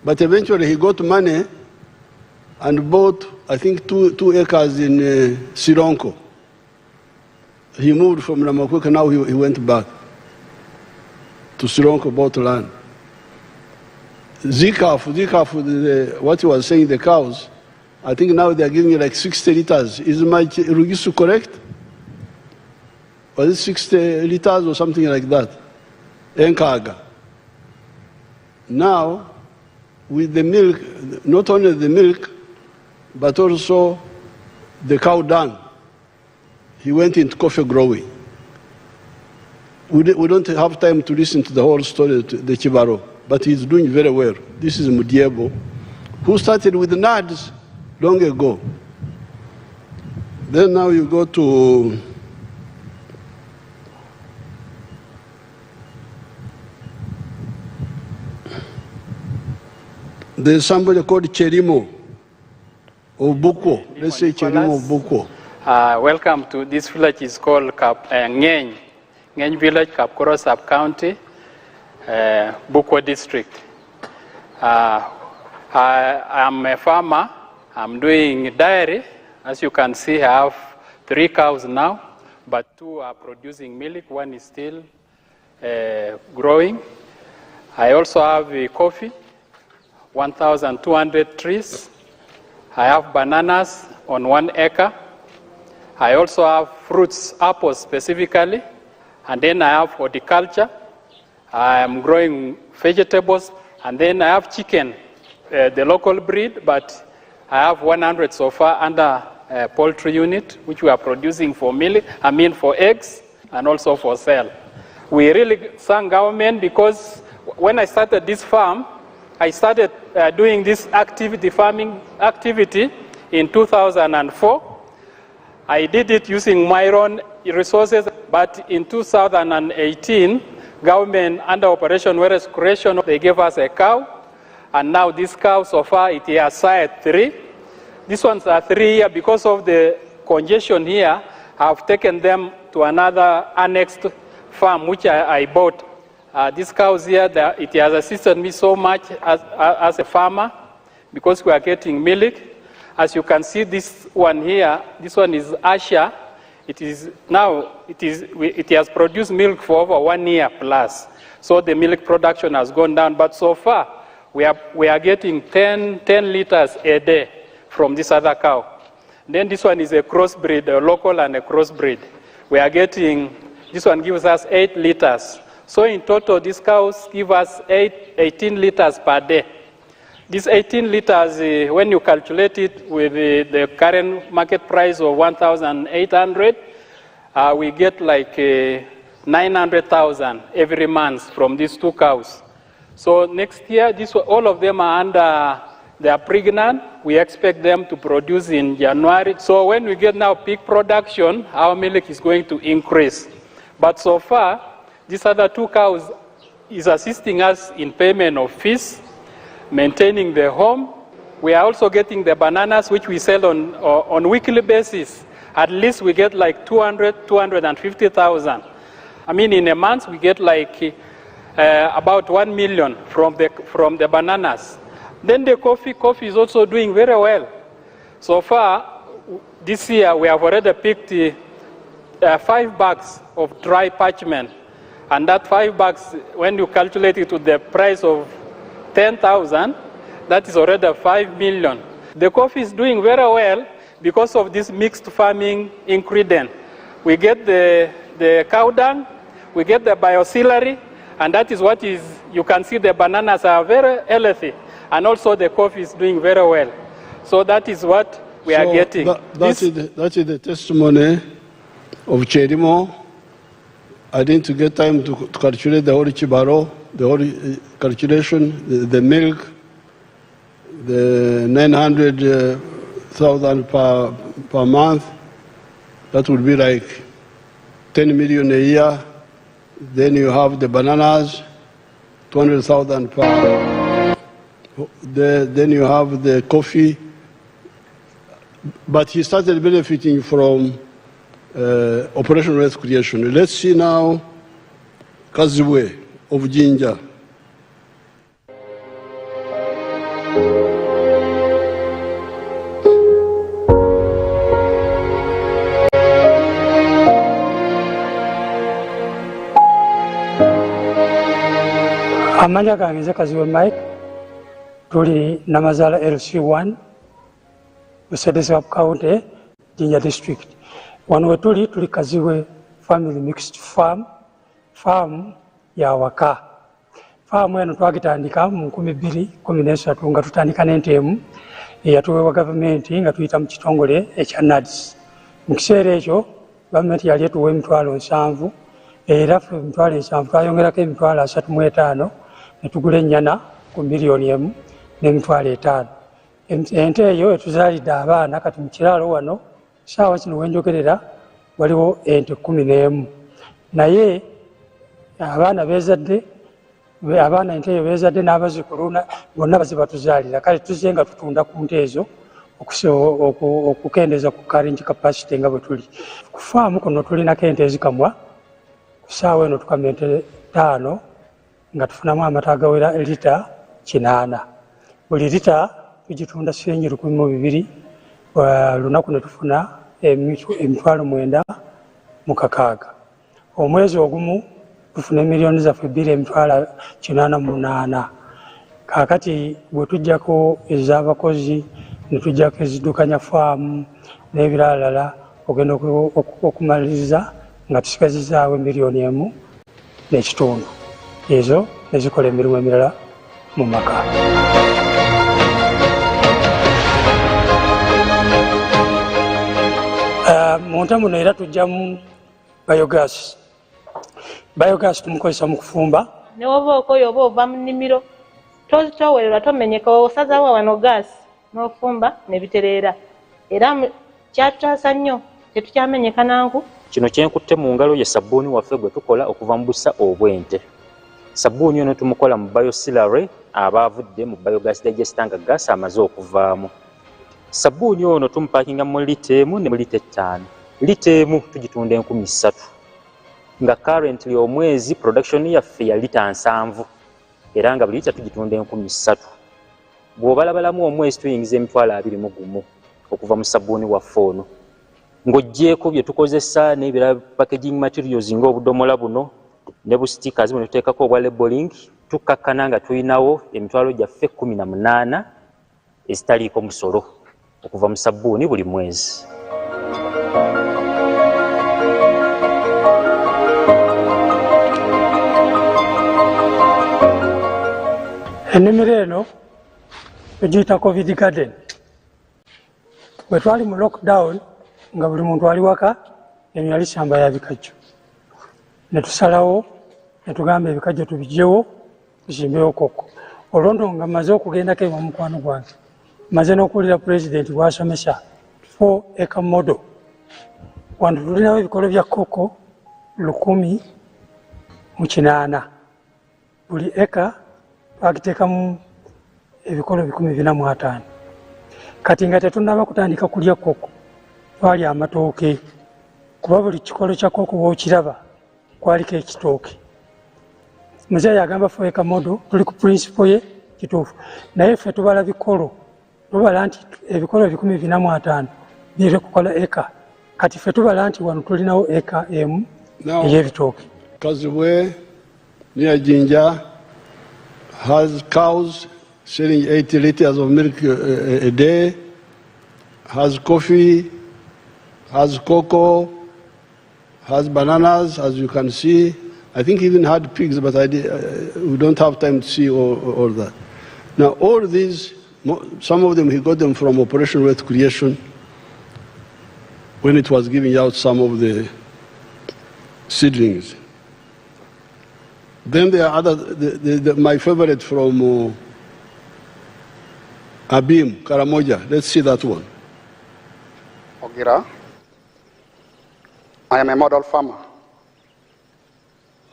But eventually he got money and bought, I think, two acres in Sironko. He moved from Namakwekwe, now he went back to Sironko, bought land. Zikaf, what he was saying, the cows, I think now they are giving you like 60 liters. Is my Rugisu correct? Was it 60 liters or something like that? Enkaga. Now, with the milk, not only the milk, but also the cow dung, he went into coffee growing. We don't have time to listen to the whole story, the Chibaro, but he's doing very well. This is Mudiebo, who started with Nads long ago. Then now you go to there's somebody called Cherimo of Buko. Let's say Cherimo of Buko. Welcome to this village. Is called Ngeny Village, Kapkoro Sub-County, Buko District. I'm a farmer. I'm doing dairy. As you can see, I have 3 cows now, but 2 are producing milk. 1 is still growing. I also have coffee, 1,200 trees. I have bananas on 1 acre. I also have fruits, apples specifically. And then I have horticulture. I am growing vegetables. And then I have chicken, the local breed, but I have 100 so far under a poultry unit, which we are producing for milk, for eggs, and also for sale. We really thank government because when I started this farm, I started doing this farming activity in 2004. I did it using my own resources, but in 2018, government under Operation Whereas Creation, they gave us a cow, and now this cow so far it has sired 3. These ones are 3 here because of the congestion here. I've taken them to another annexed farm which I bought. These cows here, it has assisted me so much as a farmer because we are getting milk. As you can see, this one here, this one is Asha. It has produced milk for over 1 year plus. So the milk production has gone down, but so far we are getting 10 liters a day from this other cow. Then this one is a crossbreed, a local and a crossbreed. We are getting, this one gives us 8 liters. So in total, these cows give us 18 liters per day. These 18 liters, when you calculate it with the current market price of 1,800, we get like 900,000 every month from these 2 cows. So next year, all of them are they are pregnant. We expect them to produce in January. So when we get now peak production, our milk is going to increase. But so far, these other 2 cows is assisting us in payment of fees, maintaining the home. We are also getting the bananas, which we sell on weekly basis. At least we get like 250,000. In a month, we get like about 1 million from the bananas. Then the coffee is also doing very well. So far, this year, we have already picked 5 bags of dry parchment. And that 5 bags, when you calculate it to the price of 10,000, that is already 5 million. The coffee is doing very well because of this mixed farming ingredient. We get the cow dung, we get the bioauxiliary, and that is what is, you can see the bananas are very healthy, and also the coffee is doing very well. So that is what we are getting. That is the testimony of Cherimo. I didn't get time to calculate the whole Chibaro, the whole calculation, the milk, the 900,000 per month. That would be like 10 million a year. Then you have the bananas, 200,000 per. Then you have the coffee. But he started benefiting from Operation Wealth Creation. Let's see now Kaziwe of Jinja. Amanya gange nze Kaziwe Mike tuli Namazala LC1 Mercedes Sub County Jinja District. Wano we tuli Kaziwe Family Mixed Farm ya waka. Farm eno twagitandika mu 2013 nga tutandika n'entemu eyatuweebwa gavumenti nga tuyita mu kitongole ekya NADS. Mu kiseera ekyo gavumenti yali etuwa emitwalo 7 era ffe emitwalo 7 twayongerako emitwalo 35 ne tugula ennyana ku miliyoni 1 n'emitwalo 5. Ente eyo etuzaalidde abaana kati mu kiraalo wano saawa kino wenjogerera waliwo ente 11 naye abaana bezadde abaana ente eyo bezadde n'abazzukulu bonna bazibatuzaalira kale tuzze nga tutunda ku nte ezo okukendeeza ku carrying capacity nga bwe tuli ku faamu kuno tulinako ente ezikamwa ku saawa eno tukamya ente 5 nga tufunamu amata agawera lita 8. Buli lita tugitunda siringi 1200 lunaku ne tufuna emitwalo 9 mu 6. Omwezi ogumu tufuna miliyoni zaffe 2.88. Kaakati bwe tujjako ez'abakozi ne tujjako eziddukanya faamu n'ebiralala ogenda okumaliriza nga tusigazizaawo miliyoni 1 n'ekitundu. Ezo nezikola emirimu emirala mu maka. Mu nte muno era tujjamu biogas. Biogas tumukozesa mu kufumba. Ne woba okoyo oba ova mu nnimiro towererwa tomenyeka osazaawo wano gaasi n'ofumba ne bitereera. Era kyatutaasa nnyo tetukyamenyeka nangu. Kino kyenkutte mu ngalo ye sabbuuni waffe gwe tukola okuva mu busa obw'ente. Sabbuuni ono tumukola mu biosilary abaavudde mu biogas digester nga gaasi amaze okuvaamu. Sabbuuni ono tumupakinga mu lita 1 ne mu lita 5. Lita 1 tugitunda 3,000 nga currently omwezi production yaffe ya lita 7 era nga buli lita tugitunda 3,000. Bw'obalabalamu omwezi tuyingiza emitwalo 21 okuva mu sabbuuni waffe ono. Ng'oggyeko bye tukozesa n'ebirala packaging materials ng'obudomola buno ne bu stickers buno tuteekako obwa labeling tukkakkana nga tulinawo emitwalo gyaffe 18 ezitaliiko musolo okuva mu sabbuuni buli mwezi. Ennimiro eno tugiyita COVID garden. Bwe twali mu lockdown nga buli muntu ali waka eno yali ssamba ya bikajjo. Ne tusalawo ne tugamba ebikajjo tubigyewo tuzimbewo koko. Olwondo nga mmaze okugendako ewa mukwano gwange mmaze n'okuwulira pulezidenti bw'asomesa 4 acre model. Wano tulinawo ebikolo bya koko 1,800. Buli eka twagiteekamu ebikolo 450. Kati nga tetunnaba kutandika kulya koko twali amatooke kuba buli kikolo kya koko bw'okiraba kwaliko ekitooke. Muzeeyi agamba 4 acre model tuli ku principle ye kituufu naye ffe tubala bikolo tubala nti ebikolo 450 biri kukola eka kati ffe tubala nti wano tulinawo eka emu ey'ebitooke. Kaziwe near Jinja has cows selling 80 liters of milk a day, has coffee, has cocoa, has bananas, as you can see. I think even had pigs, but we don't have time to see all that. Now, all these, some of them, he got them from Operation Wealth Creation when it was giving out some of the seedlings. Then there are other, my favorite from Abim, Karamoja. Let's see that one. Okwogera. I am a model farmer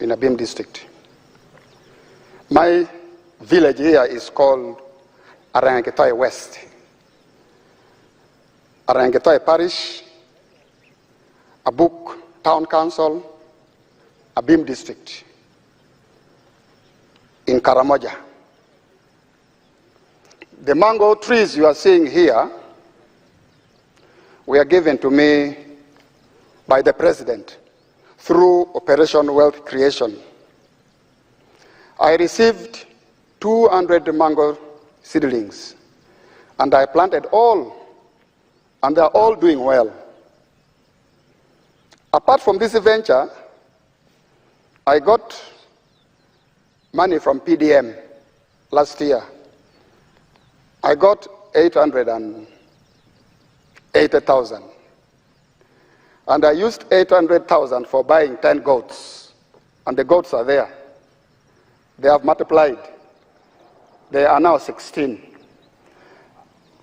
in Abim district. My village here is called Arangetoy West. Arangetoy Parish, Abuk Town Council, Abim District, in Karamoja. The mango trees you are seeing here were given to me by the President through Operation Wealth Creation. I received 200 mango seedlings, and I planted all, and they are all doing well. Apart from this venture, I got money from PDM last year. I got 880,000. And I used 800,000 for buying 10 goats. And the goats are there. They have multiplied. They are now 16.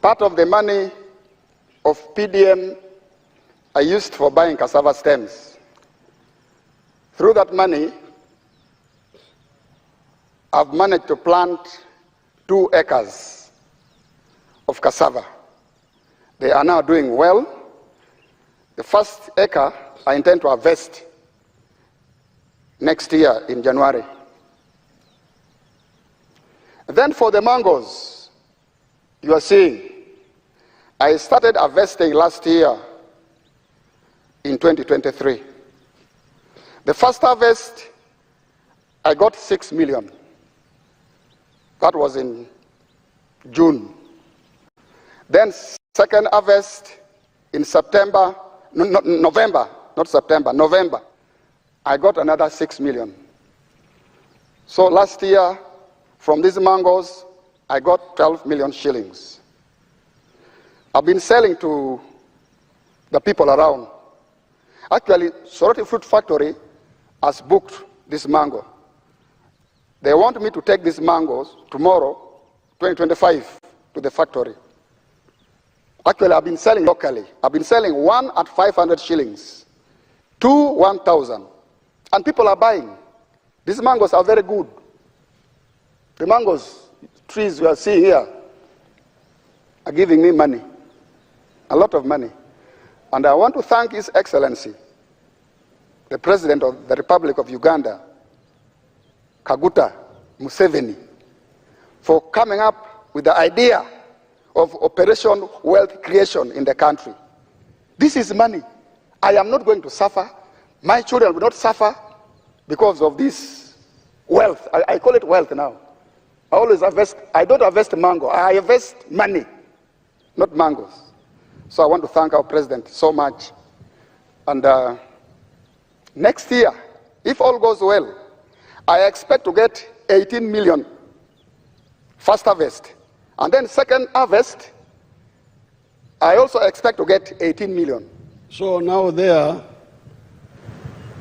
Part of the money of PDM I used for buying cassava stems. Through that money, I've managed to plant 2 acres of cassava. They are now doing well. The first acre I intend to harvest next year in January. Then for the mangoes, you are seeing, I started harvesting last year in 2023. The first harvest, I got 6 million. That was in June. Then second harvest in September, November, not September, November, I got another 6 million. So last year, from these mangoes, I got 12 million shillings. I've been selling to the people around. Actually, Soroti Fruit Factory has booked this mango. They want me to take these mangoes tomorrow, 2025, to the factory. Actually, I've been selling locally. I've been selling 1 at 500 shillings, 2, 1,000. And people are buying. These mangoes are very good. The mangoes trees you are seeing here are giving me money, a lot of money. And I want to thank His Excellency, the President of the Republic of Uganda, Kaguta Museveni, for coming up with the idea of Operation Wealth Creation in the country. This is money. I am not going to suffer. My children will not suffer because of this wealth. I call it wealth now. I always harvest, I don't harvest mango, I harvest money, not mangoes. So I want to thank our President so much. And next year, if all goes well, I expect to get 18 million first harvest. And then second harvest, I also expect to get 18 million. So now there,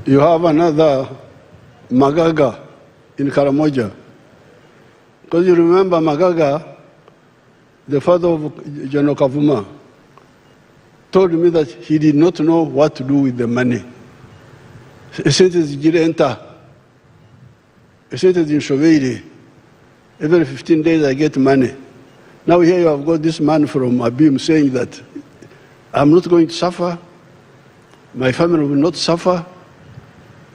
you have another Magaga in Karamoja. Because you remember Magaga, the father of General Kavuma, told me that he did not know what to do with the money. He said it's Girenta. He said it's in Shoveiri. Every 15 days I get money. Now here you have got this man from Abim saying that I'm not going to suffer, my family will not suffer,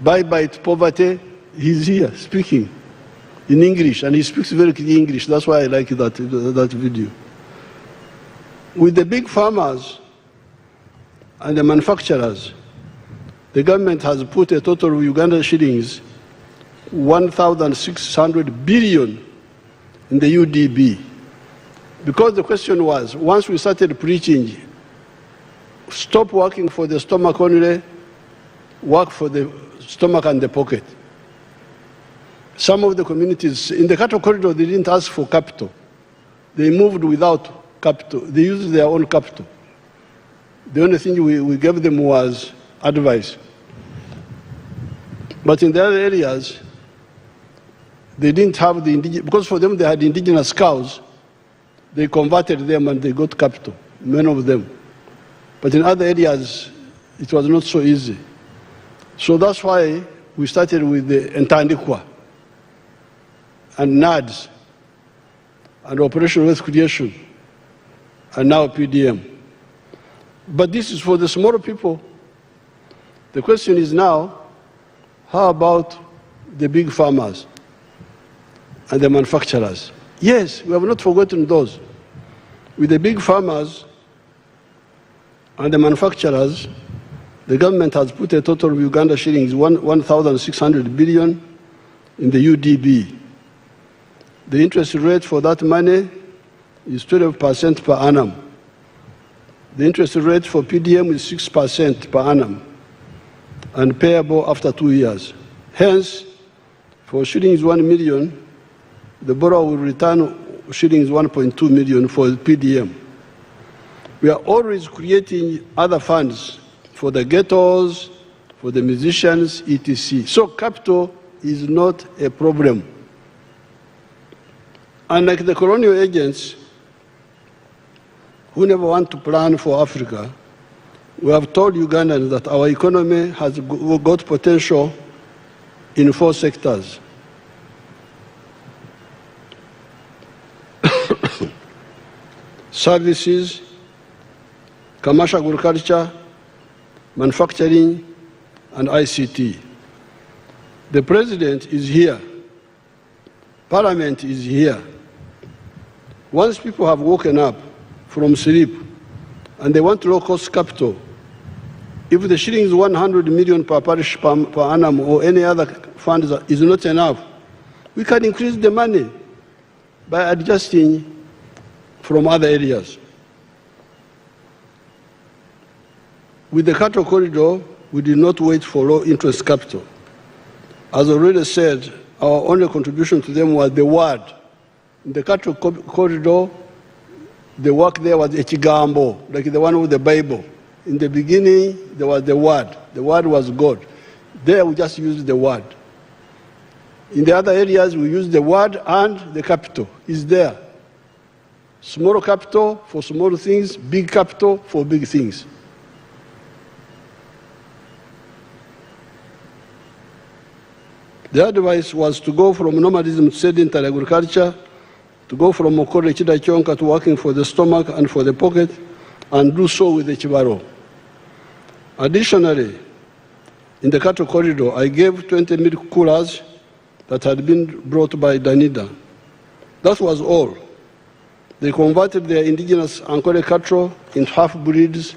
bye-bye to poverty. He's here speaking in English, and he speaks very clear English. That's why I like that video. With the big farmers and the manufacturers, the government has put a total of Uganda shillings 1,600 billion in the UDB. Because the question was, once we started preaching, stop working for the stomach only, work for the stomach and the pocket. Some of the communities, in the cattle corridor, they didn't ask for capital. They moved without capital. They used their own capital. The only thing we gave them was advice. But in the other areas, they didn't have the indigenous, because for them they had indigenous cows, they converted them and they got capital, many of them. But in other areas, it was not so easy. So that's why we started with the Entandikwa. and NADS and Operation Wealth Creation and now PDM. But this is for the smaller people. The question is now, how about the big farmers and the manufacturers? Yes, we have not forgotten those. With the big farmers and the manufacturers, the government has put a total of Uganda shillings 1,600 billion in the UDB. The interest rate for that money is 12% per annum. The interest rate for PDM is 6% per annum and payable after 2 years. Hence, for shillings 1 million, the borrower will return shillings 1.2 million for PDM. We are always creating other funds for the ghettos, for the musicians, etc. So capital is not a problem. Unlike the colonial agents who never want to plan for Africa, we have told Ugandans that our economy has got potential in 4 sectors. Services, commercial agriculture, manufacturing, and ICT. The President is here. Parliament is here. Once people have woken up from sleep and they want low-cost capital, if the shillings 100 million per parish per annum or any other fund is not enough, we can increase the money by adjusting from other areas. With the cattle corridor, we did not wait for low-interest capital. As already said, our only contribution to them was the word. In the cattle corridor, the work there was echigambo, like the one with the Bible. In the beginning, there was the word. The word was God. There we just used the word. In the other areas, we use the word and the capital is there. Small capital for small things, big capital for big things. The advice was to go from nomadism to sedentary agriculture, to go from Mokore Chidachonka to working for the stomach and for the pocket, and do so with the Chibaro. Additionally, in the cattle corridor, I gave 20 milk coolers that had been brought by Danida. That was all. They converted their indigenous Ankole cattle into half-breeds,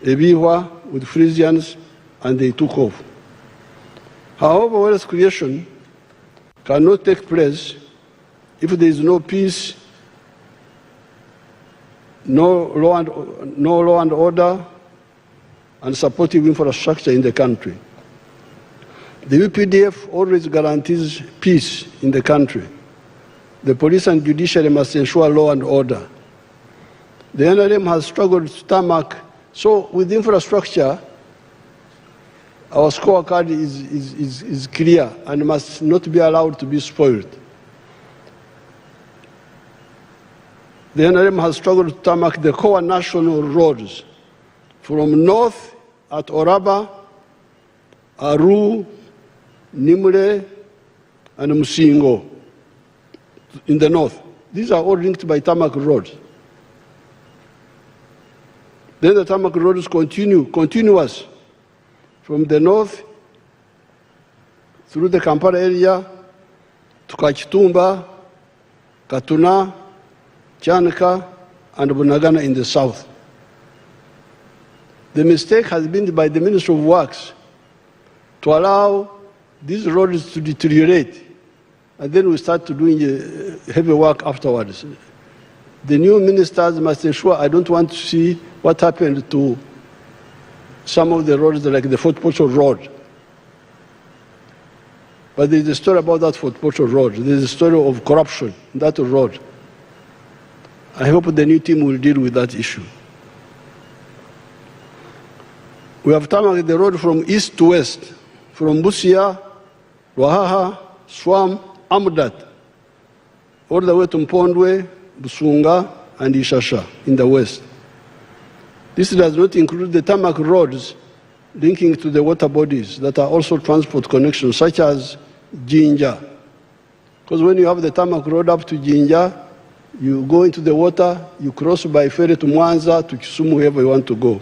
Ebiwa with Frisians, and they took off. However, wealth creation cannot take place if there is no peace, no law and order, and supportive infrastructure in the country. The UPDF always guarantees peace in the country. The police and judiciary must ensure law and order. The NRM has struggled to tarmac, so with infrastructure, our scorecard is clear and must not be allowed to be spoiled. The NRM has struggled to tarmac the core national roads from north at Oraba, Aru, Nimule, and Musingo in the north. These are all linked by tarmac roads. Then the tarmac roads continuous from the north through the Kampala area to Kachitumba, Katuna, Chanka, and Bunagana in the south. The mistake has been by the Ministry of Works to allow these roads to deteriorate, and then we start to doing heavy work afterwards. The new ministers must ensure, I don't want to see what happened to some of the roads like the Fort Portal Road. But there's a story about that Fort Portal Road. There's a story of corruption in that road. I hope the new team will deal with that issue. We have tarmacked the road from east to west, from Busia, Ruahaha, Swam, Amudat, all the way to Mpondwe, Busunga, and Ishasha in the west. This does not include the tarmac roads linking to the water bodies that are also transport connections, such as Jinja. Because when you have the tarmac road up to Jinja, you go into the water, you cross by ferry to Mwanza, to Kisumu, wherever you want to go.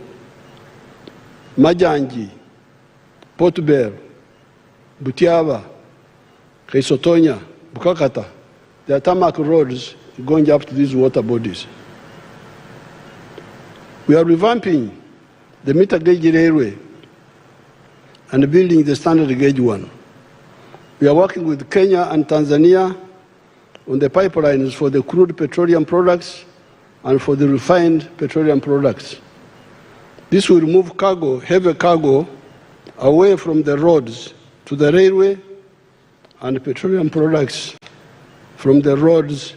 Majanji, Portbel, Butiaba, Kaisotonya, Bukakata, there are tarmac roads going up to these water bodies. We are revamping the meter gauge railway and building the standard gauge one. We are working with Kenya and Tanzania on the pipelines for the crude petroleum products and for the refined petroleum products. This will move cargo, heavy cargo, away from the roads to the railway, and petroleum products from the roads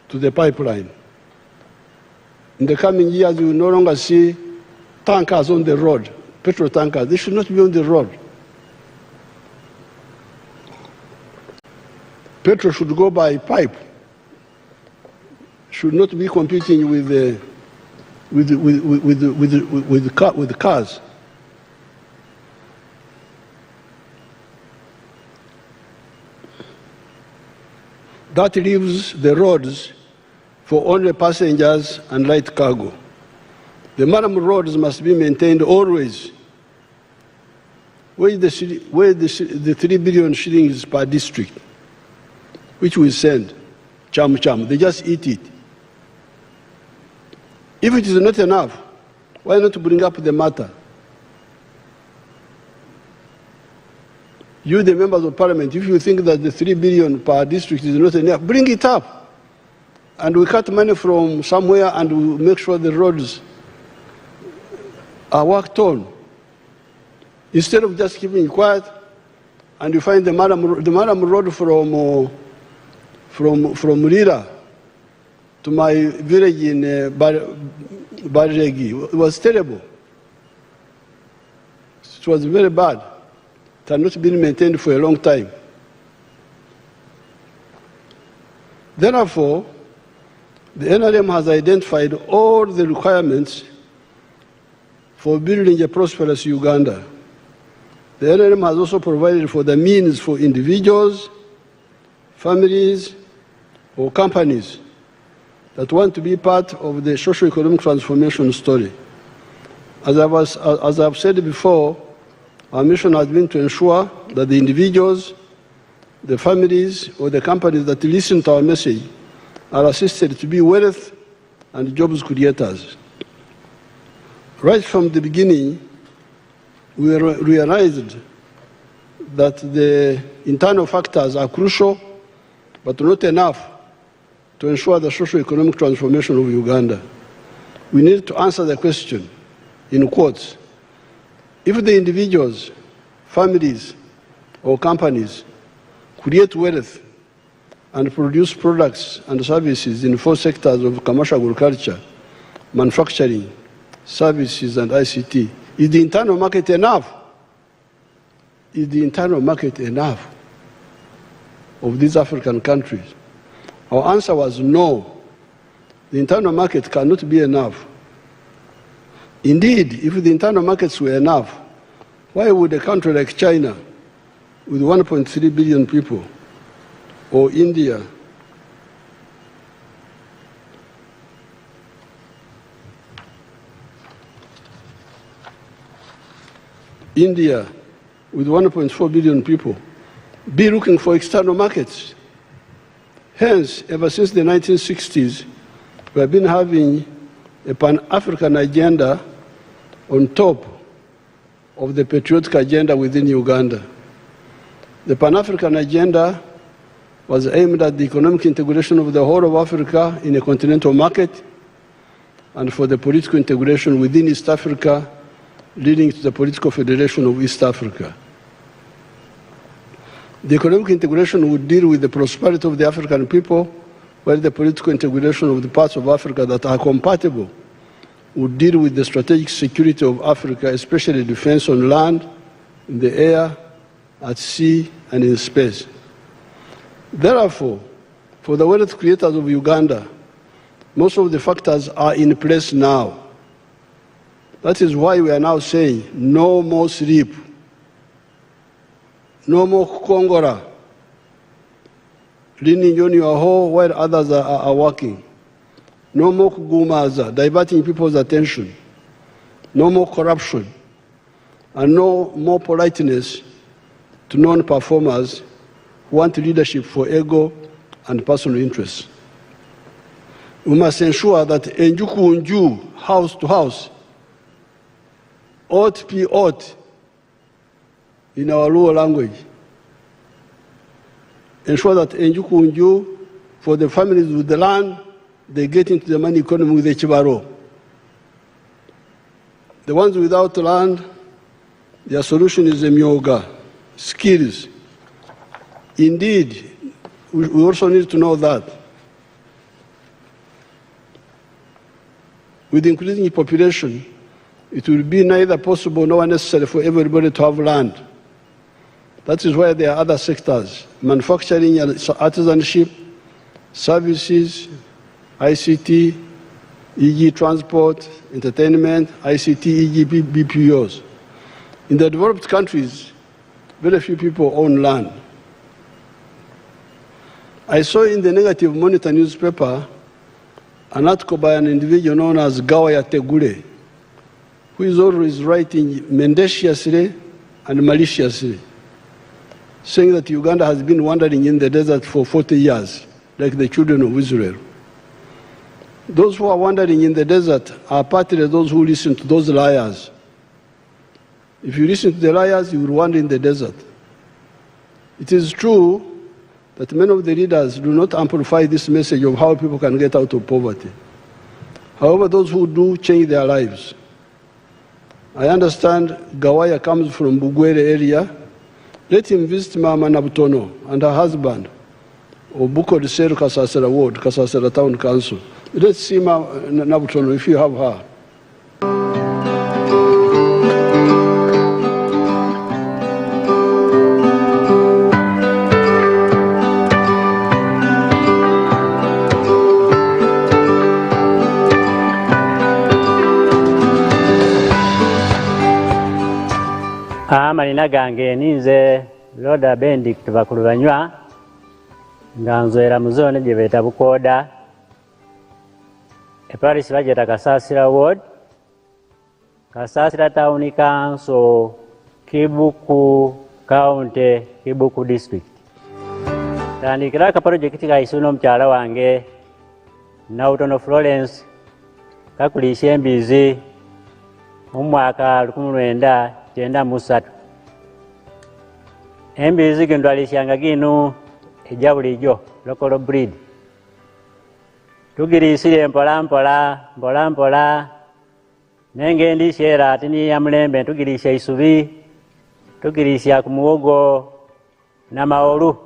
to the pipeline. In the coming years, you will no longer see tankers on the road, petrol tankers. They should not be on the road. Petrol should go by pipe, should not be competing with cars. That leaves the roads for only passengers and light cargo. The Maram roads must be maintained always. Where the 3 billion shillings per district, which we send, cham, they just eat it. If it is not enough, why not bring up the matter? You, the members of parliament, if you think that the 3 billion per district is not enough, bring it up. And we cut money from somewhere and we make sure the roads are worked on. Instead of just keeping quiet, and you find the Maram road from Rira to my village in Barregi, it was terrible. It was very bad. It had not been maintained for a long time. Therefore, the NRM has identified all the requirements for building a prosperous Uganda. The NRM has also provided for the means for individuals, families, or companies that want to be part of the socio-economic transformation story. As I've said before, our mission has been to ensure that the individuals, the families, or the companies that listen to our message are assisted to be wealth and jobs creators. Right from the beginning, we realized that the internal factors are crucial, but not enough to ensure the socio-economic transformation of Uganda. We need to answer the question, in quotes, if the individuals, families, or companies create wealth and produce products and services in 4 sectors of commercial agriculture, manufacturing, services, and ICT, is the internal market enough? Is the internal market enough of these African countries? Our answer was no. The internal market cannot be enough. Indeed, if the internal markets were enough, why would a country like China, with 1.3 billion people, or India, with 1.4 billion people, be looking for external markets? Hence, ever since the 1960s, we have been having a Pan-African agenda on top of the patriotic agenda within Uganda. The Pan-African agenda was aimed at the economic integration of the whole of Africa in a continental market and for the political integration within East Africa, leading to the political federation of East Africa. The economic integration would deal with the prosperity of the African people, while the political integration of the parts of Africa that are compatible would deal with the strategic security of Africa, especially defense on land, in the air, at sea, and in space. Therefore, for the wealth creators of Uganda, most of the factors are in place now. That is why we are now saying no more sleep, no more Kongora. leaning on your hoe while others are working. No more kugumaza, diverting people's attention. No more corruption. And no more politeness to non-performers who want leadership for ego and personal interests. We must ensure that enjuku unju, house to house, ought be ought in our Luo language. Ensure that enjuku unju, for the families with the land, they get into the money economy with the chibaro. The ones without land, their solution is the myoga, skills. Indeed, we also need to know that with increasing population, it will be neither possible nor necessary for everybody to have land. That is why there are other sectors, manufacturing, artisanship, services, ICT, e.g. transport, entertainment, ICT, e.g. BPOs. In the developed countries, very few people own land. I saw in the Negative Monitor newspaper an article by an individual known as Gawaya Tegule, who is always writing mendaciously and maliciously, saying that Uganda has been wandering in the desert for 40 years, like the children of Israel. Those who are wandering in the desert are partly those who listen to those liars. If you listen to the liars, you will wander in the desert. It is true that many of the leaders do not amplify this message of how people can get out of poverty. However, those who do change their lives. I understand Gawaya comes from Bugwere area. Let him visit Mama Nabutono and her husband, Obuko de Seru Kasasera Ward, Kasasera Town Council. Let's see Mama Nabutono if you have her. Amalina gange ninze Loda Benedict Bakulubanywa nga nzoera mu zone gye beeta Bukoda Paris bajeta Kasasira Ward Kasasira Town Council Kibuku County Kibuku District tandikira ka project ka isuno mkyala wange Nautono Florence kakulisha embizi mu mwaka 1993 embizi gendwalishanga gino eja bulijjo local breed tugirisire mpola nenge ndishera atini ya mulembe tugirisha isubi tugirisha ku muwogo na maolu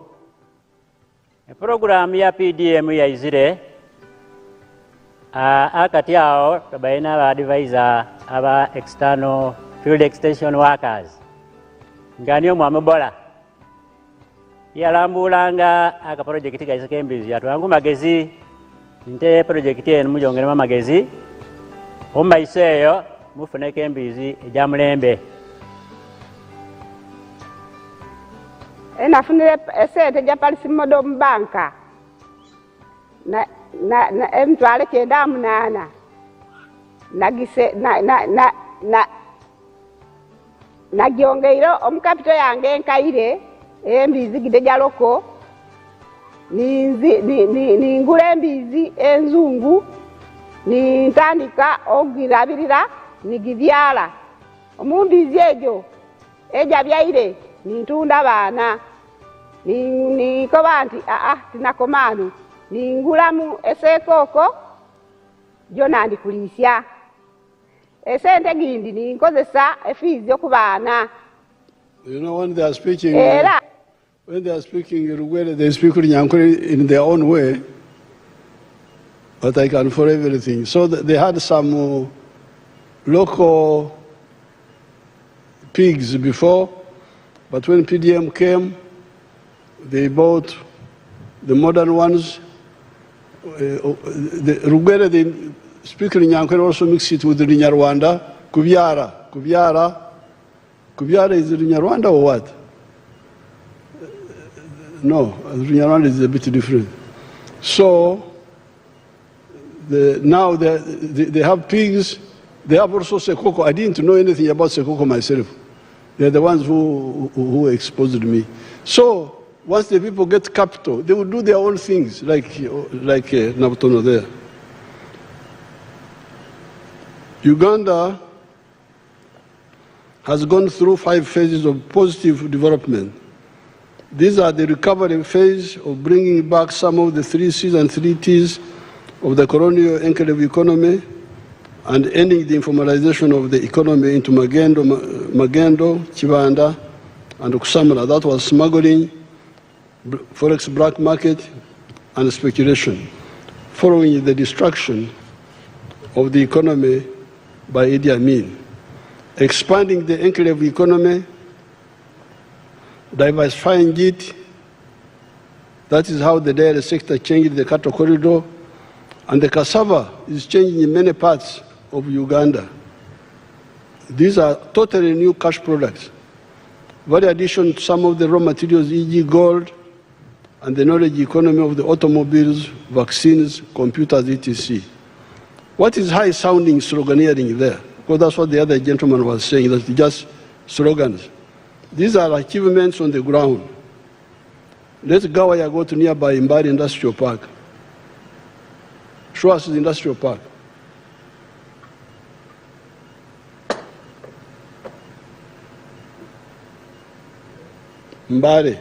program ya PDM ya izire akati yao tabaina ba advisor aba external field extension workers nganio mwamubola yalambulanga aka project gaisa kembizi yatwangu magezi nte project eno mujongera magezi omba iseyo mufune kembizi eja mulembe nafunire esente ja palisi modo mbanka na emtwale kenda munana nagise nagyongeiro omukapito yange nkaire embizi gide jaloko ningula embizi enzungu nintandika ogirabirira nigibyala omumbizi ejo eja byaire nintunda baana nikoba nti tinakomanu ningulamu esekoko jona ndikulisya esente gindi ninkozesa efizi okubaana. You know, when they are speaking Rugwele, they speak Nyankore in their own way, but I can for everything. So they had some local pigs before, but when PDM came, they bought the modern ones. The Rugwele, they speak Nyankore, also mix it with the Nyarwanda. Kubyara is it Nyarwanda or what? No, Rwanda is a bit different. So now they have pigs. They have also sekoko. I didn't know anything about sekoko myself. They're the ones who exposed me. So once the people get capital, they will do their own things, like Nabutono there. Uganda has gone through 5 phases of positive development. These are the recovery phase of bringing back some of the 3 C's and 3 T's of the colonial enclave economy and ending the informalization of the economy into Magendo, Chibanda, and Kusamala. That was smuggling, forex black market, and speculation, following the destruction of the economy by Idi Amin. Expanding the enclave economy, diversifying it. That is how the dairy sector changed the cattle corridor. And the cassava is changing in many parts of Uganda. These are totally new cash products. Very addition to some of the raw materials, e.g. gold, and the knowledge economy of the automobiles, vaccines, computers, etc. What is high-sounding sloganeering there? Because that's what the other gentleman was saying, that's just slogans. These are achievements on the ground. Let's go to nearby Mbari Industrial Park. Show us the industrial park. Mbari.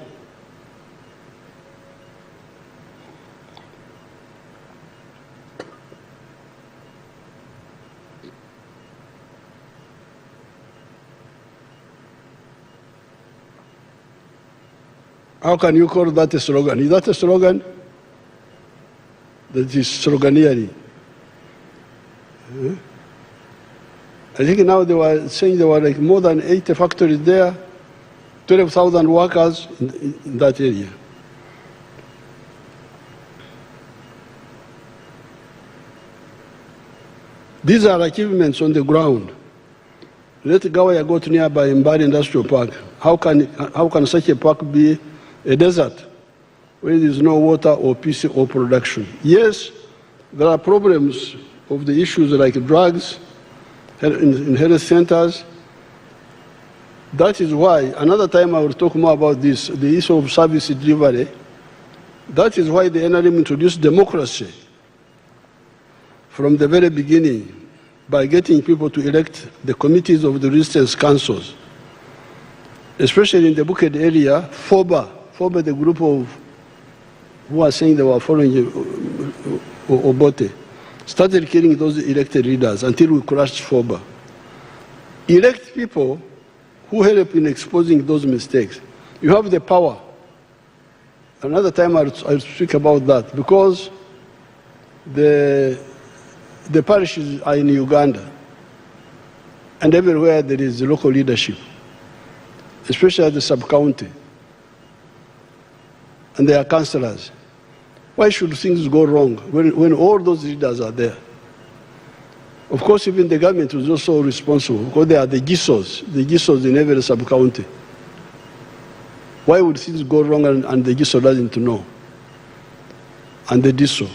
How can you call that a slogan? Is that a slogan? That is sloganeering. I think now they were saying there were like more than 80 factories there, 12,000 workers in that area. These are achievements on the ground. Let Gawaya go to nearby Mbari Industrial Park. How can such a park be a desert where there is no water or peace or production? Yes, there are problems of the issues like drugs in health centers. That is why, another time I will talk more about this, the issue of service delivery. That is why the NRM introduced democracy from the very beginning by getting people to elect the committees of the resistance councils, especially in the Bukit area. FOBA, the group of who are saying they were following Obote, started killing those elected leaders until we crushed FOBA. Elect people who help in exposing those mistakes. You have the power. Another time I'll speak about that, because the parishes are in Uganda, and everywhere there is local leadership, especially at the sub-county, and there are councillors. Why should things go wrong when all those leaders are there? Of course, even the government was also responsible, because they are the GISOs in every sub-county. Why would things go wrong and the GISO doesn't know? And the DISO.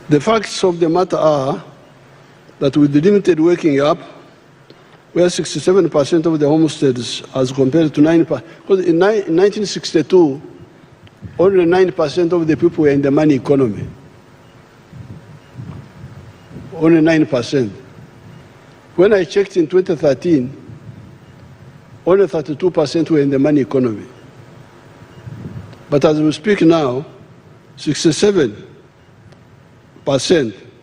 The facts of the matter are that with the limited waking up, where 67% of the homesteads as compared to 9%, because in 1962, only 9% of the people were in the money economy. Only 9%. When I checked in 2013, only 32% were in the money economy. But as we speak now, 67%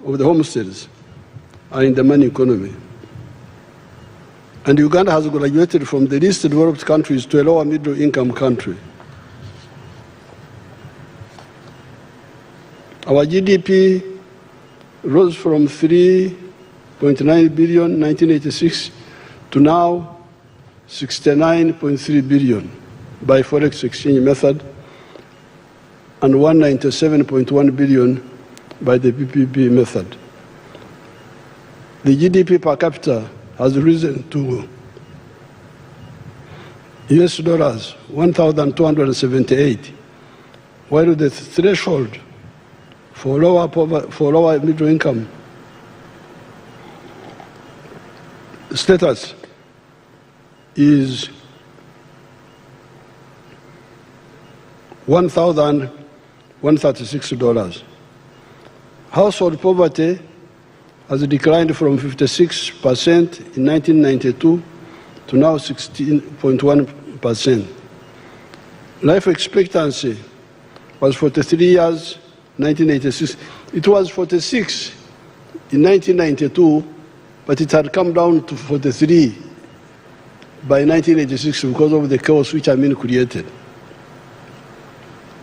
of the homesteads are in the money economy. And Uganda has graduated from the least developed countries to a lower middle income country. Our GDP rose from 3.9 billion in 1986 to now 69.3 billion by forex exchange method, and 197.1 billion by the PPP method. The GDP per capita has risen to US dollars 1,278, while the threshold for lower middle income status is $1,136. Household poverty has declined from 56% in 1992 to now 16.1%. Life expectancy was 43 years, 1986. It was 46 in 1992, but it had come down to 43 by 1986 because of the chaos which Amin created.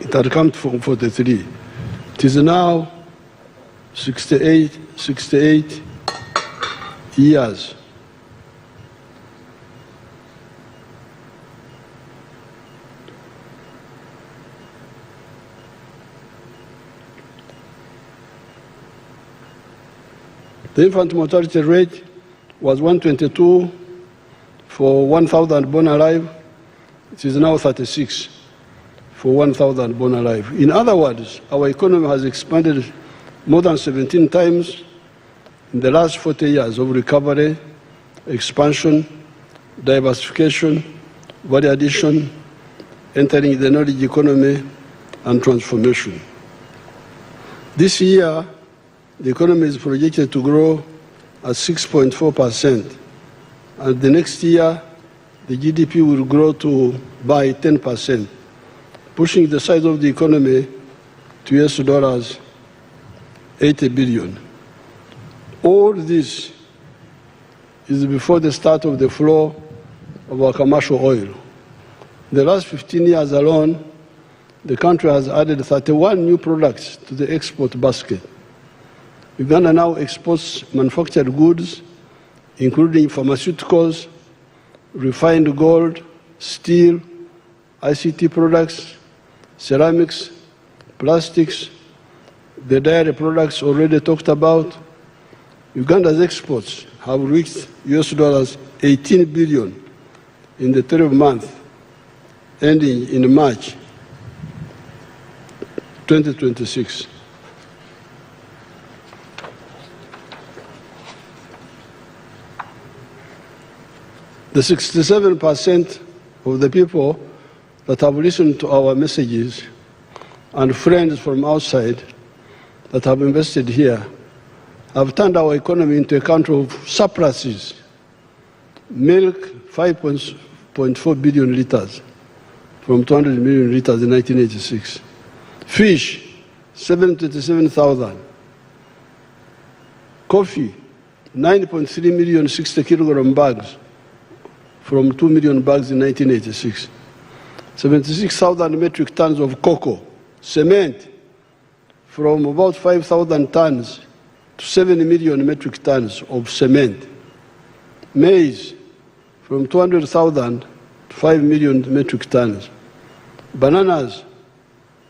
It had come from 43. It is now 68 years. The infant mortality rate was 122 for 1,000 born alive. It is now 36 for 1,000 born alive. In other words, our economy has expanded more than 17 times in the last 40 years of recovery, expansion, diversification, value addition, entering the knowledge economy, and transformation. This year, the economy is projected to grow at 6.4%, and the next year, the GDP will grow by 10%, pushing the size of the economy to US dollars 80 billion. All this is before the start of the flow of our commercial oil. In the last 15 years alone, the country has added 31 new products to the export basket. Uganda now exports manufactured goods, including pharmaceuticals, refined gold, steel, ICT products, ceramics, plastics, the dairy products already talked about. Uganda's exports have reached US dollars 18 billion in the 12 months ending in March 2026. The 67% of the people that have listened to our messages and friends from outside that have invested here have turned our economy into a country of surpluses. Milk, 5.4 billion liters from 200 million liters in 1986. Fish, 727,000. Coffee, 9.3 million 60 kilogram bags from 2 million bags in 1986. 76,000 metric tons of cocoa. Cement, from about 5,000 tons to 7 million metric tons of cement. Maize, from 200,000 to 5 million metric tons. Bananas,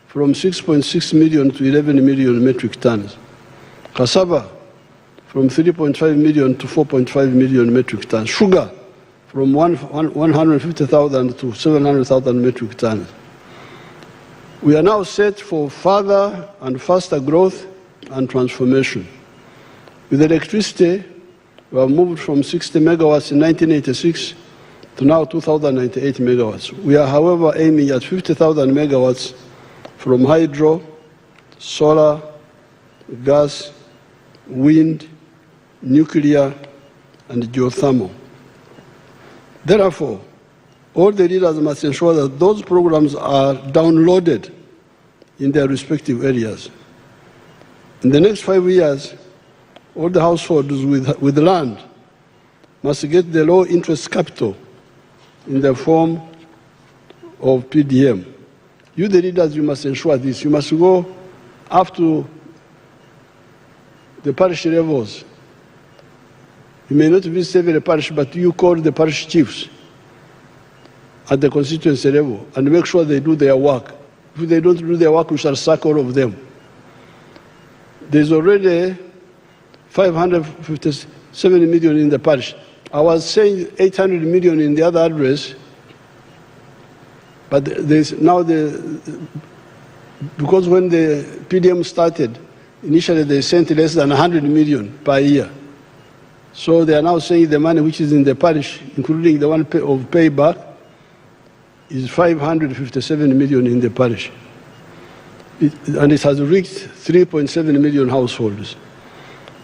from 6.6 million to 11 million metric tons. Cassava, from 3.5 million to 4.5 million metric tons. Sugar, from 150,000 to 700,000 metric tons. We are now set for further and faster growth and transformation. With electricity, we have moved from 60 megawatts in 1986 to now 2,098 megawatts. We are, however, aiming at 50,000 megawatts from hydro, solar, gas, wind, nuclear, and geothermal. Therefore, all the leaders must ensure that those programs are downloaded in their respective areas. In the next 5 years, all the households with land must get the low interest capital in the form of PDM. You, the leaders, you must ensure this. You must go up to the parish levels. You may not visit every parish, but you call the parish chiefs at the constituency level and make sure they do their work. If they don't do their work, we shall sack all of them. There's already 557 million in the parish. I was saying 800 million in the other address But there's now because when the PDM started, initially they sent less than 100 million per year. So they are now saying the money which is in the parish, including the one of payback, is 557 million in the parish. And it has reached 3.7 million households.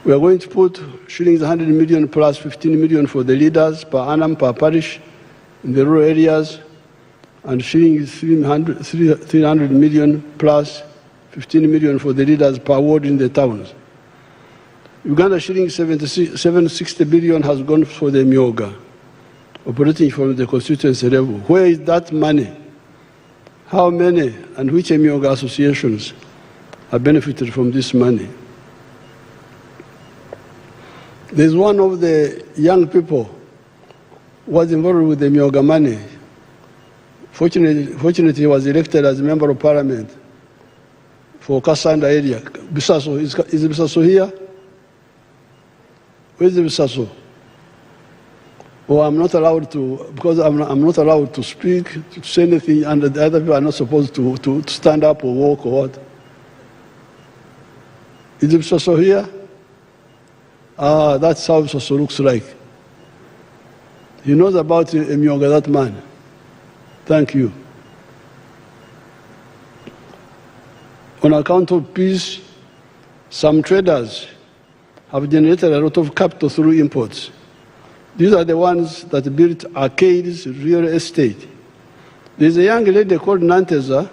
We are going to put shillings 100 million plus 15 million for the leaders per annum per parish in the rural areas, and shillings 300 million plus 15 million for the leaders per ward in the towns. Uganda shillings 760 billion has gone for the Myoga, operating from the constituency level. Where is that money? How many and which Myoga associations have benefited from this money? There's one of the young people who was involved with the Myoga money. Fortunately, he was elected as a member of parliament for Kasanda area. Bisaso, is Bisaso here? Where is the Bisaso? Oh, I'm not allowed to, because I'm not allowed to speak, to say anything, and the other people are not supposed to stand up or walk or what. Is the Bisaso here? Ah, that's how Bisaso looks like. He knows about Myoga, that man. Thank you. On account of peace, some traders have generated a lot of capital through imports. These are the ones that built arcades, real estate. There's a young lady called Nanteza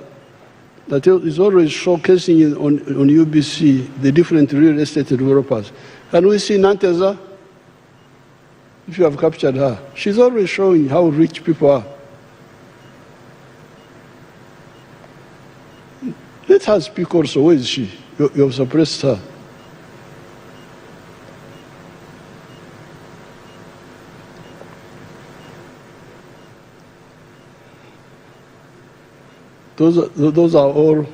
that is always showcasing on UBC the different real estate developers. Can we see Nanteza? If you have captured her. She's always showing how rich people are. Let her speak also. Where is she? You have suppressed her. Those are all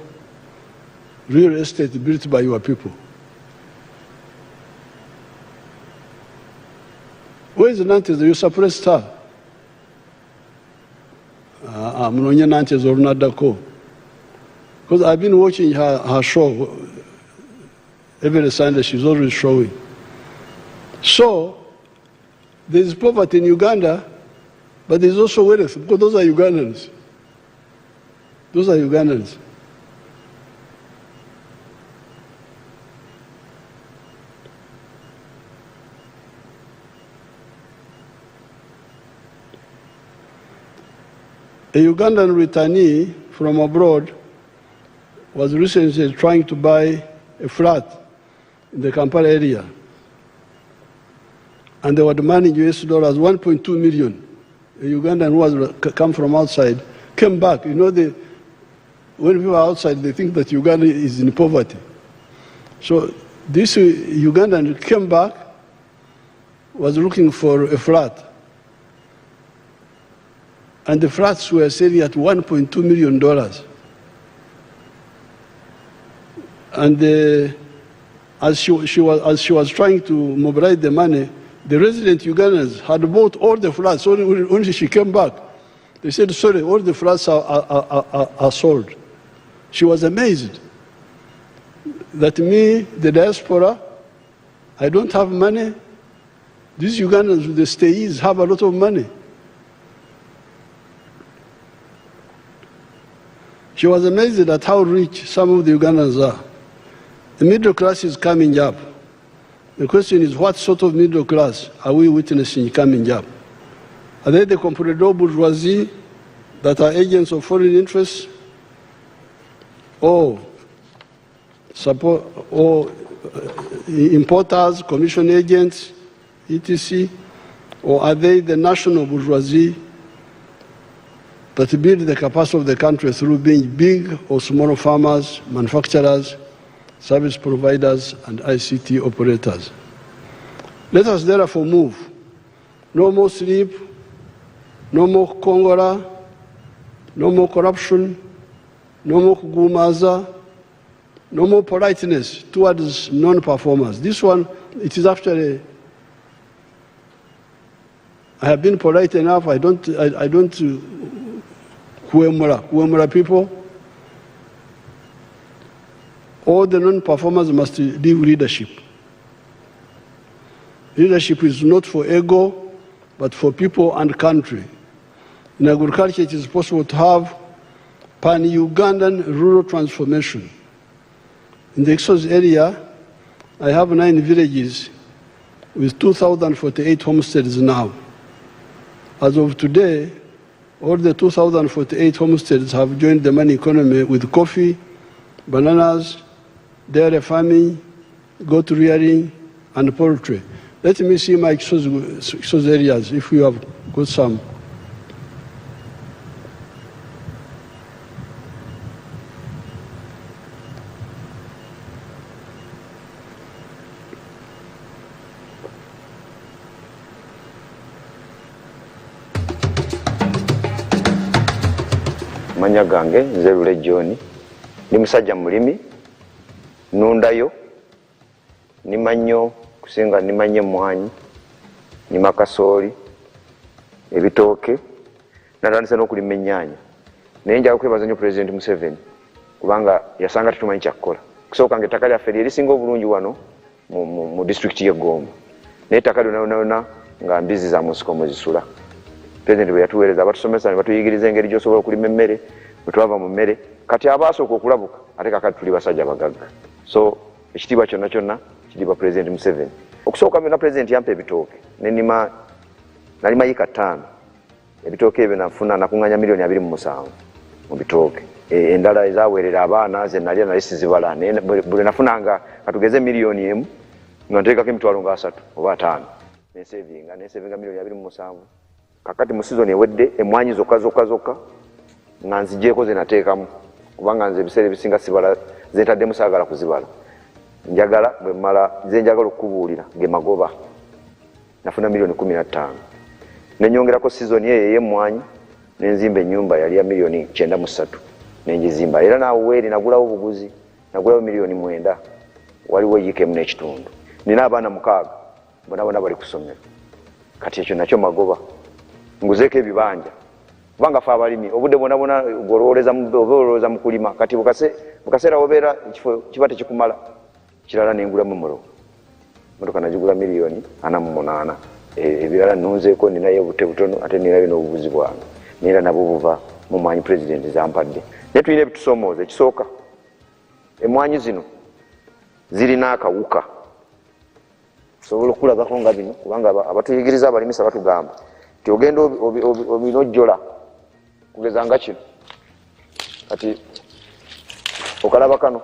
real estate built by your people. Where is Nantes? You suppressed her. I'm not Nantes or Nadako. Because I've been watching her show every Sunday. She's always showing. So there's poverty in Uganda, but there's also wealth, because those are Ugandans. Those are Ugandans. A Ugandan returnee from abroad was recently trying to buy a flat in the Kampala area. And they were demanding US dollars 1.2 million. A Ugandan who has come from outside came back. You know, when people are outside, they think that Uganda is in poverty. So this Ugandan came back, was looking for a flat. And the flats were selling at $1.2 million. And as she was trying to mobilize the money, the resident Ugandans had bought all the flats. So when she came back, they said, sorry, all the flats are sold. She was amazed that me, the diaspora, I don't have money. These Ugandans, the stayees, have a lot of money. She was amazed at how rich some of the Ugandans are. The middle class is coming up. The question is, what sort of middle class are we witnessing coming up? Are they the comprador bourgeoisie that are agents of foreign interests? Or importers, commission agents, etc.? Or are they the national bourgeoisie that build the capacity of the country through being big or small farmers, manufacturers, service providers, and ICT operators? Let us therefore move. No more sleep, no more Kongora, no more corruption, no more kugumaza, no more politeness towards non-performers. This one, it is actually, I have been polite enough, I don't Kuemura people. All the non-performers must leave leadership. Leadership is not for ego, but for people and country. In agriculture, it is possible to have pan-Ugandan rural transformation. In the Exos area, I have 9 villages with 2,048 homesteads now. As of today, all the 2,048 homesteads have joined the money economy with coffee, bananas, dairy farming, goat rearing, and poultry. Let me see my Exos areas, if you have got some. Manya gange nze Lule John ni musajja mulimi nundayo nimanyo kusinga nimanye mwanyi ni makasoli ebitooke natandise n'okulima ennyaanya naye njagala kwebaza nnyo President Museveni kubanga yasanga tetumanyi kyakukola kusooka nga ettaka lyaffe lyerisinga obulungi wano mu district y'e Gomba naye ettaka lyonna nga mbizi za musiko muzisula. President bwe yatuweereza abatusomesa ne batuyigiriza engeri gy'osobola okulima emmere bwe twava mu mmere kati abasooka okulabuka ate kakati tuli basajja bagagga. So ekitiibwa kyonna kyonna kiriba President Museveni. Okusooka byonna President yampa ebitooke nalima yika 5 ebitooke ebyo nafuna nakuŋŋanya milioni 27 mu bitooke. Endala ezaweerera abaana ze nalya nali sizibala naye buli nafunanga katugeze milioni 1 nga nteekako emitwalo nga 3 oba 5 nesevinga milioni 27. Kakati mu season ewedde emwanyi zokka nga nzigyeko ze nateekamu kubanga nze ebiseera ebisinga sibala zentaddemu saagala kuzibala. Njagala bwe mmala nze njagala okukubuulira ge magoba nafuna milioni 15 nenyongerako season eyo ey'emmwanyi nenzimba ennyumba yali ya milioni 93 nenjizimba era naawe weeri nagulawo obuguzi nagulawo milioni 9 waliwo yiikemu n'ekitundu. Nina abaana 6 bonna bali ku ssomero kati ekyo nakyo magoba nguzeeko ebibanja kubanga fe abalimi obudde bwona golowoleza mu kulima kati bukaseera wobeera ekifo kiba tekikumala kirala nengulamu mulo motoka nagigula milioni 48 ebirala nunzeeko ninayo obute butono ate ninayo n'obubuzi bwange neera nabwo buva mu mwanyi President zampadde. Naye tulina ebitusomooza. Ekisooka emmwanyi zino zirina akawuka sobola okulabako nga bino kubanga abatuyigiriza abalimisa batugamba ti ogenda obinojjola kugeza nga kino kati okalaba kano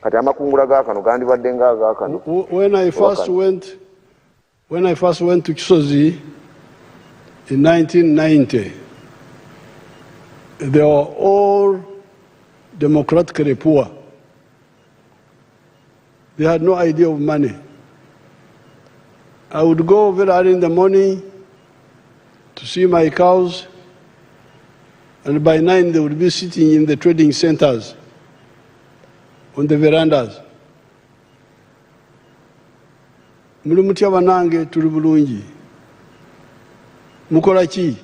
kati amakungula gaakano gandibadde nga agaakano. When I first went to Kisozi in 1990, they were all democratically poor. They had no idea of money. I would go very early in the morning to see my cows, and by 9 they would be sitting in the trading centers on the verandas. Muli mutya banange tuli bulungi mukola ki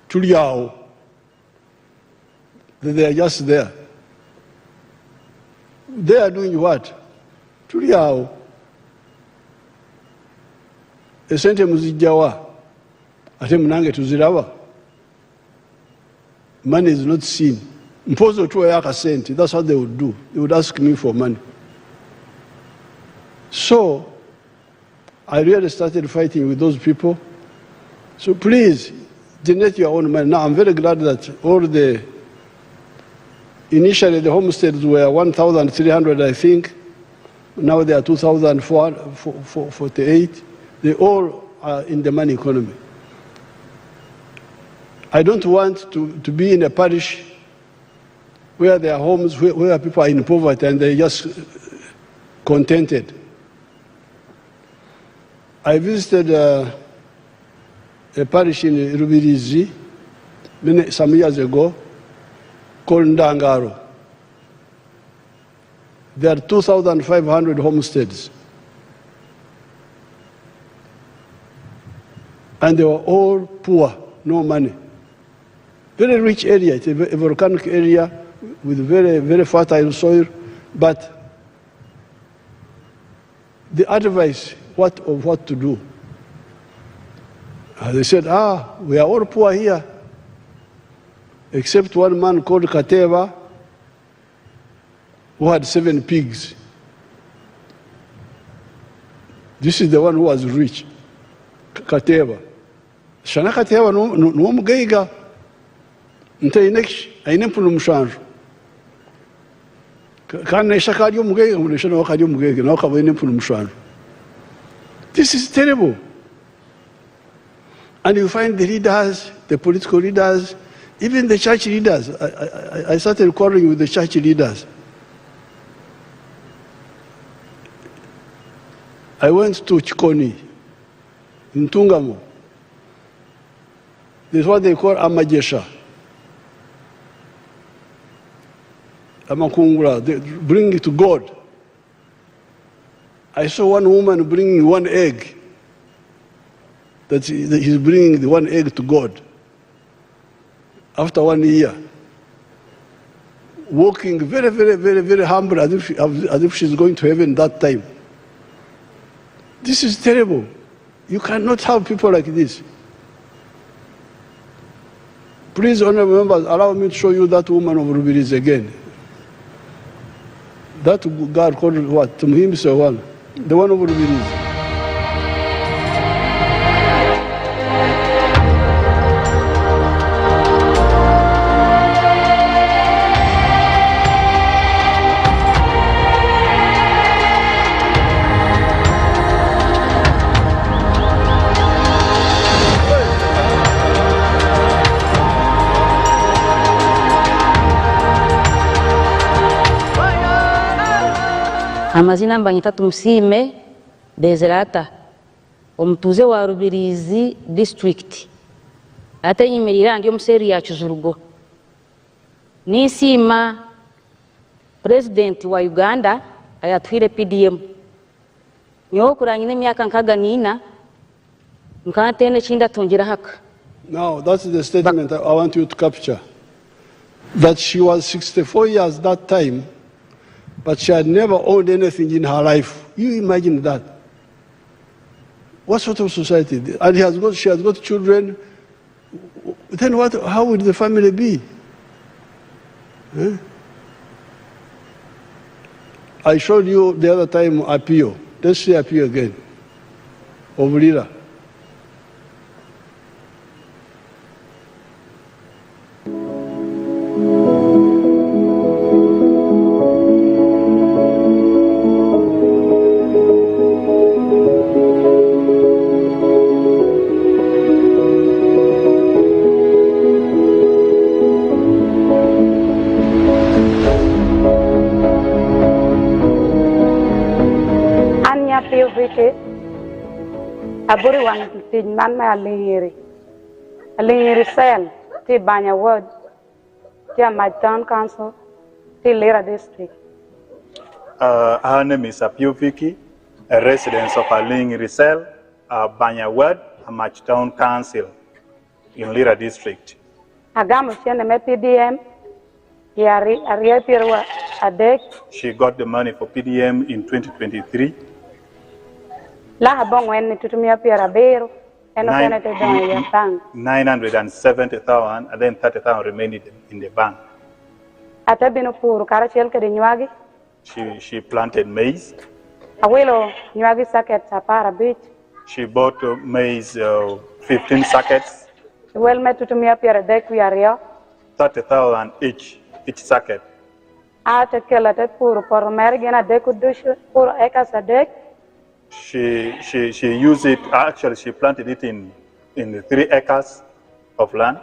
tuli awo. They are just there. They are doing what? Tuli awo. Esente muzijjawa ate munange tuziraba. Money is not seen. Mpozo tuwa akasente. That's what they would do. They would ask me for money. So I really started fighting with those people. So please generate your own money. Now I'm very glad that initially the homesteads were 1,300, I think. Now they are 2,448. They all are in the money economy. I don't want to be in a parish where there are homes where people are in poverty and they're just contented. I visited a parish in Rubirizi some years ago called Ndangaro. There are 2,500 homesteads. And they were all poor, no money. Very rich area. It's a volcanic area with very, very fertile soil. But the advice of what to do. They said, we are all poor here, except one man called Kateva, who had 7 pigs. This is the one who was rich, Kateva. Shana Kateva no mugeiga. Nte inex ainem pulu mshanju. Kana ishaka yo mugeiga muleshana wakadio mugeiga na wakabo inem pulu mshanju. This is terrible. And you find the leaders, the political leaders, even the church leaders. I started quarreling with the church leaders. I went to Chikoni, in Tungamo. This is what they call Amajesha. Amakungura, they bring it to God. I saw one woman bringing 1 egg. That he's bringing the 1 egg to God. After 1 year. Walking very, very, very, very humble as if she's going to heaven that time. This is terrible. You cannot have people like this. Please, honorable members, allow me to show you that woman of Rubiris again. That God called what? To him, so one. The one of Rubiris. Amazina mbanyita Tumusime Dezerata omutuze wa Rubirizi district ate nyimirira ndi omuseri ya Kizurugo nisima president wa Uganda ayatwire PDM nyo kuranyine myaka nkaga nina nkantene chinda tongira haka. Now that's the statement I want you to capture, that she was 64 years that time, but she had never owned anything in her life. You imagine that? What sort of society? And she has got children. Then what? How would the family be? Huh? I showed you the other time Appeal. Let's see Appeal again. Ovrira. Aburi wang tin man ma alingiri sel ti Banya ward ti my town council ti Lira district. Her name is Apio Vicky, a resident of Alingiri Cell, Banya ward, Amach Town Council in Lira district. Agamu shene me PDM yari ariepirwa adek. She got the money for PDM in 2023. La habong when tutumia pira bero eno kene te don ya bank 970,000 and then 30,000 remained in the bank. Ata bino puru kara chel ke nyuagi. She planted maize. Awelo nyuagi sacket sapara beach. She bought maize 15 sackets. Well me tutumia pira dek yario 30,000 each sacket. Ata kela te puru por mergena deku dushu puru eka sadek. She used it, actually she planted it in the 3 acres of land.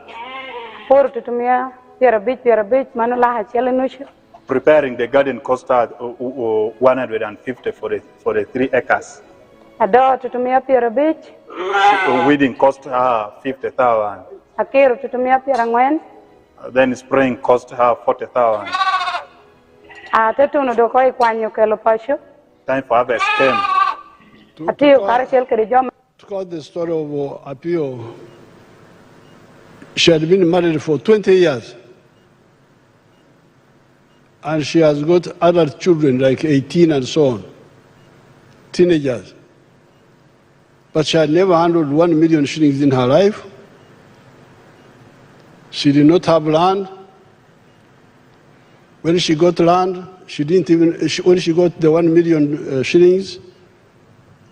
Preparing the garden cost her 150 for the 3 acres. Weeding cost her 50,000. Then spraying cost her 40,000. Time for harvest came. To cut the story of Apio, She had been married for 20 years. And she has got adult children, like 18 and so on, teenagers. But she had never handled 1 million shillings in her life. She did not have land. When she got land, she didn't even, when she got the 1 million shillings,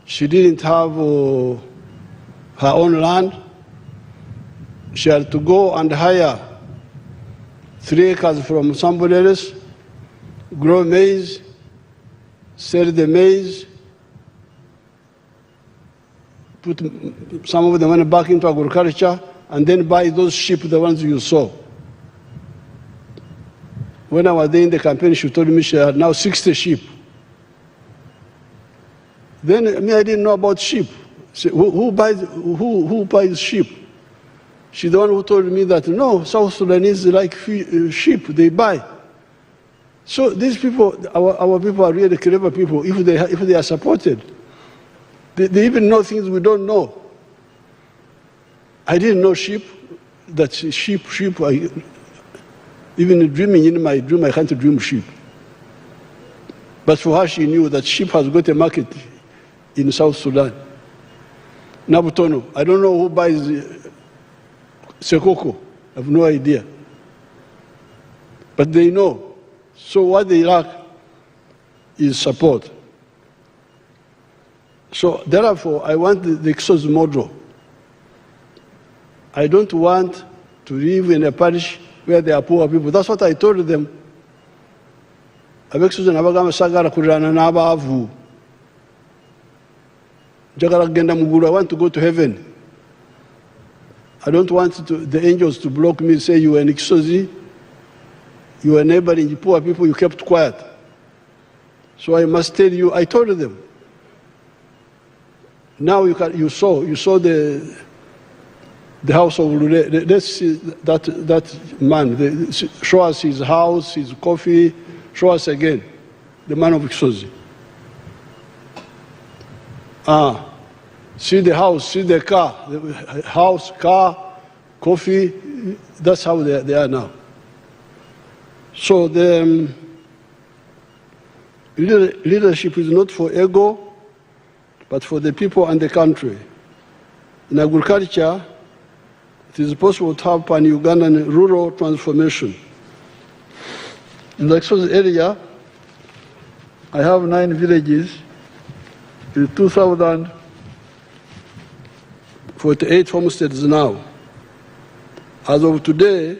she didn't have her own land. She had to go and hire 3 acres from somebody else, grow maize, sell the maize, put some of the money back into agriculture, and then buy those sheep, the ones you saw. When I was there in the campaign, she told me she had now 60 sheep. Then me, I didn't know about sheep. So who buys sheep? She's the one who told me that, no, South Sudanese like sheep, they buy. So these people, our people are really clever people if they are supported. They even know things we don't know. I didn't know sheep, even dreaming in my dream, I can't dream sheep. But for her, she knew that sheep has got a market in South Sudan. Nabutono, I don't know who buys Sekoko, I have no idea. But they know. So what they lack is support. So therefore, I want the Exos model. I don't want to live in a parish where there are poor people. That's what I told them. I want to go to heaven. I don't want the angels to block me and say, you are an Exosi, you are neighboring poor people, you kept quiet. So I must tell you, I told them. Now you saw the house of Lule. Let's see that man. Show us his house, his coffee. Show us again, the man of Exosi. See the house, see the car, the house, car, coffee. That's how they are now. So the leadership is not for ego, but for the people and the country. In agriculture, it is possible to have pan-Ugandan rural transformation. In the Exos area, I have 9 villages with 2,048 homesteads now. As of today,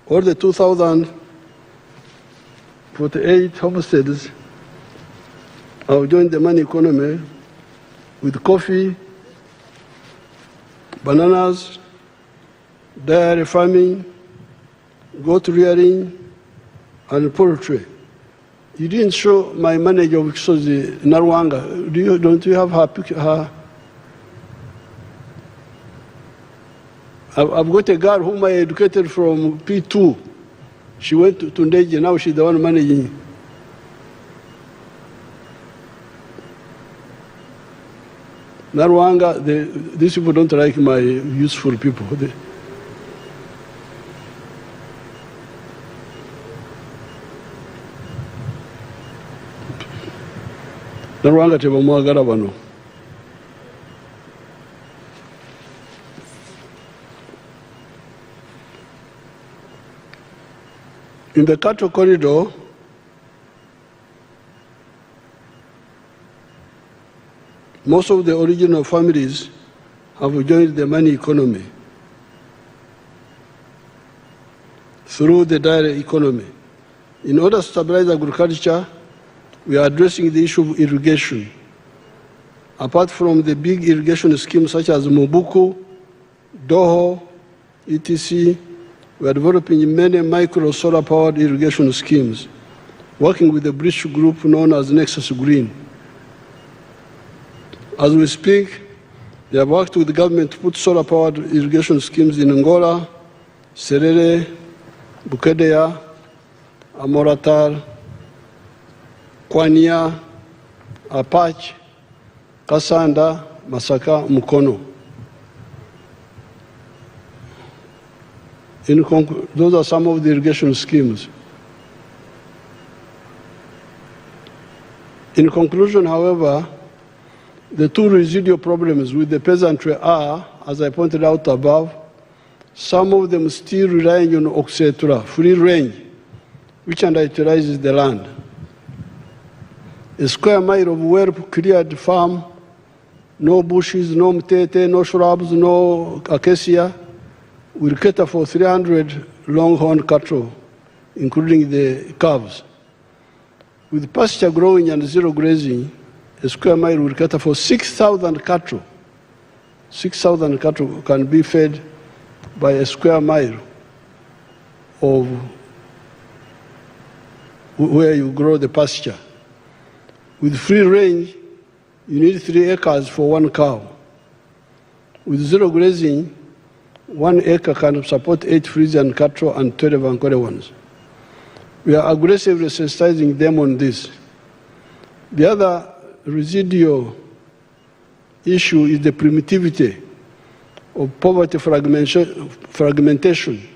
all the 2,048 homesteads have joined the money economy with coffee, bananas, dairy farming, goat rearing, and poultry. You didn't show my manager of Exosi, Narwanga. Don't you have her picture? I've got a girl whom I educated from P2. She went to Ndeje, now she's the one managing. Narwanga, these people don't like my useful people. Narwanga tebamwagala bano. In the cattle corridor, most of the original families have joined the money economy through the dairy economy. In order to stabilize agriculture, we are addressing the issue of irrigation. Apart from the big irrigation schemes such as Mobuku, Doho, etc., we are developing many micro solar-powered irrigation schemes, working with the British group known as Nexus Green. As we speak, they have worked with the government to put solar-powered irrigation schemes in Angola, Serere, Bukedea, Amoratar, Kwanya, Apache, Kasanda, Masaka, Mukono. Those are some of the irrigation schemes. In conclusion, however, the two residual problems with the peasantry are, as I pointed out above, some of them still relying on Okwogera, free range, which underutilizes the land. A square mile of well-cleared farm, no bushes, no mtete, no shrubs, no acacia, will cater for 300 longhorn cattle, including the calves. With pasture growing and zero grazing, a square mile will cater for 6,000 cattle. 6,000 cattle can be fed by a square mile of where you grow the pasture. With free range, you need 3 acres for 1 cow. With zero grazing, 1 acre can support 8 Frisian cattle and 12 Ankole ones. We are aggressively sensitizing them on this. The other residual issue is the primitivity of poverty fragmentation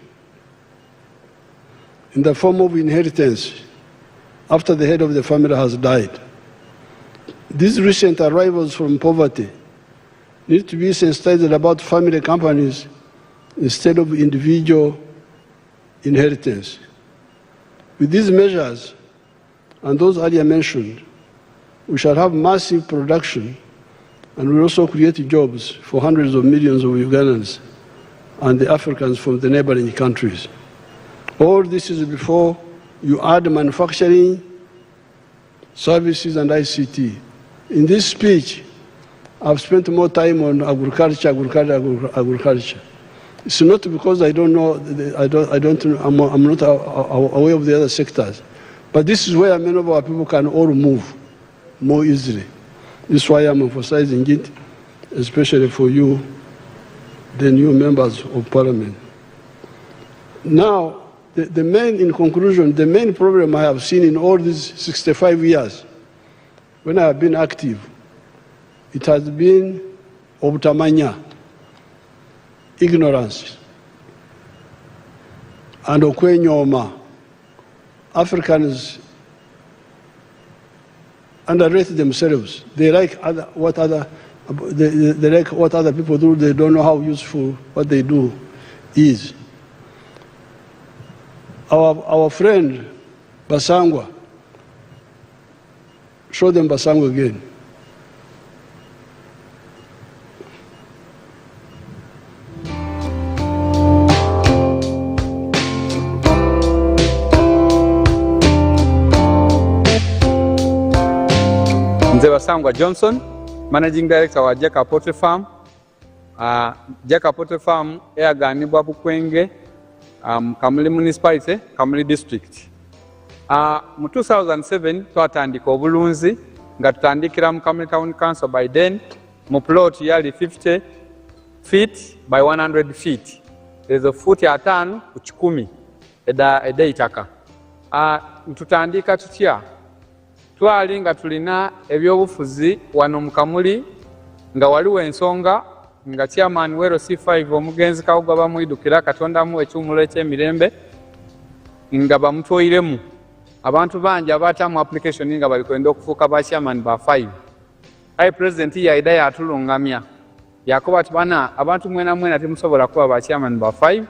in the form of inheritance after the head of the family has died. These recent arrivals from poverty need to be sensitized about family companies instead of individual inheritance. With these measures and those earlier mentioned, we shall have massive production and will also create jobs for hundreds of millions of Ugandans and the Africans from the neighboring countries. All this is before you add manufacturing, services, and ICT. In this speech, I've spent more time on agriculture. It's not because I don't know, I'm not aware of the other sectors, but this is where many of our people can all move more easily. This is why I'm emphasizing it, especially for you, the new members of parliament. Now, in conclusion, the main problem I have seen in all these 65 years, when I have been active, it has been obutamanya, ignorance, and okwenyoma. Africans underrate themselves. They like what other people do. They don't know how useful what they do is. Our friend Basangwa, show them Basangwa again. Nze Basangwa Johnson, Managing Director wa Jaka Poultry Farm. Jaka Poultry Farm eyaganibwa Bukwenge, Kamuli Municipality, Kamuli District. Mu 2007 twatandika obulunzi nga tutandikira mu Kamuli Town Council by then mu plot yali 50 feet by 100 feet. Ezo futi 5 ku 10 eda itaka. Tutandika tutya twali nga tulina ebyobufuzi wano mu Kamuli nga waliwo ensonga nga chairman wero C5 omugenzi kawuga bamwidukira katonda mu ekyumulo ekyemirembe nga bamutwoyiremu abantu bangi abatamu application nga bali kwenda okufuuka ba chairman ba 5. Aye president yaida yatulungamya yakoba tibana abantu mwena temusobola kuba ba chairman ba 5.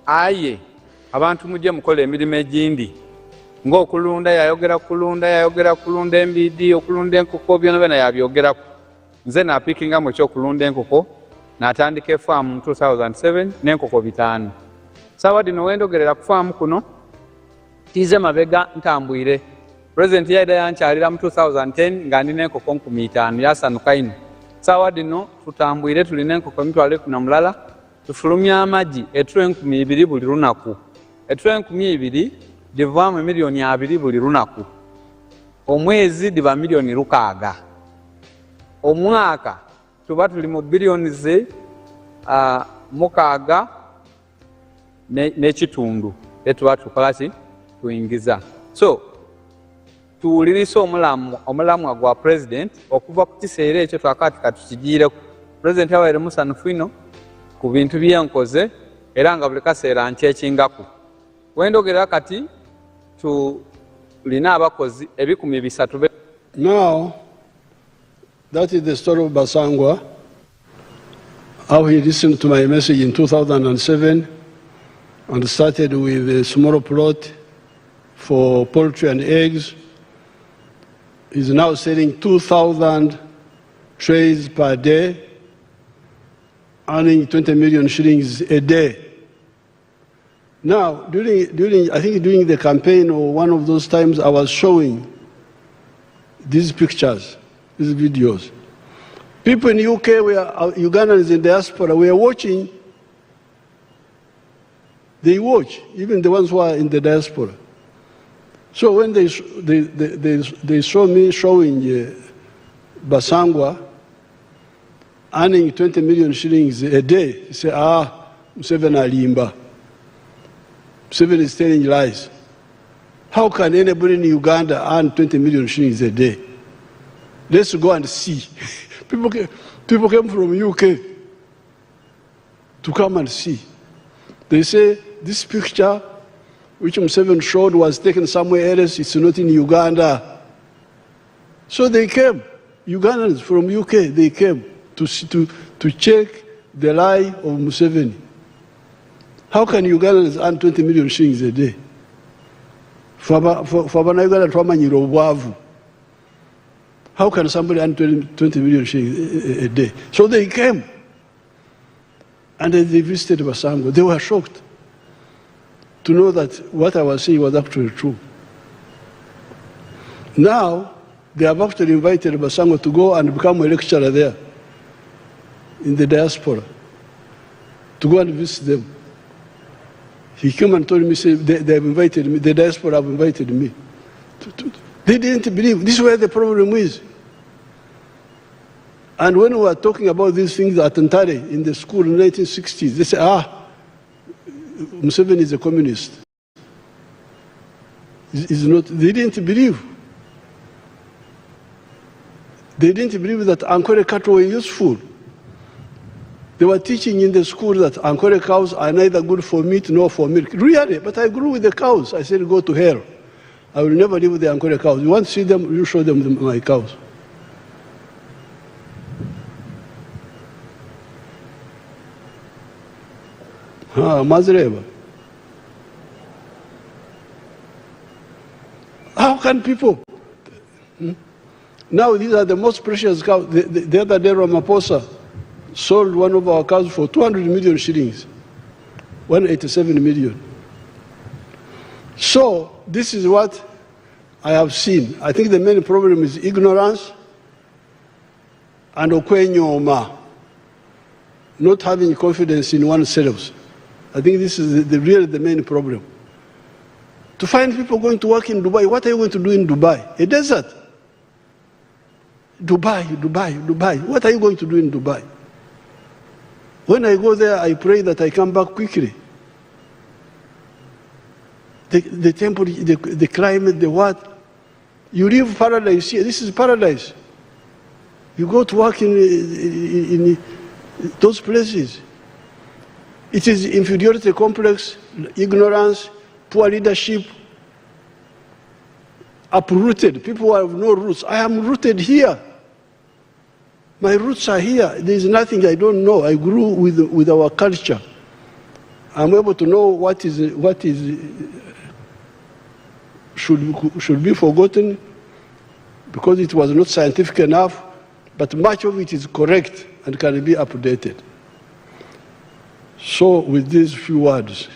Aye abantu mujje mukole emirimu egindi ng'okulunda yayogera kulunda embidi okulunda enkoko byonna yabyogera. Nze napikinga mu ekyokulunda enkoko n'atandika farm mu 2007 n'enkoko 5. Sawa dino wendogerera ku farm kuno tize mabega ntambwire. President yaida yankyalira mu 2010 nga ndina enkoko 5,000 yasanuka ino. Sawa dino tutambwire tulina enkoko 12 tufulumya amagi etulo 2,000 buli lunaku. Etulo 2,000 divaamu milioni 2 buli lunaku. Omwezi diva milioni 6. Omwaka tuba tuli mu bilioni 6 n'ekitundu etuba tukolaki tuyingiza. So tuwulirisa omulamwa gwa president okuva ku kiseera ekyo twakati katukigiireko. President abaire musanhufu ino ku bintu byenkoze era nga buli kaseera nkyekingako. Wendogera kati tulina abakozi 300. Now, that is the story of Basangwa, how he listened to my message in 2007 and started with a small plot for poultry and eggs. He's now selling 2,000 trays per day, earning 20 million shillings a day. Now, during the campaign or one of those times, I was showing these pictures, these videos. People in UK, Ugandans in diaspora, we are watching. They watch, even the ones who are in the diaspora. So when they saw me showing Basangwa earning 20 million shillings a day, they say, Museveni alimba. Museveni is telling lies. How can anybody in Uganda earn 20 million shillings a day? Let's go and see. People came from UK to come and see. They say this picture, which Museveni showed, was taken somewhere else. It's not in Uganda. So they came. Ugandans from UK, they came to check the lie of Museveni. How can Ugandans earn 20 million shillings a day? For Uganda, how can somebody earn 20 million shillings a day? So they came. And then they visited Basangwa. They were shocked to know that what I was saying was actually true. Now, they have actually invited Basangwa to go and become a lecturer there in the diaspora, to go and visit them. He came and told me, they have invited me, the diaspora have invited me. They didn't believe. This is where the problem is. And when we were talking about these things at Ntare in the school in the 1960s, they said, Museveni is a communist. He's not. They didn't believe. They didn't believe that Ankole cattle were useful. They were teaching in the school that Ankole cows are neither good for meat nor for milk. Really, but I grew with the cows. I said, go to hell. I will never live with the Ankole cows. You want to see them, you show them my cows. Mazreba. How can people? Now these are the most precious cows. The other day Ramaphosa sold one of our cows for 200 million shillings, 187 million. So this is what I have seen. I think the main problem is ignorance and okwenyoma, not having confidence in oneself. I think this is really the main problem. To find people going to work in Dubai, what are you going to do in Dubai? A desert. Dubai. What are you going to do in Dubai? When I go there, I pray that I come back quickly. The temple, the climate, the what? You live paradise here. This is paradise. You go to work in those places. It is inferiority complex, ignorance, poor leadership, uprooted. People who have no roots. I am rooted here. My roots are here. There is nothing I don't know. I grew with our culture. I'm able to know what should be forgotten because it was not scientific enough, but much of it is correct and can be updated. So with these few words,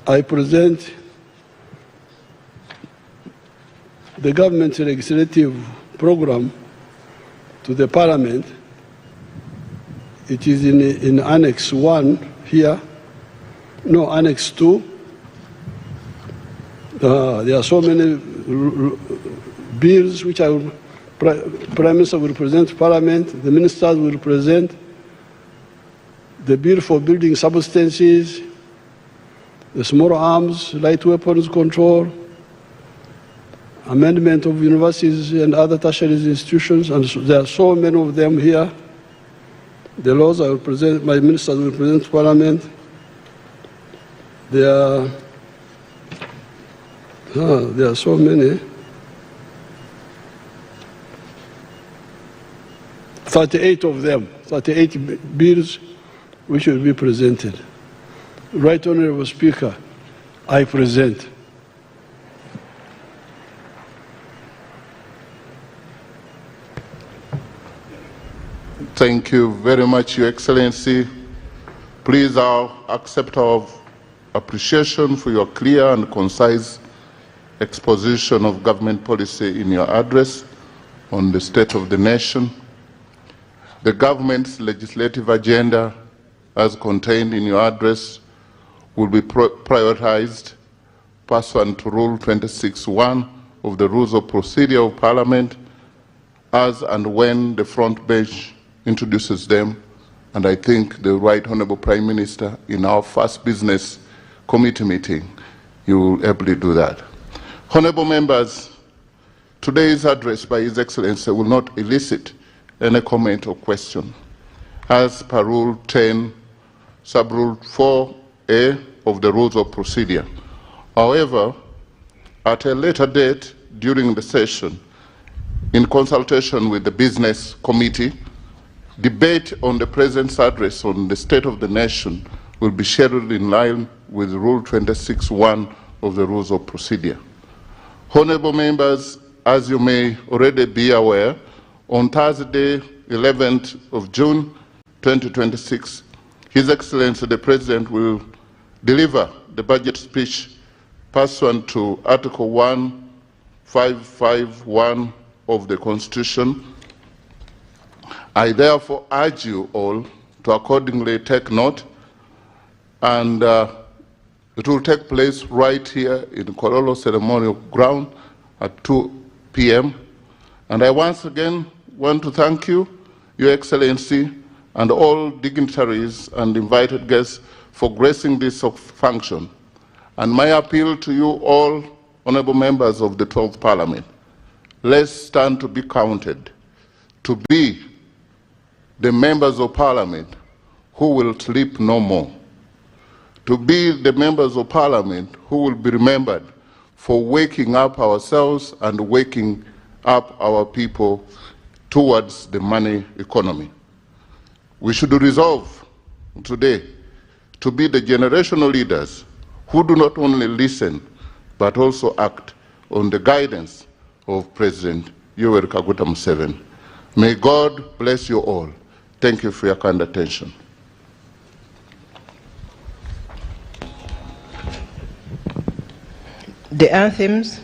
I present the government's legislative program to the Parliament. It is in Annex 1 here, no, Annex 2. There are so many bills which Prime Minister will present to Parliament, the ministers will present the bill for building substances, the small arms, light weapons control, amendment of universities and other tertiary institutions, and there are so many of them here. The laws I will present, my ministers will present to Parliament. There are so many. 38 of them, 38 bills which will be presented. Right Honorable Speaker, I present. Thank you very much, Your Excellency. Please accept our appreciation for your clear and concise exposition of government policy in your address on the state of the nation. The government's legislative agenda, as contained in your address, will be prioritized pursuant to Rule 26(1) of the Rules of Procedure of Parliament, as and when the front bench introduces them, and I think the Right Honourable Prime Minister, in our first business committee meeting, you will ably do that. Honourable members, today's address by His Excellency will not elicit any comment or question, as per Rule 10, Sub-Rule 4A of the Rules of Procedure. However, at a later date during the session, in consultation with the Business Committee, debate on the President's address on the state of the nation will be scheduled in line with Rule 26(1) of the Rules of Procedure. Honourable members, as you may already be aware, on Thursday, 11th of June, 2026, His Excellency the President will deliver the budget speech pursuant to Article 1551 of the Constitution. I therefore urge you all to accordingly take note, and it will take place right here in Kololo Ceremonial Ground at 2 p.m. And I once again want to thank you, Your Excellency, and all dignitaries and invited guests for gracing this function. And my appeal to you all, honourable members of the 12th Parliament, let's stand to be counted, to be the members of Parliament who will sleep no more, to be the members of Parliament who will be remembered for waking up ourselves and waking up our people towards the money economy. We should resolve today to be the generational leaders who do not only listen but also act on the guidance of President Yoweri Kaguta Museveni. May God bless you all. Thank you for your kind attention. The anthems